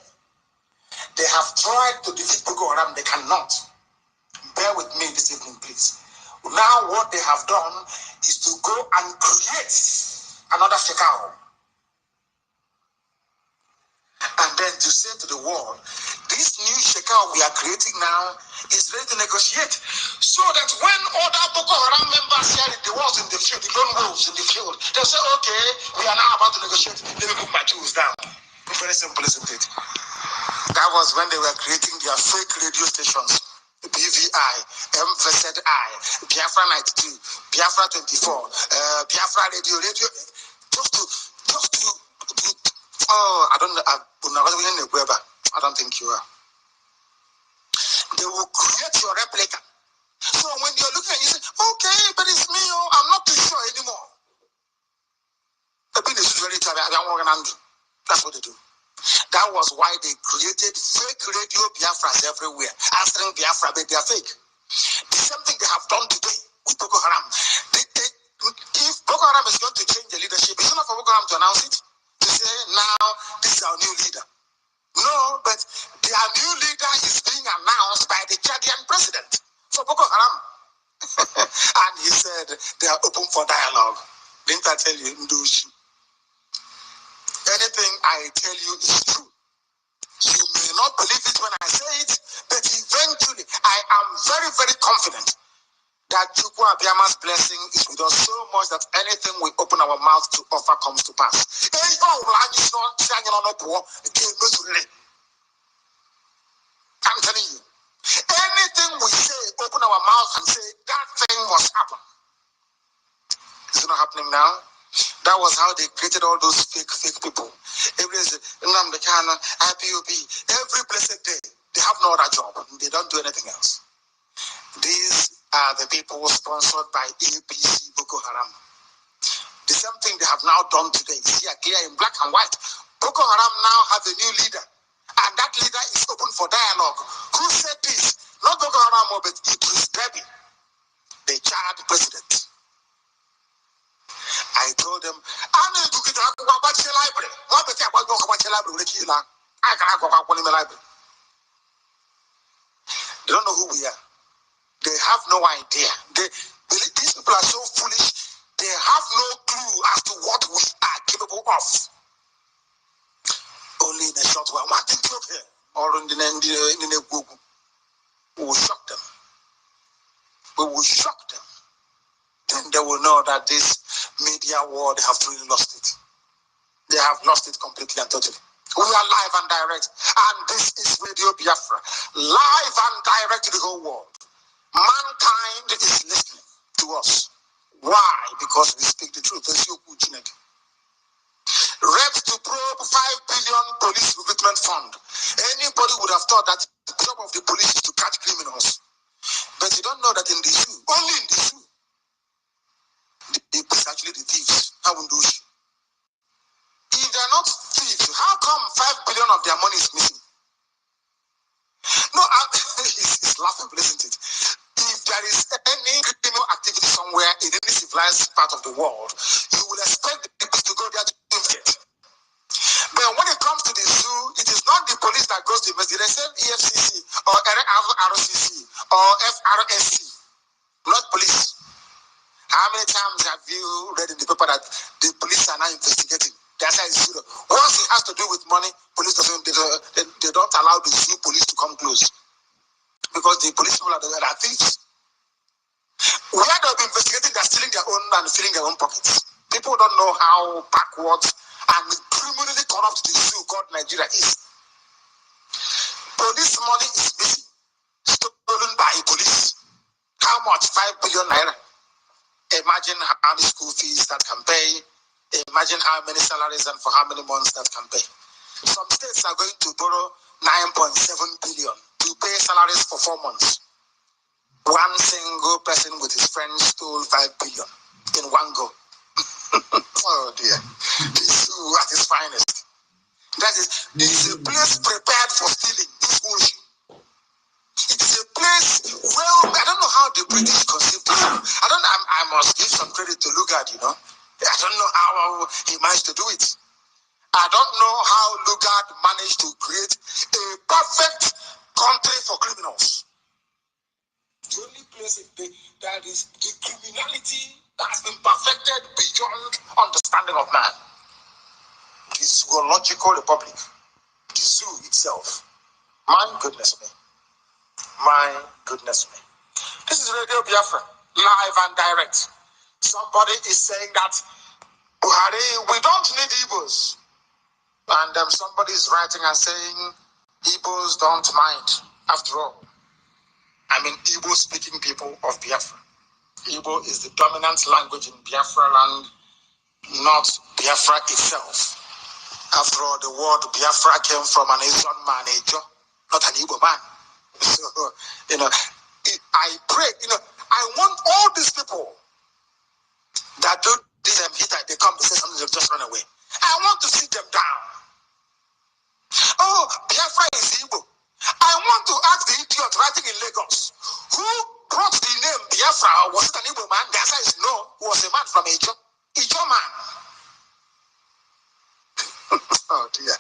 They have tried to defeat Boko Haram. They cannot. Bear with me this evening, please. Now what they have done is to go and create another Shekau. And then to say to the world, this new Shekau we are creating now is ready to negotiate. So that when other Boko Haram members hear the wolves in the field, the lone wolves in the field, they'll say, okay, we are now about to negotiate. Let me put my tools down. Very simple, isn't it? That was when they were creating their fake radio stations. BVI, MVZI, Biafra 92, Biafra 24, Biafra radio, just to, I don't think you are. They will create your replica. So when you're looking at it, you say, okay, but it's me, I'm not too sure anymore. That's what they do. That was why they created fake radio Biafras everywhere, answering Biafra, but they are fake. The same thing they have done today with Boko Haram. If Boko Haram is going to change the leadership, it's not for Boko Haram to announce it, to say, now, this is our new leader. No, but their new leader is being announced by the Chadian president for Boko Haram. And he said, they are open for dialogue. Didn't I tell you, Ndushi? Anything I tell you is true. You may not believe it when I say it, but eventually I am very, very confident that Chukwu Abiyama's blessing is with us so much that anything we open our mouth to offer comes to pass. I'm telling you, anything we say, open our mouth and say, that thing must happen. Is it not happening now? That was how they created all those fake people. Every blessed day, they have no other job. They don't do anything else. These are the people sponsored by APC Boko Haram. The same thing they have now done today. See, clear in black and white. Boko Haram now have a new leader. And that leader is open for dialogue. Who said this? Not Boko Haram, but Idris Deby, the Chad president. I told them, I need to get a library. What the library? They don't know who we are. They have no idea. These people are so foolish. They have no clue as to what we are capable of. Only in a short while. What did you hear? Or in the Google. We will shock them. We will shock them. Then they will know that this media war, they have really lost it. They have lost it completely and totally. We are live and direct, and this is Radio Biafra, live and direct to the whole world. Mankind is listening to us. Why? Because we speak the truth. Reps to probe 5 billion police recruitment fund. Anybody would have thought that the job of the police is to catch criminals. But you don't know that in the zoo, only in the zoo, it's actually the thieves. How will do it? If they're not thieves, how come 5 billion of their money is missing? No, civilized part of the world, you will expect the people to go there to investigate. But when it comes to the zoo, it is not the police that goes to investigate. They say EFCC or RCC or FRSC, not police. How many times have you read in the paper that the police are now investigating? The answer is zero. Once it has to do with money, police doesn't. They don't allow the zoo police to come close because the police people are thieves. Where they'll be investigating, they're stealing their own and filling their own pockets. People don't know how backwards and criminally corrupt the zoo called Nigeria is. Police money is missing, stolen by police. How much? 5 billion naira. Imagine how many school fees that can pay. Imagine how many salaries and for how many months that can pay. Some states are going to borrow 9.7 billion to pay salaries for 4 months. One single person with his friends stole 5 billion in one go. Oh dear. The zoo at its finest. That is, it's a place prepared for stealing. This bullshit. It is a place, well, I don't know how the British conceived this. I must give some credit to Lugard, you know. I don't know how he managed to do it. I don't know how Lugard managed to create a perfect country for criminals. The only place that is the criminality that has been perfected beyond understanding of man. The zoological republic, the zoo itself. My goodness me. My goodness me. This is Radio Biafra, live and direct. Somebody is saying that Buhari, we don't need Igbos. And somebody is writing and saying Igbos don't mind. After all, I mean Igbo-speaking people of Biafra. Igbo is the dominant language in Biafra land, not Biafra itself. After all, the word Biafra came from an Asian man, not an Igbo man. So, you know, I pray, you know, I want all these people that do this hit, they come to say something, they just run away. I want to sit them down. Oh, Biafra is Igbo. I want to ask the idiot writing in Lagos, who brought the name Biafra? Was it an Igbo man? The answer is no, it was a man from Ijo man. Oh dear.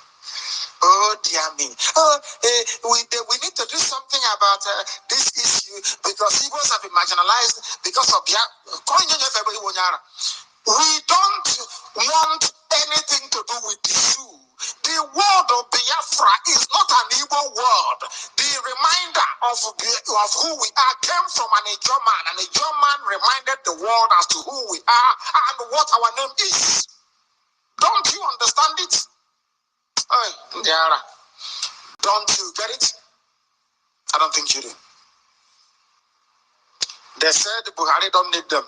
Oh dear me. We need to do something about this issue because Igbos have been marginalized because of we don't want anything to do with the zoo. The word of Biafra is not an Igbo word. The reminder of who we are came from an Ijo man. An Ijo man reminded the world as to who we are and what our name is. Don't you understand it? Don't you get it? I don't think you do. They said Buhari don't need them.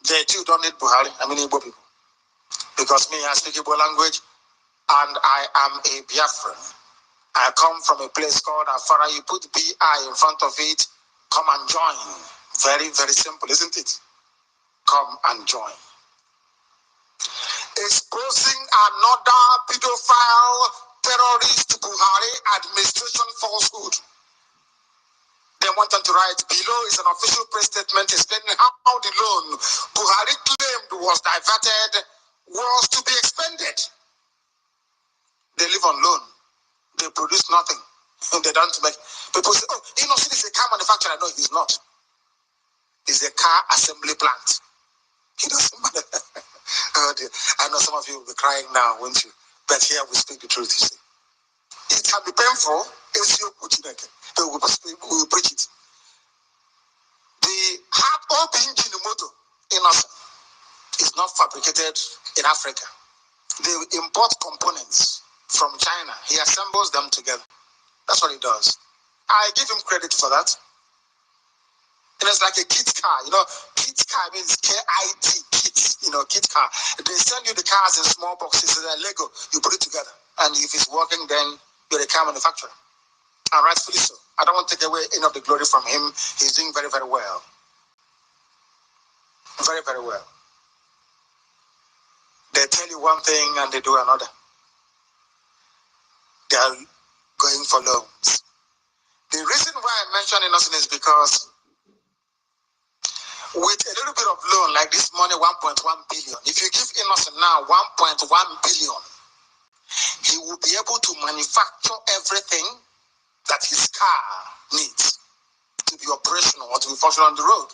They too don't need Buhari. I mean Igbo people. Because me, I speak Igbo language and I am a Biafran. I come from a place called Afara. You put BI in front of it, come and join. Very, very simple, isn't it? Come and join. Exposing another pedophile terrorist Buhari administration falsehood. They want them to write below is an official press statement explaining how the loan Buhari claimed was diverted was to be expended. They live on loan. They produce nothing. They don't make. People say, oh, Innocent is a car manufacturer. No, he's not. He's a car assembly plant. He doesn't matter. Oh dear. I know some of you will be crying now, won't you? But here we speak the truth, you see. It can be painful. We will preach it. The hard open engine motor Innocent is not fabricated in Africa. They import components from China. He assembles them together. That's what he does. I give him credit for that. And it's like a kit car, you know. Kit car means K-I-T, kit, you know, kit car. They send you the cars in small boxes, they're Lego, you put it together. And if it's working, then you're a car manufacturer. And rightfully so. I don't want to take away any of the glory from him. He's doing very, very well. Very, very well. They tell you one thing and they do another. They are going for loans. The reason why I mention Innocent is because with a little bit of loan, like this money, 1.1 billion. If you give Innocent now 1.1 billion, he will be able to manufacture everything that his car needs to be operational or to be functional on the road.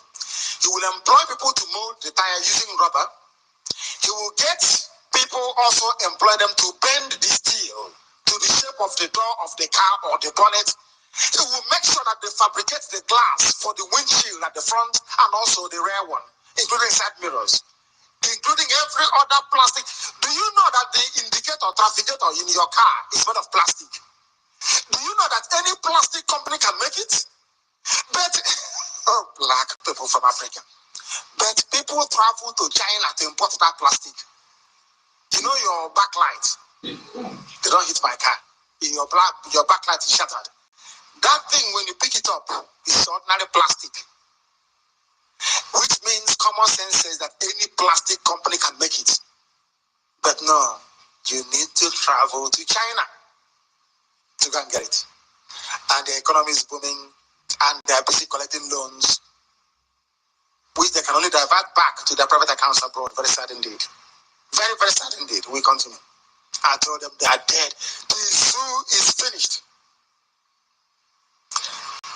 He will employ people to mold the tire using rubber. He will get people also employ them to bend the steel to the shape of the door of the car or the bonnet. He will make sure that they fabricate the glass for the windshield at the front and also the rear one, including side mirrors, including every other plastic. Do you know that the indicator, trafficator in your car is made of plastic? Do you know that any plastic company can make it? But, oh, black people from Africa. But people travel to China to import that plastic. You know your backlight, they don't hit my car. Your backlight is shattered. That thing, when you pick it up, is ordinary plastic. Which means common sense says that any plastic company can make it. But no, you need to travel to China to go and get it. And the economy is booming, and they are busy collecting loans, which they can only divert back to their private accounts abroad. Very sad indeed. Very, very sad indeed. We continue. I told them they are dead. The zoo is finished.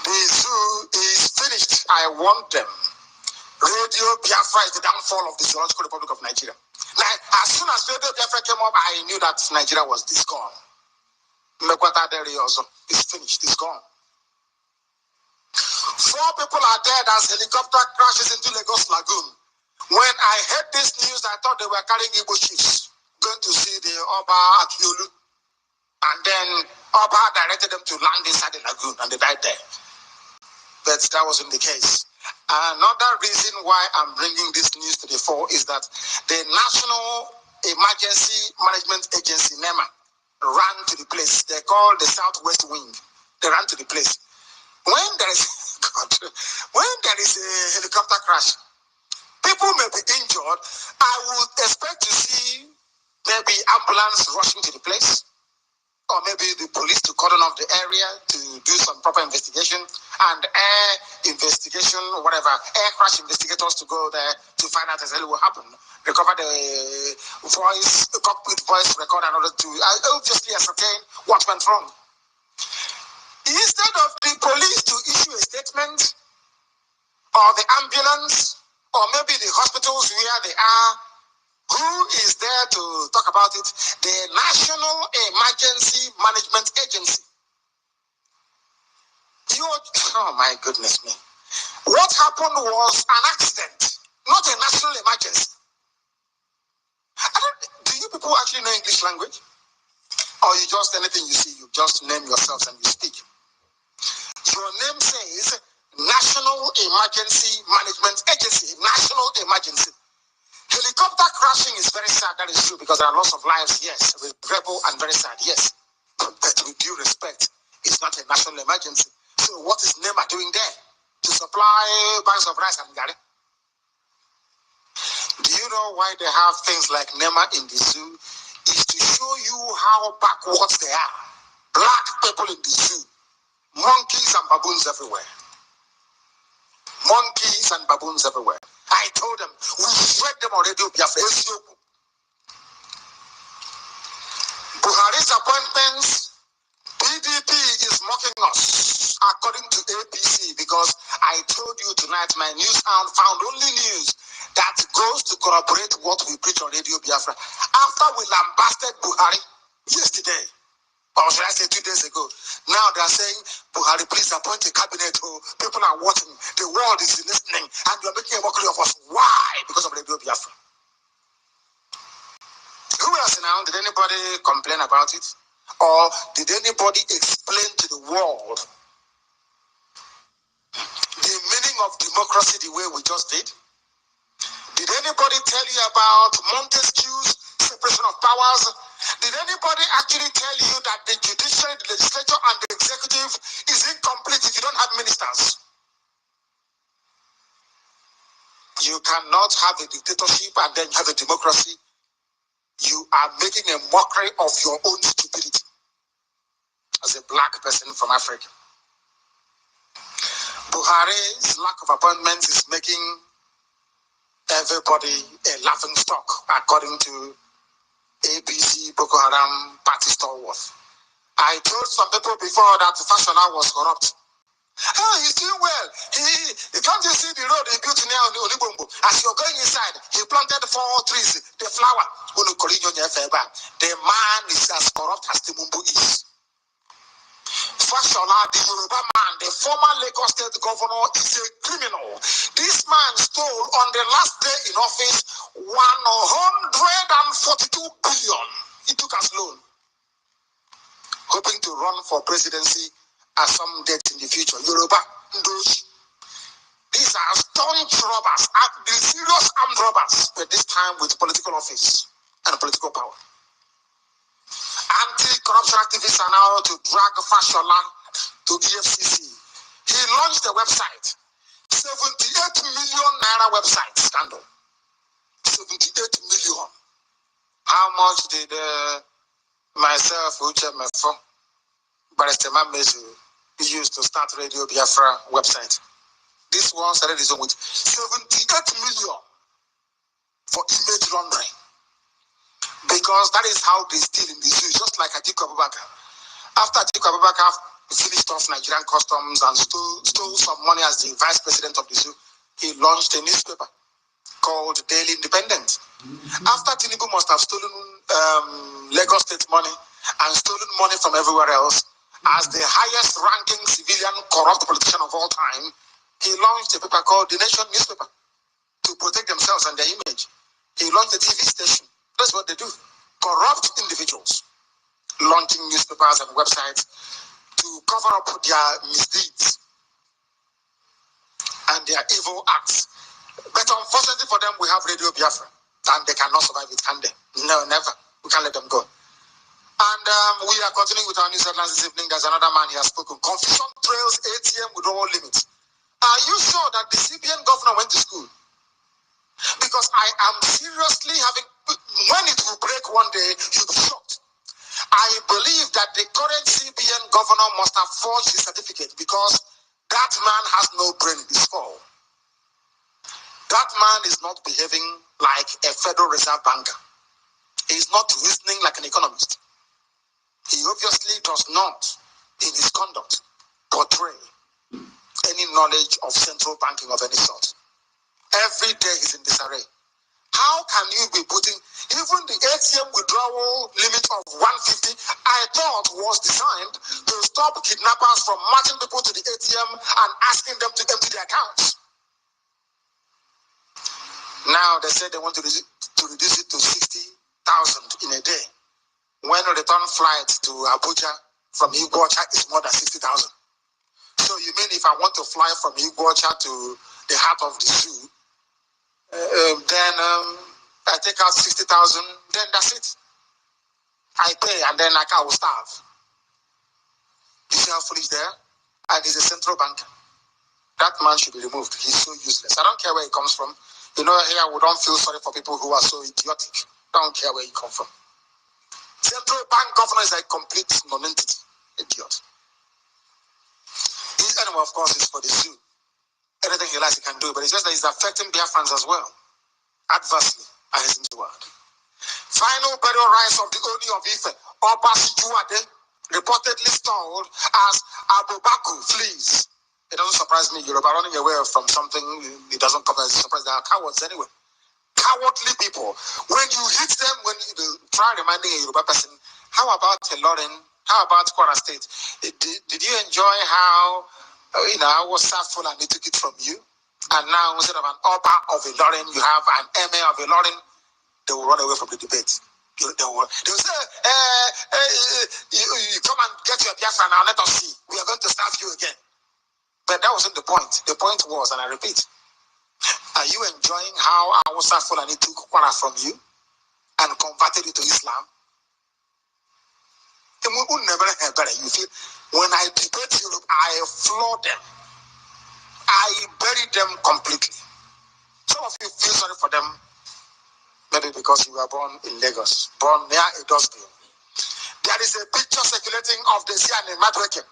The zoo is finished. I want them. Radio Biafra is the downfall of the Zoological Republic of Nigeria. Now, as soon as Radio Biafra came up, I knew that Nigeria was gone. It's finished. It's gone. 4 people are dead as helicopter crashes into Lagos Lagoon. When I heard this news, I thought they were carrying Igbo chiefs going to see the Oba Akiolu. And then Oba directed them to land inside the lagoon, and they died there. But that wasn't the case. Another reason why I'm bringing this news to the fore is that the National Emergency Management Agency, NEMA, ran to the place. They call the Southwest Wing. They ran to the place. When there is when there is a helicopter crash, people may be injured. I would expect to see maybe ambulance rushing to the place, or maybe the police to cordon off the area to do some proper investigation, and air investigation, whatever, air crash investigators to go there to find out exactly what happened, recover the voice, the cockpit voice record in order to obviously ascertain what went wrong. Instead of the police to issue a statement, or the ambulance, or maybe the hospitals where they are, who is there to talk about it? The National Emergency Management Agency. Oh my goodness me. What happened was an accident, not a national emergency. Do you people actually know English language? Or you just, anything you see, you just name yourselves and you speak? Your name says National Emergency Management Agency, National Emergency. Helicopter crashing is very sad, that is true, because there are lots of lives, yes, regrettable and very sad, yes. But with due respect, it's not a national emergency. So what is NEMA doing there? To supply bags of rice and gari? Do you know why they have things like NEMA in the zoo? Is to show you how backwards they are. Black people in the zoo. Monkeys and baboons everywhere. Monkeys and baboons everywhere. I told them, we shred them already. Buhari's appointments, PDP is mocking us, according to APC, because I told you tonight my news found only news that goes to corroborate what we preach on Radio Biafra. After we lambasted Buhari yesterday, or should I say 2 days ago, now they are saying, Buhari, please appoint a cabinet. People are watching, the world is listening, and you are making a mockery of us. Why? Because of Radio Biafra. Who else now? Did anybody complain about it? Or did anybody explain to the world the meaning of democracy the way we just did? Did anybody tell you about Montesquieu's separation of powers? Did anybody actually tell you that the judiciary, the legislature, and the executive is incomplete if you don't have ministers? You cannot have a dictatorship and then have a democracy. You are making a mockery of your own stupidity as a black person from Africa. Buhari's lack of appointments is making everybody a laughing stock, according to ABC Boko Haram party stalwart. I told some people before that Fashola was corrupt. Oh, he's doing well. Can't you see the road he built now in Olibombo? As you're going inside, he planted 4 trees, the flower. The man is as corrupt as Timumbu is. Fashola, the Yoruba man, the former Lagos State governor, is a criminal. This man stole on the last day in office 142 billion. He took as loan, hoping to run for presidency at some date in the future. Yoruba, those. These are staunch robbers, the serious armed robbers, but this time with political office and political power. Anti-corruption activists are now to drag Fashola to EFCC. He launched a website, 78 million naira website scandal. 78 million. How much did myself, Uche Mefo, Barrister Mamezu, used to start Radio Biafra website? This one started his own with 78 million for image laundering. Because that is how they steal in the zoo, just like Atiku Abubakar. After Atiku Abubakar finished off Nigerian customs and stole some money as the vice president of the zoo, he launched a newspaper called Daily Independent. After Tinubu must have stolen Lagos State money and stolen money from everywhere else, as the highest ranking civilian corrupt politician of all time, he launched a paper called The Nation newspaper to protect themselves and their image. He launched a TV station. That's what they do. Corrupt individuals launching newspapers and websites to cover up their misdeeds and their evil acts. But unfortunately for them, we have Radio Biafra, and they cannot survive it, can they? No, never. We can't let them go. And we are continuing with our news headlines this evening. There's another man here spoken. Confusion trails ATM withdrawal limits. Are you sure that the CBN governor went to school? Because I am seriously having, when it will break one day, you'll be shocked. I believe that the current CBN governor must have forged his certificate because that man has no brain in his skull. That man is not behaving like a Federal Reserve banker. He is not reasoning like an economist. He obviously does not, in his conduct, portray any knowledge of central banking of any sort. Every day is in disarray. How can you be putting even the ATM withdrawal limit of 150? I thought was designed to stop kidnappers from marching people to the ATM and asking them to empty their accounts. Now they say they want to reduce it to 60,000 in a day, when a return flight to Abuja from OGOJA is more than 60,000. So you mean if I want to fly from OGOJA to the heart of the zoo, then I take out 60,000, then that's it. I pay and then I will starve. You see how foolish they are? And he's a central banker. That man should be removed. He's so useless. I don't care where he comes from. You know, here we don't feel sorry for people who are so idiotic. Don't care where he comes from. Central bank governor is a complete non-entity. Idiot. His animal, of course, is for the zoo. Anything he likes, he can do. But it's just that he's affecting Biafrans as well, adversely, as in the world. Final burial rites of the Oni of Ife, Oba Sijuade, reportedly stalled as Abubaku flees. It doesn't surprise me. Yoruba running away from something, it doesn't come as a surprise. They are cowards anyway. Cowardly people. When you hit them, when you try reminding a Yoruba person, how about Lauren? How about Kwara State? Did you enjoy how I was sadful and they took it from you? And now instead of an Oba of a Lauren, you have an Emir of a Lauren. They will run away from the debate. They will say, you come and get your Biafra now, let us see. We are going to serve you again. But that wasn't the point. The point was, and I repeat, are you enjoying how Awusa Fulani took Kwara from you and converted it to Islam? You feel, when I debate Europe, I floor them. I bury them completely. Some of you feel sorry for them, maybe because you were born in Lagos, born near a dustbin. There is a picture circulating of the Sian in Madweke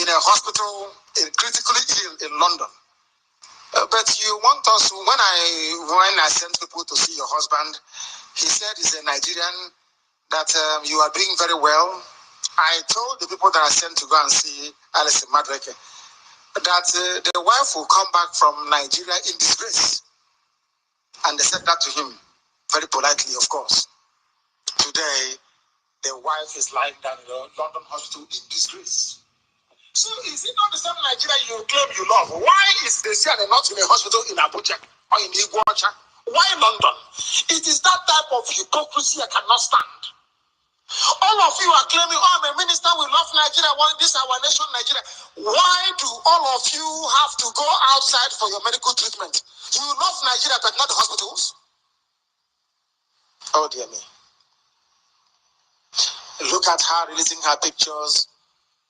in a hospital, critically ill in London. But you want us, when I sent people to see your husband, he said he's a Nigerian, that you are doing very well. I told the people that I sent to go and see Alice Madreke that the wife will come back from Nigeria in disgrace. And they said that to him, very politely, of course. Today, the wife is lying down in the London hospital in disgrace. So is it not the same Nigeria you claim you love? Why is the CIA not in a hospital in Abuja or in Iguacha? Why London? It is that type of hypocrisy I cannot stand. All of you are claiming, oh, I'm a minister, we love Nigeria, this is our nation, Nigeria. Why do all of you have to go outside for your medical treatment? You love Nigeria, but not the hospitals? Oh, dear me. Look at her releasing her pictures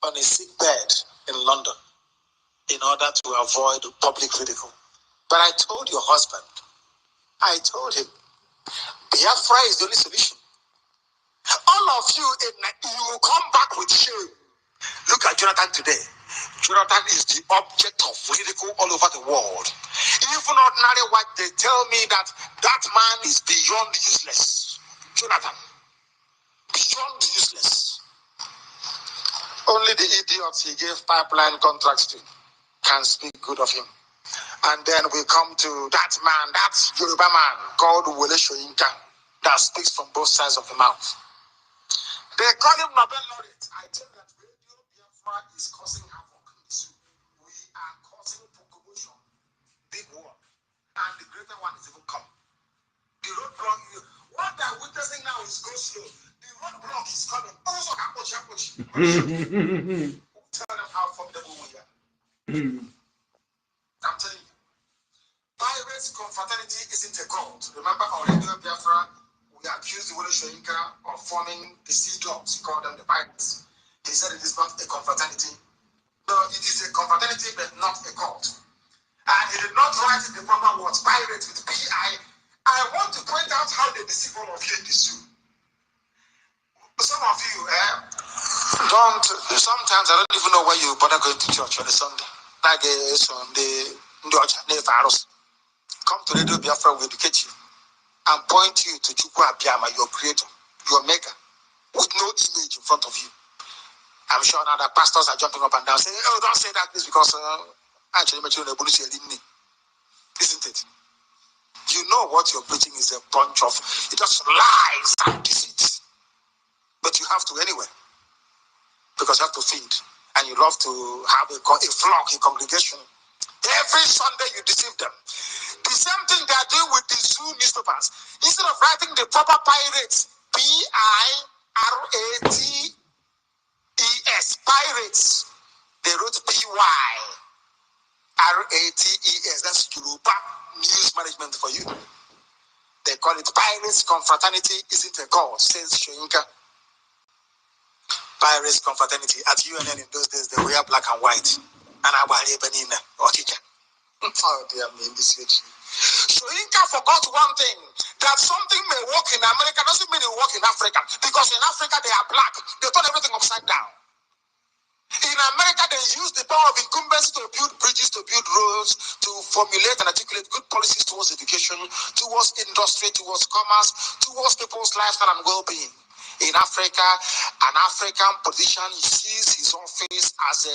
on a sick bed in London in order to avoid public ridicule. But I told your husband, I told him, Biafra is the only solution. All of you, you will come back with shame. Look at Jonathan today. Jonathan is the object of ridicule all over the world. Even ordinary white, they tell me that that man is beyond useless. Jonathan, beyond useless. Only the idiots he gave pipeline contracts to can speak good of him. And then we come to that man, that Yoruba man called Wole Soyinka, that speaks from both sides of the mouth. They call him Nobel laureate. I tell you that Radio Biafra is causing havoc in the zoo. We are causing commotion, big war, and the greater one is even coming. The roadblock, what they're witnessing now is go slow. The roadblock is coming. Also, tell them how formidable we are. I'm telling you, pirates confraternity isn't a cult. Remember on Radio Biafra, we accused Wole Soyinka of forming the sea dogs. He called them the pirates. He said it is not a confraternity. No, it is a confraternity, but not a cult. And he did not write it the proper words, pirates with P-I. I want to point out how they deceive all of you in the zoo. Some of you sometimes I don't even know why you bother going to church on a Sunday. Like Sunday, come to Radio Biafra, will educate you and point you to Chukwu Abiyama, your creator, your maker, with no image in front of you. I'm sure now that pastors are jumping up and down saying, oh, don't say that, please, because actually, isn't it? You know what you're preaching is a bunch of just lies and deceit. But you have to anyway, because you have to feed, and you love to have a flock, a congregation. Every Sunday you deceive them. The same thing they are doing with the zoo newspapers. Instead of writing the proper pirates, P-I-R-A-T-E-S, pirates, they wrote P-Y-R-A-T-E-S. That's Yoruba News Management for you. They call it pirates. Confraternity isn't a cult, says Soyinka. Pirates confraternity at UNN in those days, they wear black and white. And I was even in Okija. Oh dear me, this age. Soyinka forgot one thing, that something may work in America doesn't mean it will work in Africa. Because in Africa they are black. They turn everything upside down. In America, they use the power of incumbency to build bridges, to build roads, to formulate and articulate good policies towards education, towards industry, towards commerce, towards people's lifestyle and well-being. In Africa, an African politician sees his office as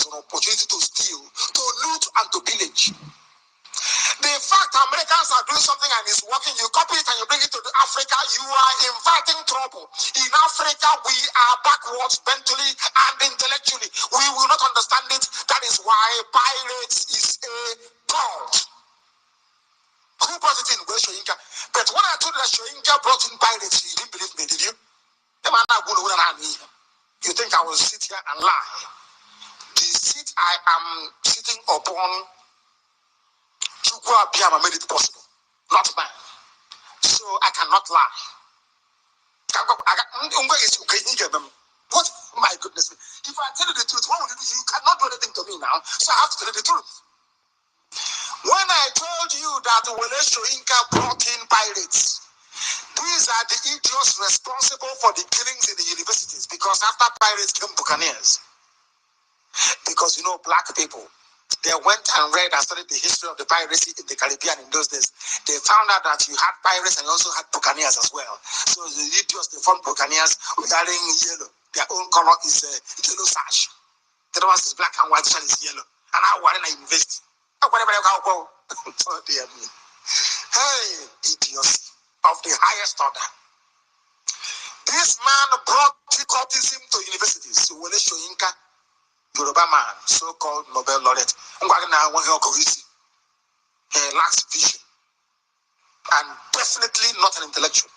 an opportunity to steal, to loot, and to pillage. The fact Americans are doing something and it's working, you copy it and you bring it to Africa, you are inviting trouble. In Africa, we are backwards mentally and intellectually. We will not understand it. That is why pirates is a cult. Who brought it in? Where Soyinka? But when I told you that Soyinka brought in pirates, you didn't believe me, did you? You think I will sit here and lie? The seat I am sitting upon, Chukwu Abiyama made it possible, not mine. So I cannot lie. What? My goodness. If I tell you the truth, what will you do? You cannot do anything to me now, so I have to tell you the truth. When I told you that Wole Soyinka brought in pirates, these are the idiots responsible for the killings in the universities, because after pirates came buccaneers. Because black people, They went and read and studied the history of the piracy in the Caribbean in those days. They found out that you had pirates and you also had buccaneers as well. So the idiots, they formed buccaneers wearing yellow. Their own color is yellow sash. The other one is black and white, this one is yellow. And I want to invest. Oh dear me. Hey, idiocy of the highest order. This man brought cultism to universities. So Wole Soyinka, Yoruba man, so-called Nobel laureate. He lacks vision and definitely not an intellectual.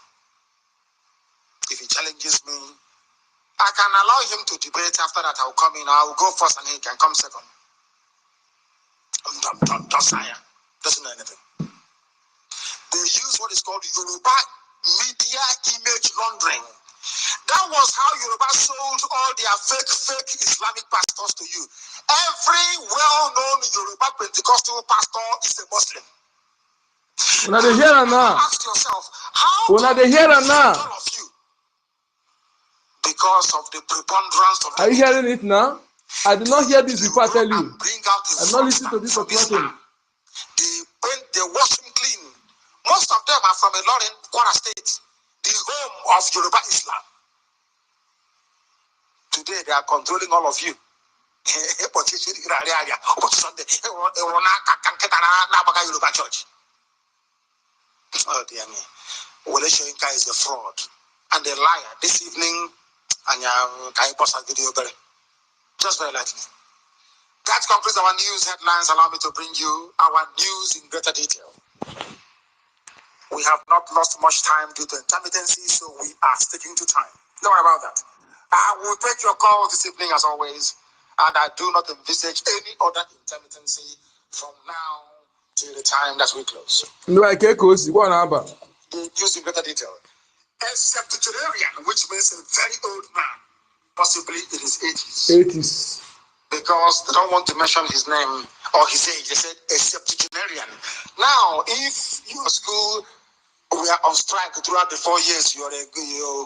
If he challenges me, I can allow him to debate. After that, I'll come in. I'll go first and he can come second. Doesn't know anything. They use what is called Yoruba media image laundering. That was how Yoruba sold all their fake Islamic pastors to you. Every well-known Yoruba Pentecostal pastor is a Muslim. Now they hear it now. Ask yourself, how Now they hear it now. all of you? Because of the preponderance of the Are you hearing it now? I did not hear this before. I tell you. I'm not listening to this. They wash him clean. Most of them are from Ilorin, Kwara State, the home of Yoruba Islam. Today they are controlling all of you. Oh dear me. Wole Soyinka is a fraud and a liar. This evening, and can you post a video very? Just very lightly. That concludes our news headlines. Allow me to bring you our news in greater detail. We have not lost much time due to intermittency, so we are sticking to time. Don't worry about that. I will take your call this evening as always, and I do not envisage any other intermittency from now till the time that we close. Like EKOS, what about? The news in greater detail. A septuagenarian, which means a very old man, possibly in his 80s. Because they don't want to mention his name or his age. They said a septuagenarian. Now, if your school we are on strike throughout the 4 years, you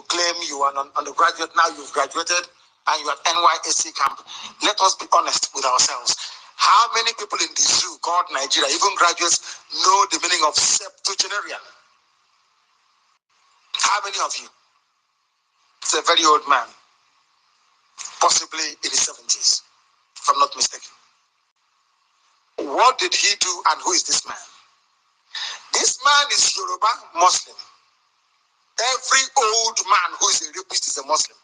claim you are an undergraduate, now you've graduated and you are at NYSC camp. Let us be honest with ourselves. How many people in the zoo called Nigeria, even graduates, know the meaning of septuagenarian? How many of you? It's a very old man, possibly in his 70s, if I'm not mistaken. What did he do and who is this man? This man is Yoruba Muslim. Every old man who is a rapist is a Muslim.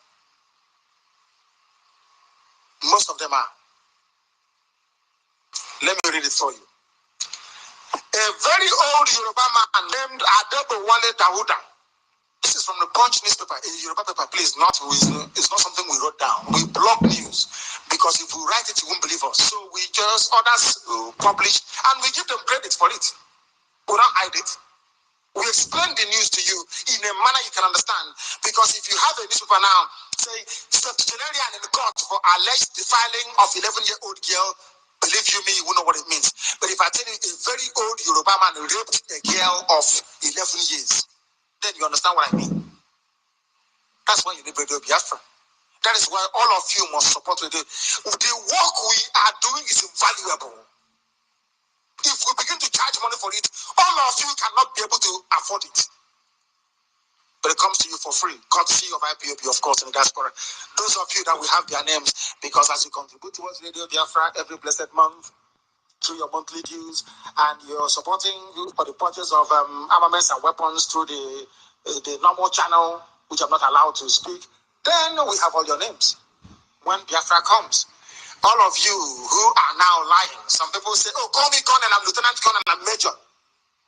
Most of them are. Let me read it for you. A very old Yoruba man named Adebowale Dawuda. This is from the Punch newspaper, a Yoruba paper, please. It's not something we wrote down. We blog news because if we write it, you won't believe us. So we just others publish and we give them credit for it. We don't hide it. We explain the news to you in a manner you can understand. Because if you have a newspaper now, say, septuagenarian in the court for alleged defiling of 11-year-old girl, believe you me, you won't know what it means. But if I tell you a very old Yoruba man raped a girl of 11 years, then you understand what I mean. That's why you need Radio Biafra. That is why all of you must support the work we are doing is invaluable. If we begin to charge money for it, all of you cannot be able to afford it. But it comes to you for free, courtesy of IPOB, of course, in the diaspora. Those of you that we have their names, because as you contribute towards Radio Biafra every blessed month through your monthly dues, and you're supporting for the purchase of armaments and weapons through the normal channel, which I'm not allowed to speak, then we have all your names. When Biafra comes, all of you who are now lying, some people say, oh, call me Colonel, I'm Lieutenant Colonel, I'm Major.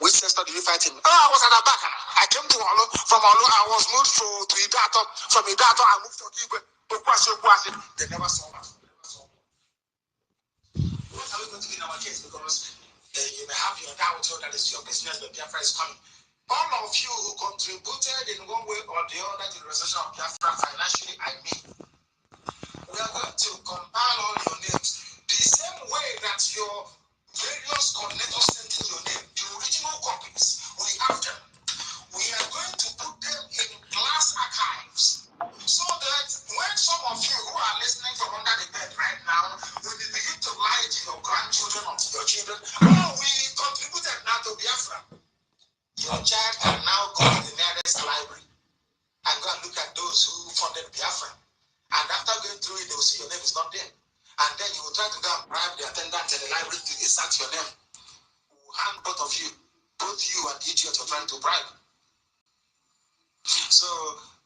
Which sector did you fight in? Oh, I was at Abaka. I came to Olu. From Olu, I was moved to Idato. From Idato, I moved to Kigwe. They never saw us. What are we going to do in our case? Because you may have your doubt, that is your business, but Biafra is coming. All of you who contributed in one way or the other to the restoration of Biafra financially, I mean, we are going to compile all your names the same way that your various coordinators sent in your name, the original copies, we have them. We are going to put them in class archives so that when some of you who are listening from under the bed right now, when they begin to lie to your grandchildren try to go and bribe the attendant at the library to insert your name. We'll hand both of you, both you and the idiot you're trying to bribe. So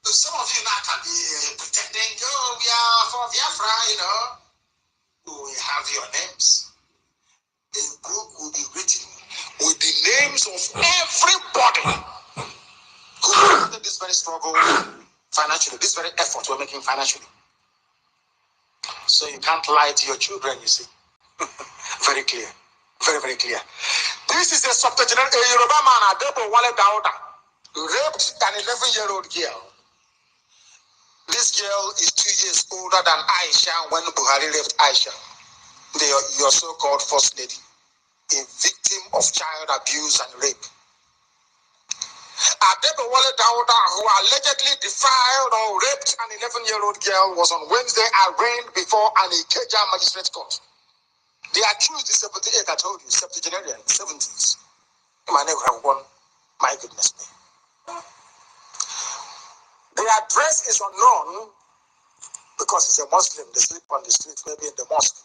some of you now can be pretending, oh, we are for Biafra, you know. We have your names. A book will be written with the names of everybody who started this very struggle financially, this very effort we're making financially. So you can't lie to your children, you see. Very clear. Very, very clear. This is a septuagenarian, a Yoruba man, Adebo Wale Dauda, raped an 11-year-old girl. This girl is 2 years older than Aisha when Buhari raped Aisha, your so-called first lady, a victim of child abuse and rape. Adebo Wale Dauda, who allegedly defiled or raped an 11-year-old girl, was on Wednesday arraigned before an Ikeja magistrate court. The accused is 78, I told you, septuagenarian, 70s. My goodness me. The address is unknown because he's a Muslim. They sleep on the street, maybe in the mosque.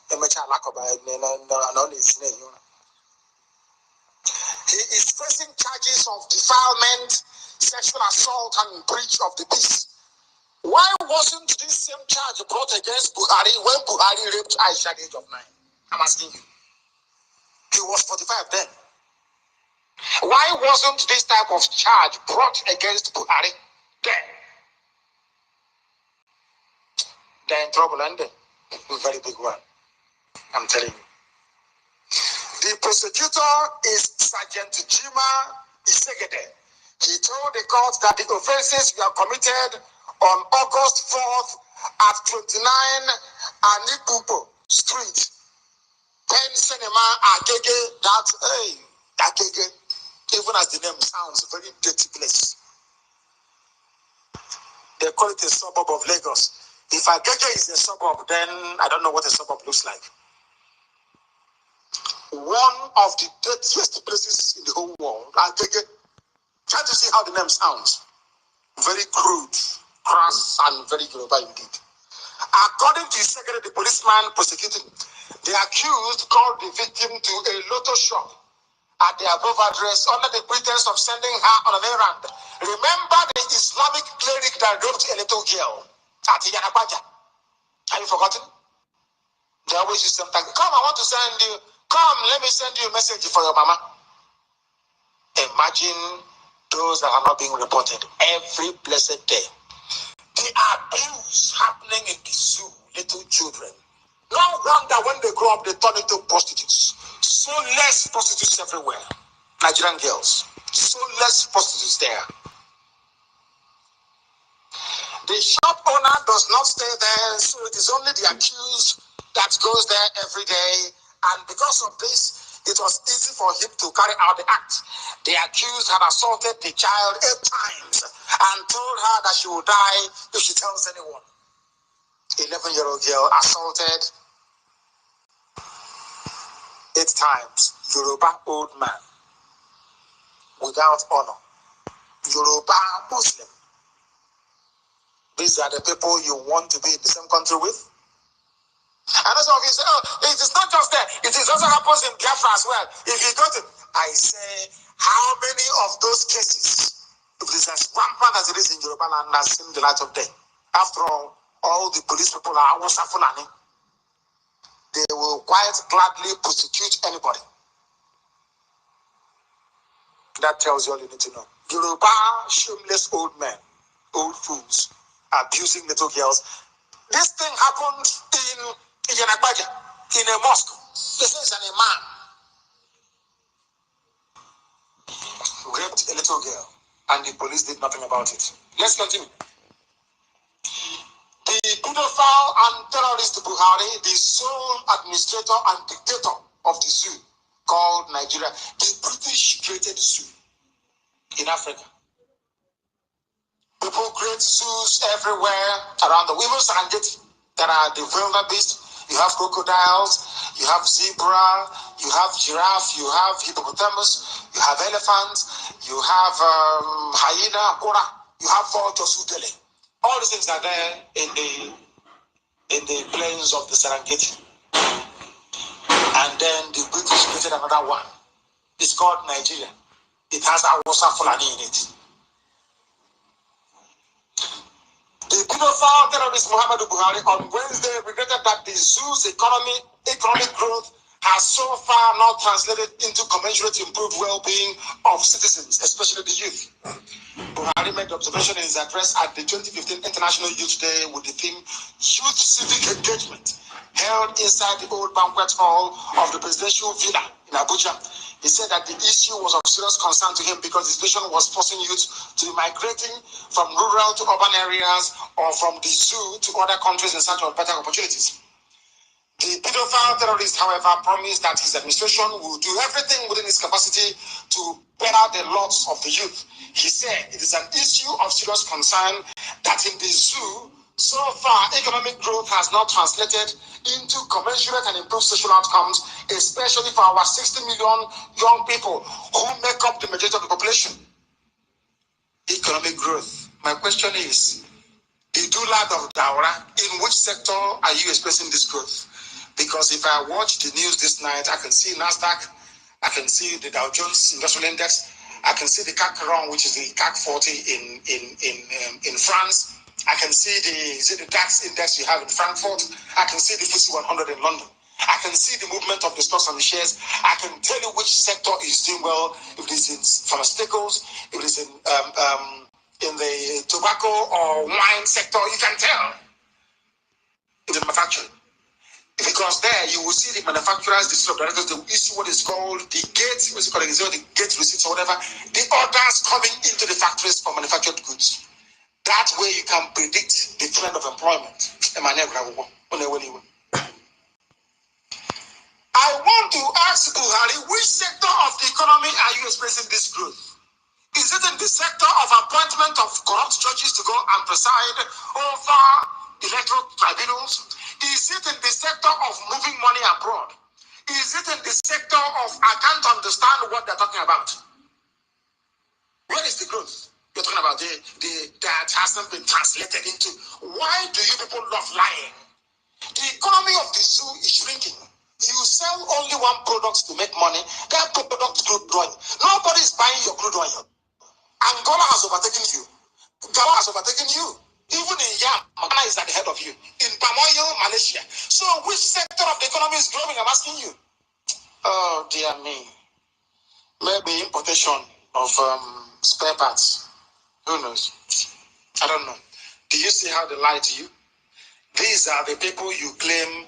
He is facing charges of defilement, sexual assault, and breach of the peace. Why wasn't this same charge brought against Buhari when Buhari raped Aisha at the age of 9? I'm asking you. He was 45 then. Why wasn't this type of charge brought against Buhari then? They're in trouble, and a very big one. I'm telling you. The prosecutor is Sergeant Jima Isegede. He told the court that the offenses were committed on August 4th at 29 Anipupo Street, Pen Cinema, Agege. That, Agege, even as the name sounds, very dirty place. They call it a suburb of Lagos. If Agege is a suburb, then I don't know what a suburb looks like. One of the dirtiest places in the whole world. Agege. Try to see how the name sounds. Very crude, crass, and very Yoruba indeed. According to Secretary, the policeman prosecuting, the accused called the victim to a lotto shop at the above address under the pretense of sending her on an errand. Remember the Islamic cleric that raped a little girl at Yanabaja? Have you forgotten? They always use something. Come, I want to send you. Come, let me send you a message for your mama. Imagine those that are not being reported every blessed day. The abuse happening in the zoo, little children. No wonder when they grow up, they turn into prostitutes. So less prostitutes everywhere. Nigerian girls. So less prostitutes there. The shop owner does not stay there, so it is only the accused that goes there every day. And because of this, it was easy for him to carry out the act. The accused had assaulted the child 8 times and told her that she would die if she tells anyone. 11-year-old girl assaulted 8 times. Yoruba old man without honor. Yoruba Muslim. These are the people you want to be in the same country with. And some of you say, oh, it is not just there. It is also happens in Biafra as well. If you go to, I say, how many of those cases, if it is as rampant as it is in Yoruba land, has seen the light of day? After all the police people are Hausa Fulani. They will quite gladly prosecute anybody. That tells you all you need to know. Yoruba, shameless old men, old fools, abusing little girls. This thing happened in Yanagbaja, in a mosque. This is a man raped a little girl, and the police did nothing about it. Let's continue. The pedophile and terrorist Buhari, the sole administrator and dictator of the zoo called Nigeria, the British created zoo in Africa. People create zoos everywhere around the women's Serengeti. There are the wildebeest. You have crocodiles, you have zebra, you have giraffe, you have hippopotamus, you have elephants, you have hyena, kora, you have vultures, utele. All these things are there in the plains of the Serengeti. and then the British created another one. It's called Nigeria. It has Hausa Fulani in it. The pedophile terrorist Muhammadu Buhari on Wednesday regretted that the zoo's economic growth has so far not translated into commensurate improved well-being of citizens, especially the youth. Buhari made the observation in his address at the 2015 International Youth Day with the theme Youth Civic Engagement, held inside the old banquet hall of the presidential villa in Abuja. He said that the issue was of serious concern to him because his vision was forcing youth to be migrating from rural to urban areas or from the zoo to other countries in search of better opportunities. The pedophile terrorist, however, promised that his administration will do everything within its capacity to better the lots of the youth. He said it is an issue of serious concern that in the zoo, so far, economic growth has not translated into commensurate and improved social outcomes, especially for our 60 million young people who make up the majority of the population. Economic growth. My question is, the Dulad of Daura, in which sector are you expressing this growth? Because if I watch the news this night, I can see NASDAQ, I can see the Dow Jones Industrial Index, I can see the CAC 40, which is the CAC 40 in France. I can see the DAX index you have in Frankfurt. I can see the FTSE 100 in London. I can see the movement of the stocks and the shares. I can tell you which sector is doing well. If it is in pharmaceuticals, if it is in the tobacco or wine sector, you can tell. In the manufacturing. Because there you will see the manufacturers, the sales directors, they will issue what is called the gate, what's it called, the gate receipts or whatever, the orders coming into the factories for manufactured goods. That way you can predict the trend of employment. I want to ask Buhari, which sector of the economy are you experiencing this growth? Is it in the sector of appointment of corrupt judges to go and preside over electoral tribunals? Is it in the sector of moving money abroad? Is it in the sector of I can't understand what they're talking about? Where is the growth? You're talking about that hasn't been translated into. Why do you people love lying? The economy of the zoo is shrinking. You sell only one product to make money. That product, crude oil. Nobody is buying your crude oil. Angola has overtaken you. Ghana has overtaken you. Even in Yam, Ghana is at the head of you. In palm oil, Malaysia. So which sector of the economy is growing? I'm asking you. Oh, dear me. Maybe importation of spare parts. Who knows? I don't know. Do you see how they lie to you? These are the people you claim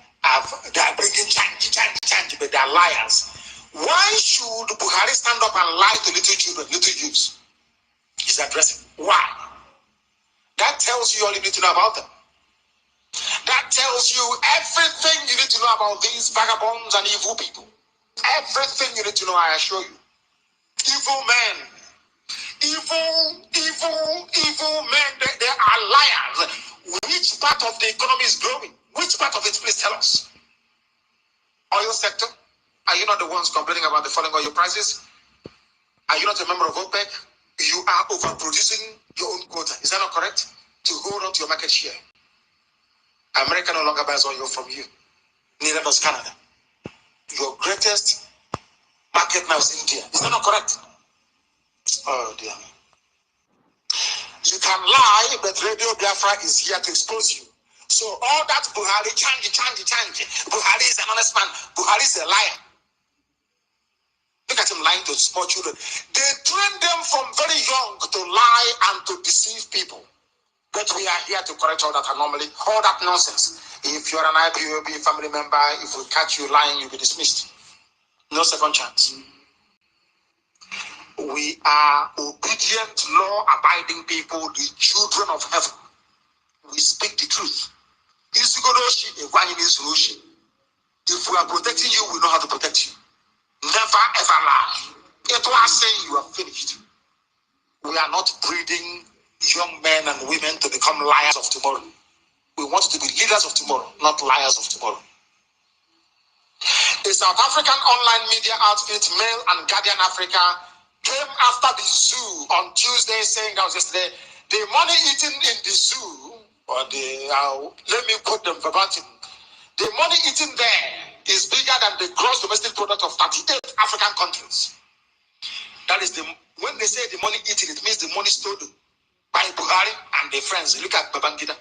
they are bringing change, but they are liars. Why should Buhari stand up and lie to little children, little youths? He's addressing. Why? That tells you all you need to know about them. That tells you everything you need to know about these vagabonds and evil people. Everything you need to know, I assure you. Evil men. Evil men, they are liars. Which part of the economy is growing? Which part of it, please tell us? Oil sector? Are you not the ones complaining about the falling oil prices? Are you not a member of OPEC? You are overproducing your own quota. Is that not correct? To hold on to your market share. America no longer buys oil from you. Neither does Canada. Your greatest market now is India. Is that not correct? Oh dear. You can lie, but Radio Biafra is here to expose you. So all that Buhari, change. Buhari is an honest man. Buhari is a liar. Look at him lying to small children. They train them from very young to lie and to deceive people. But we are here to correct all that anomaly, all that nonsense. If you're an IPOB family member, if we catch you lying, you'll be dismissed. No second chance. We are obedient, law-abiding people, the children of heaven. We speak the truth. If we are protecting you, we know how to protect you. Never ever lie. It was saying you are finished. We are not breeding young men and women to become liars of tomorrow. We want to be leaders of tomorrow, not liars of tomorrow. A South African online media outfit, Mail and Guardian Africa, came after the zoo on Tuesday, saying that was yesterday, the money eaten in the zoo, or let me quote them verbatim, the money eaten there is bigger than the gross domestic product of 38 African countries. That is when they say the money eaten, it means the money stolen by Buhari and their friends. Look at Babangida.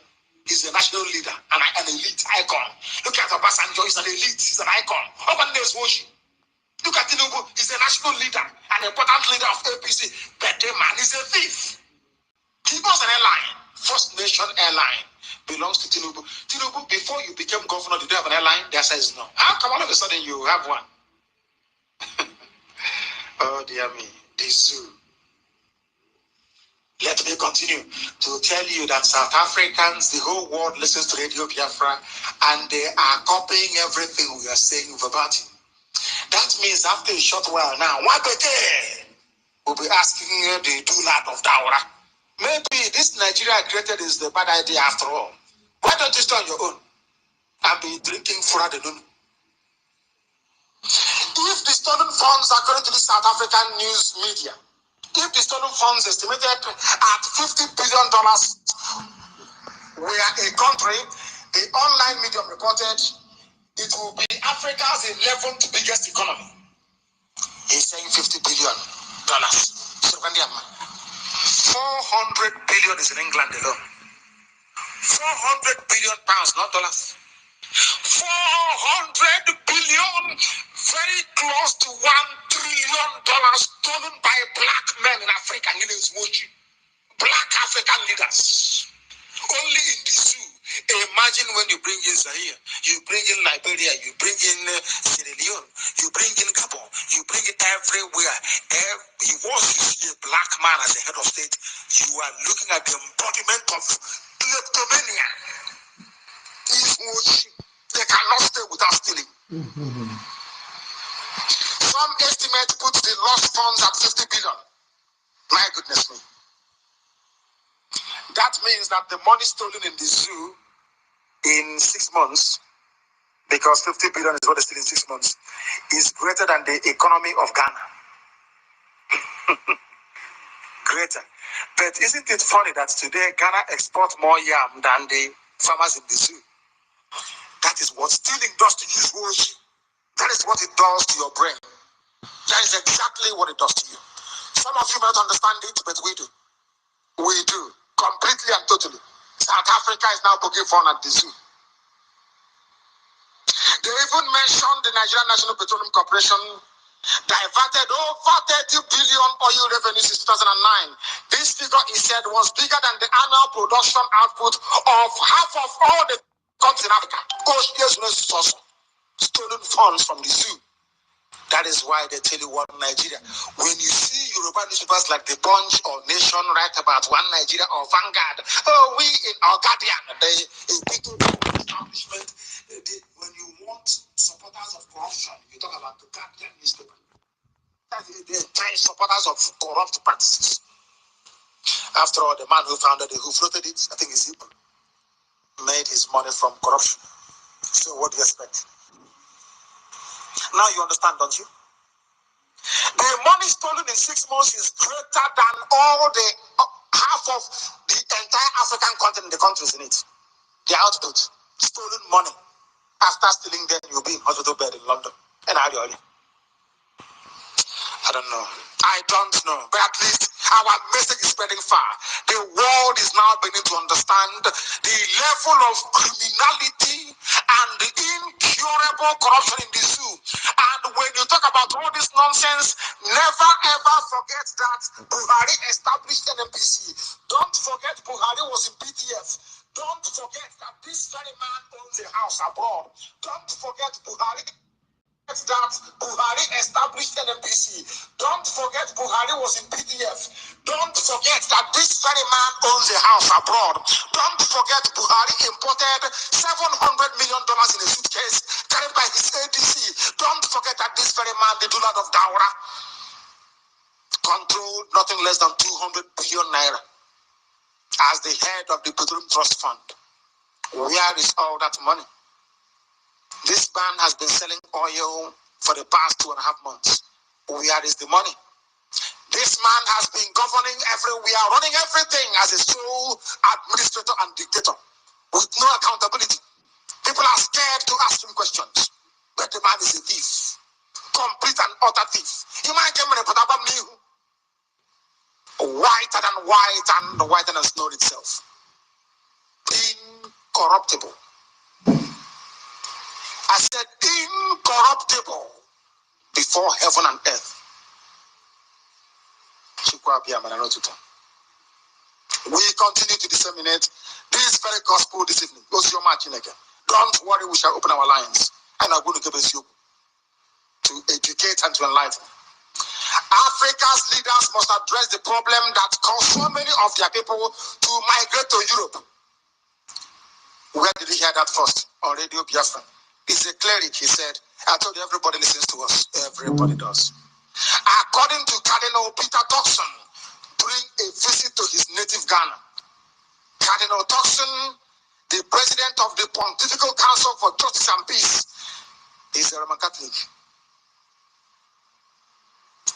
He's a national leader and an elite icon. Look at Obasanjo, he's an elite, he's an icon. Look at Tinubu, he's a national leader, an important leader of APC. But the man is a thief. He was an airline. First Nation Airline belongs to Tinubu. Tinubu, before you became governor, did you have an airline? The answer is no. How come all of a sudden you have one? Oh dear me, this zoo. Let me continue to tell you that South Africans, the whole world listens to Radio Biafra, and they are copying everything we are saying verbatim. That means after a short while now, what will be asking the Dulat of Daura. Maybe this Nigeria created is the bad idea after all. Why don't you start your own and be drinking Furadunun? If the stolen funds, according to the South African news media, if the stolen funds estimated at $50 billion were a country, the online medium reported it will be Africa's 11th biggest economy. He's saying $50 billion. 400 billion is in England alone. 400 billion pounds, not dollars. 400 billion, very close to $1 trillion stolen by black men in Africa. Black African leaders. Only in the zoo. Imagine when you bring in Zaire, you bring in Liberia, you bring in Sierra Leone, you bring in Gabon, you bring it everywhere. Once you see a black man as a head of state, you are looking at the embodiment of kleptomania. They cannot stay without stealing. Some estimate put the lost funds at 50 billion. My goodness me. That means that the money stolen in the zoo in 6 months, because 50 billion is what they steal in 6 months, is greater than the economy of Ghana. Greater. But isn't it funny that today Ghana exports more yam than the farmers in the zoo? That is what stealing does to you. That is what it does to your brain. That is exactly what it does to you. Some of you might understand it, but we do. We do. Completely and totally. South Africa is now poking fun at the zoo. They even mentioned the Nigerian National Petroleum Corporation diverted over 30 billion oil revenue since 2009. This figure, he said, was bigger than the annual production output of half of all the countries in Africa. Stolen funds from the zoo. That is why they tell you what Nigeria. When you see Yoruba newspapers like The Punch or Nation write about one Nigeria or Vanguard, we in our Guardian, a big establishment. When you want supporters of corruption, you talk about the Guardian newspaper. The entire supporters of corrupt practices. After all, the man who founded it, who floated it, I think is Hebrew, made his money from corruption. So what do you expect? Now you understand, don't you? The money stolen in 6 months is greater than all the half of the entire African continent, the countries in it. The output, stolen money. After stealing them, you'll be in hospital bed in London. And I don't know. I don't know. But at least our message is spreading far. The world is now beginning to understand the level of criminality and the incurable corruption in the zoo. And when you talk about all this nonsense, never ever forget that Buhari established NMPC. Don't forget Buhari was in PDF. Don't forget that this very man owns a house abroad. Don't forget Buhari that Buhari established NMPC. Don't forget Buhari was in PDF. Don't forget that this very man owns a house abroad. Don't forget Buhari imported $700 million in a suitcase carried by his ADC. Don't forget that this very man, the Dulat of Daura, controlled nothing less than 200 billion naira as the head of the Petroleum Trust Fund. Where is all that money? This man has been selling oil for the past 2.5 months. Where is the money? This man has been governing everywhere, running everything as a sole administrator and dictator with no accountability. People are scared to ask him questions. but the man is a thief. Complete and utter thief. You might get me, but I'm new. Whiter than white and whiter than snow itself. Incorruptible. I said incorruptible before heaven and earth. We continue to disseminate this very gospel this evening. Don't worry, we shall open our lines and I'm going to give us you to educate and to enlighten. Africa's leaders must address the problem that caused so many of their people to migrate to Europe. Where did he hear that first? On Radio Biafra. He's a cleric, he said. I told you everybody listens to us. Everybody does. According to Cardinal Peter Turkson, during a visit to his native Ghana, Cardinal Turkson, the president of the Pontifical Council for Justice and Peace, is a Roman Catholic,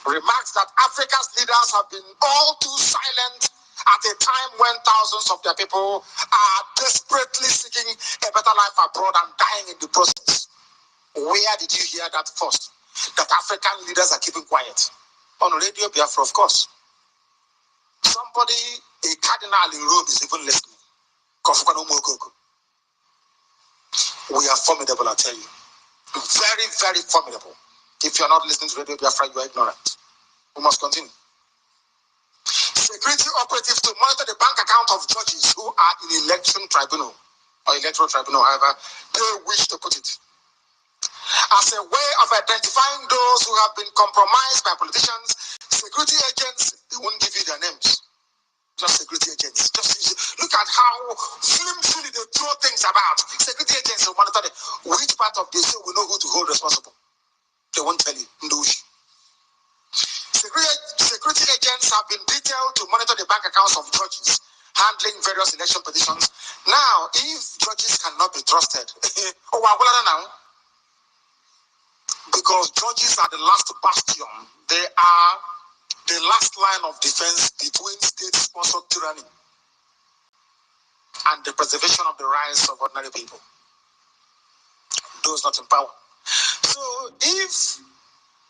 remarks that Africa's leaders have been all too silent at a time when thousands of their people are desperately seeking a better life abroad and dying in the process. Where did you hear that first? That African leaders are keeping quiet? On Radio Biafra, of course. Somebody, a cardinal in Rome, is even listening. We are formidable, I tell you. Very, very formidable. If you are not listening to Radio Biafra, you are ignorant. We must continue. Security operatives to monitor the bank account of judges who are in election tribunal, or electoral tribunal, however they wish to put it. As a way of identifying those who have been compromised by politicians, security agents, they won't give you their names. Just security agents. Just look at how flimsily they throw things about. Security agents will monitor which part of the show we know who to hold responsible. They won't tell you. Security agents have been detailed to monitor the bank accounts of judges handling various election petitions. Now, if judges cannot be trusted, because judges are the last bastion, they are the last line of defense between state-sponsored tyranny and the preservation of the rights of ordinary people, those not in power. So, if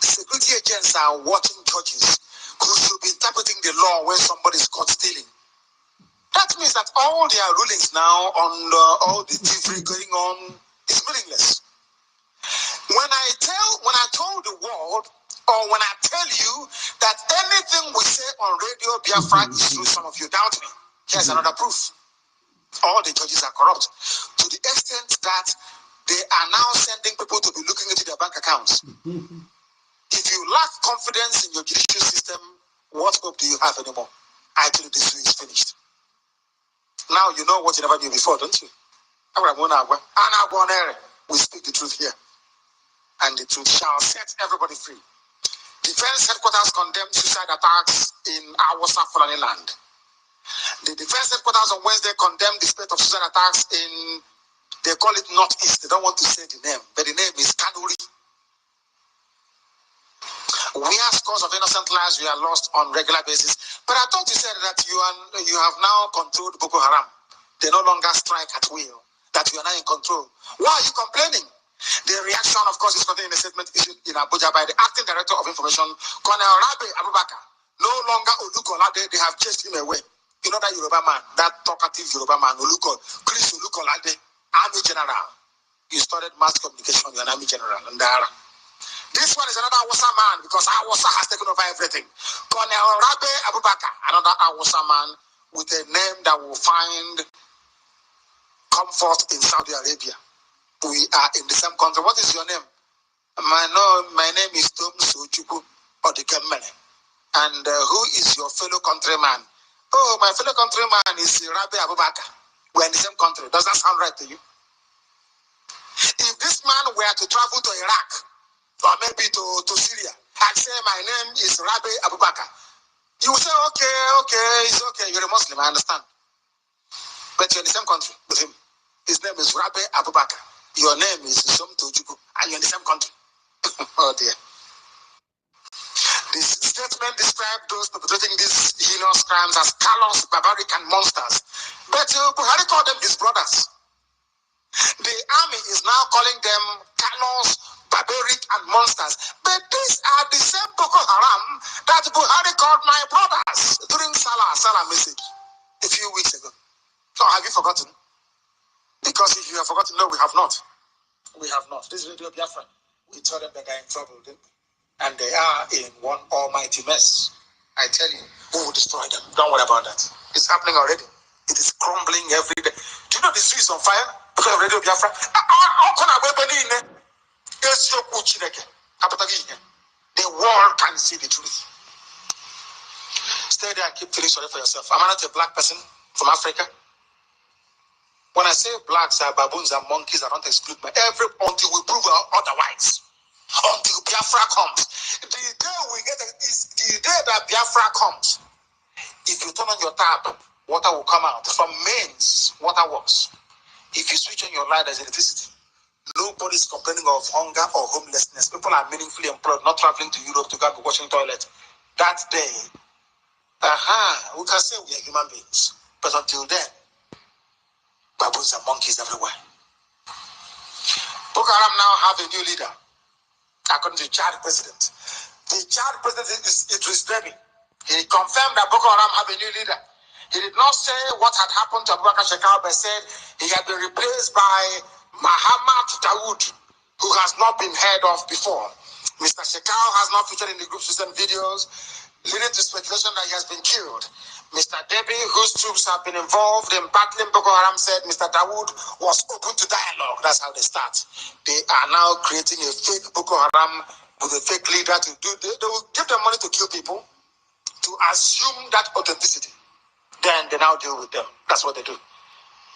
security agents are watching judges who should be interpreting the law when somebody is caught stealing, that means that all their rulings now on all the thievery going on is meaningless. When I told the world, or when I tell you that anything we say on Radio Biafra is true, some of you doubt me. Here's another proof. All the judges are corrupt to the extent that they are now sending people to be looking into their bank accounts. If you lack confidence in your judicial system, what hope do you have anymore? I tell you, this is finished. Now you know what you never knew before, don't you? We speak the truth here, and the truth shall set everybody free. Defense headquarters condemned suicide attacks in Awasa Fulani land. The defense headquarters on Wednesday condemned the spate of suicide attacks in, they call it Northeast. They don't want to say the name, but the name is Kanuri. We have scores of innocent lives we are lost on regular basis. But I thought you said that you have now controlled Boko Haram. They no longer strike at will, that you are now in control. Why are you complaining? The reaction, of course, is contained in a statement issued in Abuja by the acting director of information, Colonel Rabi Abubakar. No longer Olukolade, they have chased him away. You know that Yoruba man, that talkative Yoruba man, Chris Olukolade, Army General. You studied mass communication, you're an Army General. And this one is another Awasa man, because Awasa has taken over everything. Colonel Rabi Abubakar, another Awasa man with a name that will find comfort in Saudi Arabia. We are in the same country. What is your name? My name is Tom Sojuku Odikemene. And who is your fellow countryman? Oh, my fellow countryman is Rabi Abubakar. We're in the same country. Does that sound right to you? If this man were to travel to Iraq, or maybe to Syria, and say my name is Rabi Abubakar, you will say, okay, it's okay. You're a Muslim, I understand. But you're in the same country with him. His name is Rabi Abubakar. Your name is Somto Juku, and you're in the same country. Oh dear. This statement described those perpetrating these heinous crimes as callous, barbaric, and monsters. But Buhari called them his brothers. The army is now calling them callous, barbaric and monsters. But these are the same Boko Haram that Buhari called my brothers during Salah message a few weeks ago. So have you forgotten? Because if you have forgotten, no, we have not. We have not. This is Radio Biafra. We told them that they're in trouble, didn't we? And they are in one almighty mess. I tell you, who will destroy them? Don't worry about that. It's happening already. It is crumbling every day. Do you know the street is on fire because of Radio Biafra? The world can see the truth. Stay there and keep feeling sorry for yourself. I'm not a black person from Africa. When I say blacks are baboons and monkeys, I don't exclude my until we prove otherwise. Until Biafra comes. The day we get it is the day that Biafra comes. If you turn on your tap, water will come out. From mains, water works. If you switch on your light, there's electricity. Nobody's complaining of hunger or homelessness. People are meaningfully employed, not traveling to Europe to go and washing toilet. That day, we can say we are human beings. But until then, baboons and monkeys everywhere. Boko Haram now have a new leader, according to the Chad president. The Chad president is Idris Deby. He confirmed that Boko Haram have a new leader. He did not say what had happened to Abubakar Shekau, but said he had been replaced by Muhammad Dawood, who has not been heard of before. Mr. Shekau has not featured in the group's recent videos, leading to speculation that he has been killed. Mr. Deby, whose troops have been involved in battling Boko Haram, said Mr. Dawood was open to dialogue. That's how they start. They are now creating a fake Boko Haram with a fake leader to do. They will give them money to kill people, to assume that authenticity. Then they now deal with them. That's what they do.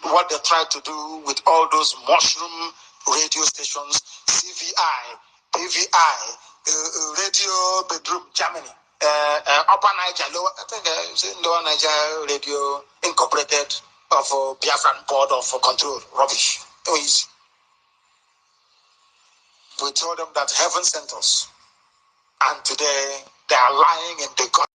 What they try to do with all those mushroom radio stations, CVI, PVI, Radio Bedroom, Germany, Upper Niger, Lower, I think Lower Niger Radio Incorporated of Biafran Board of Control, rubbish. We told them that heaven sent us, and today they are lying in the gut.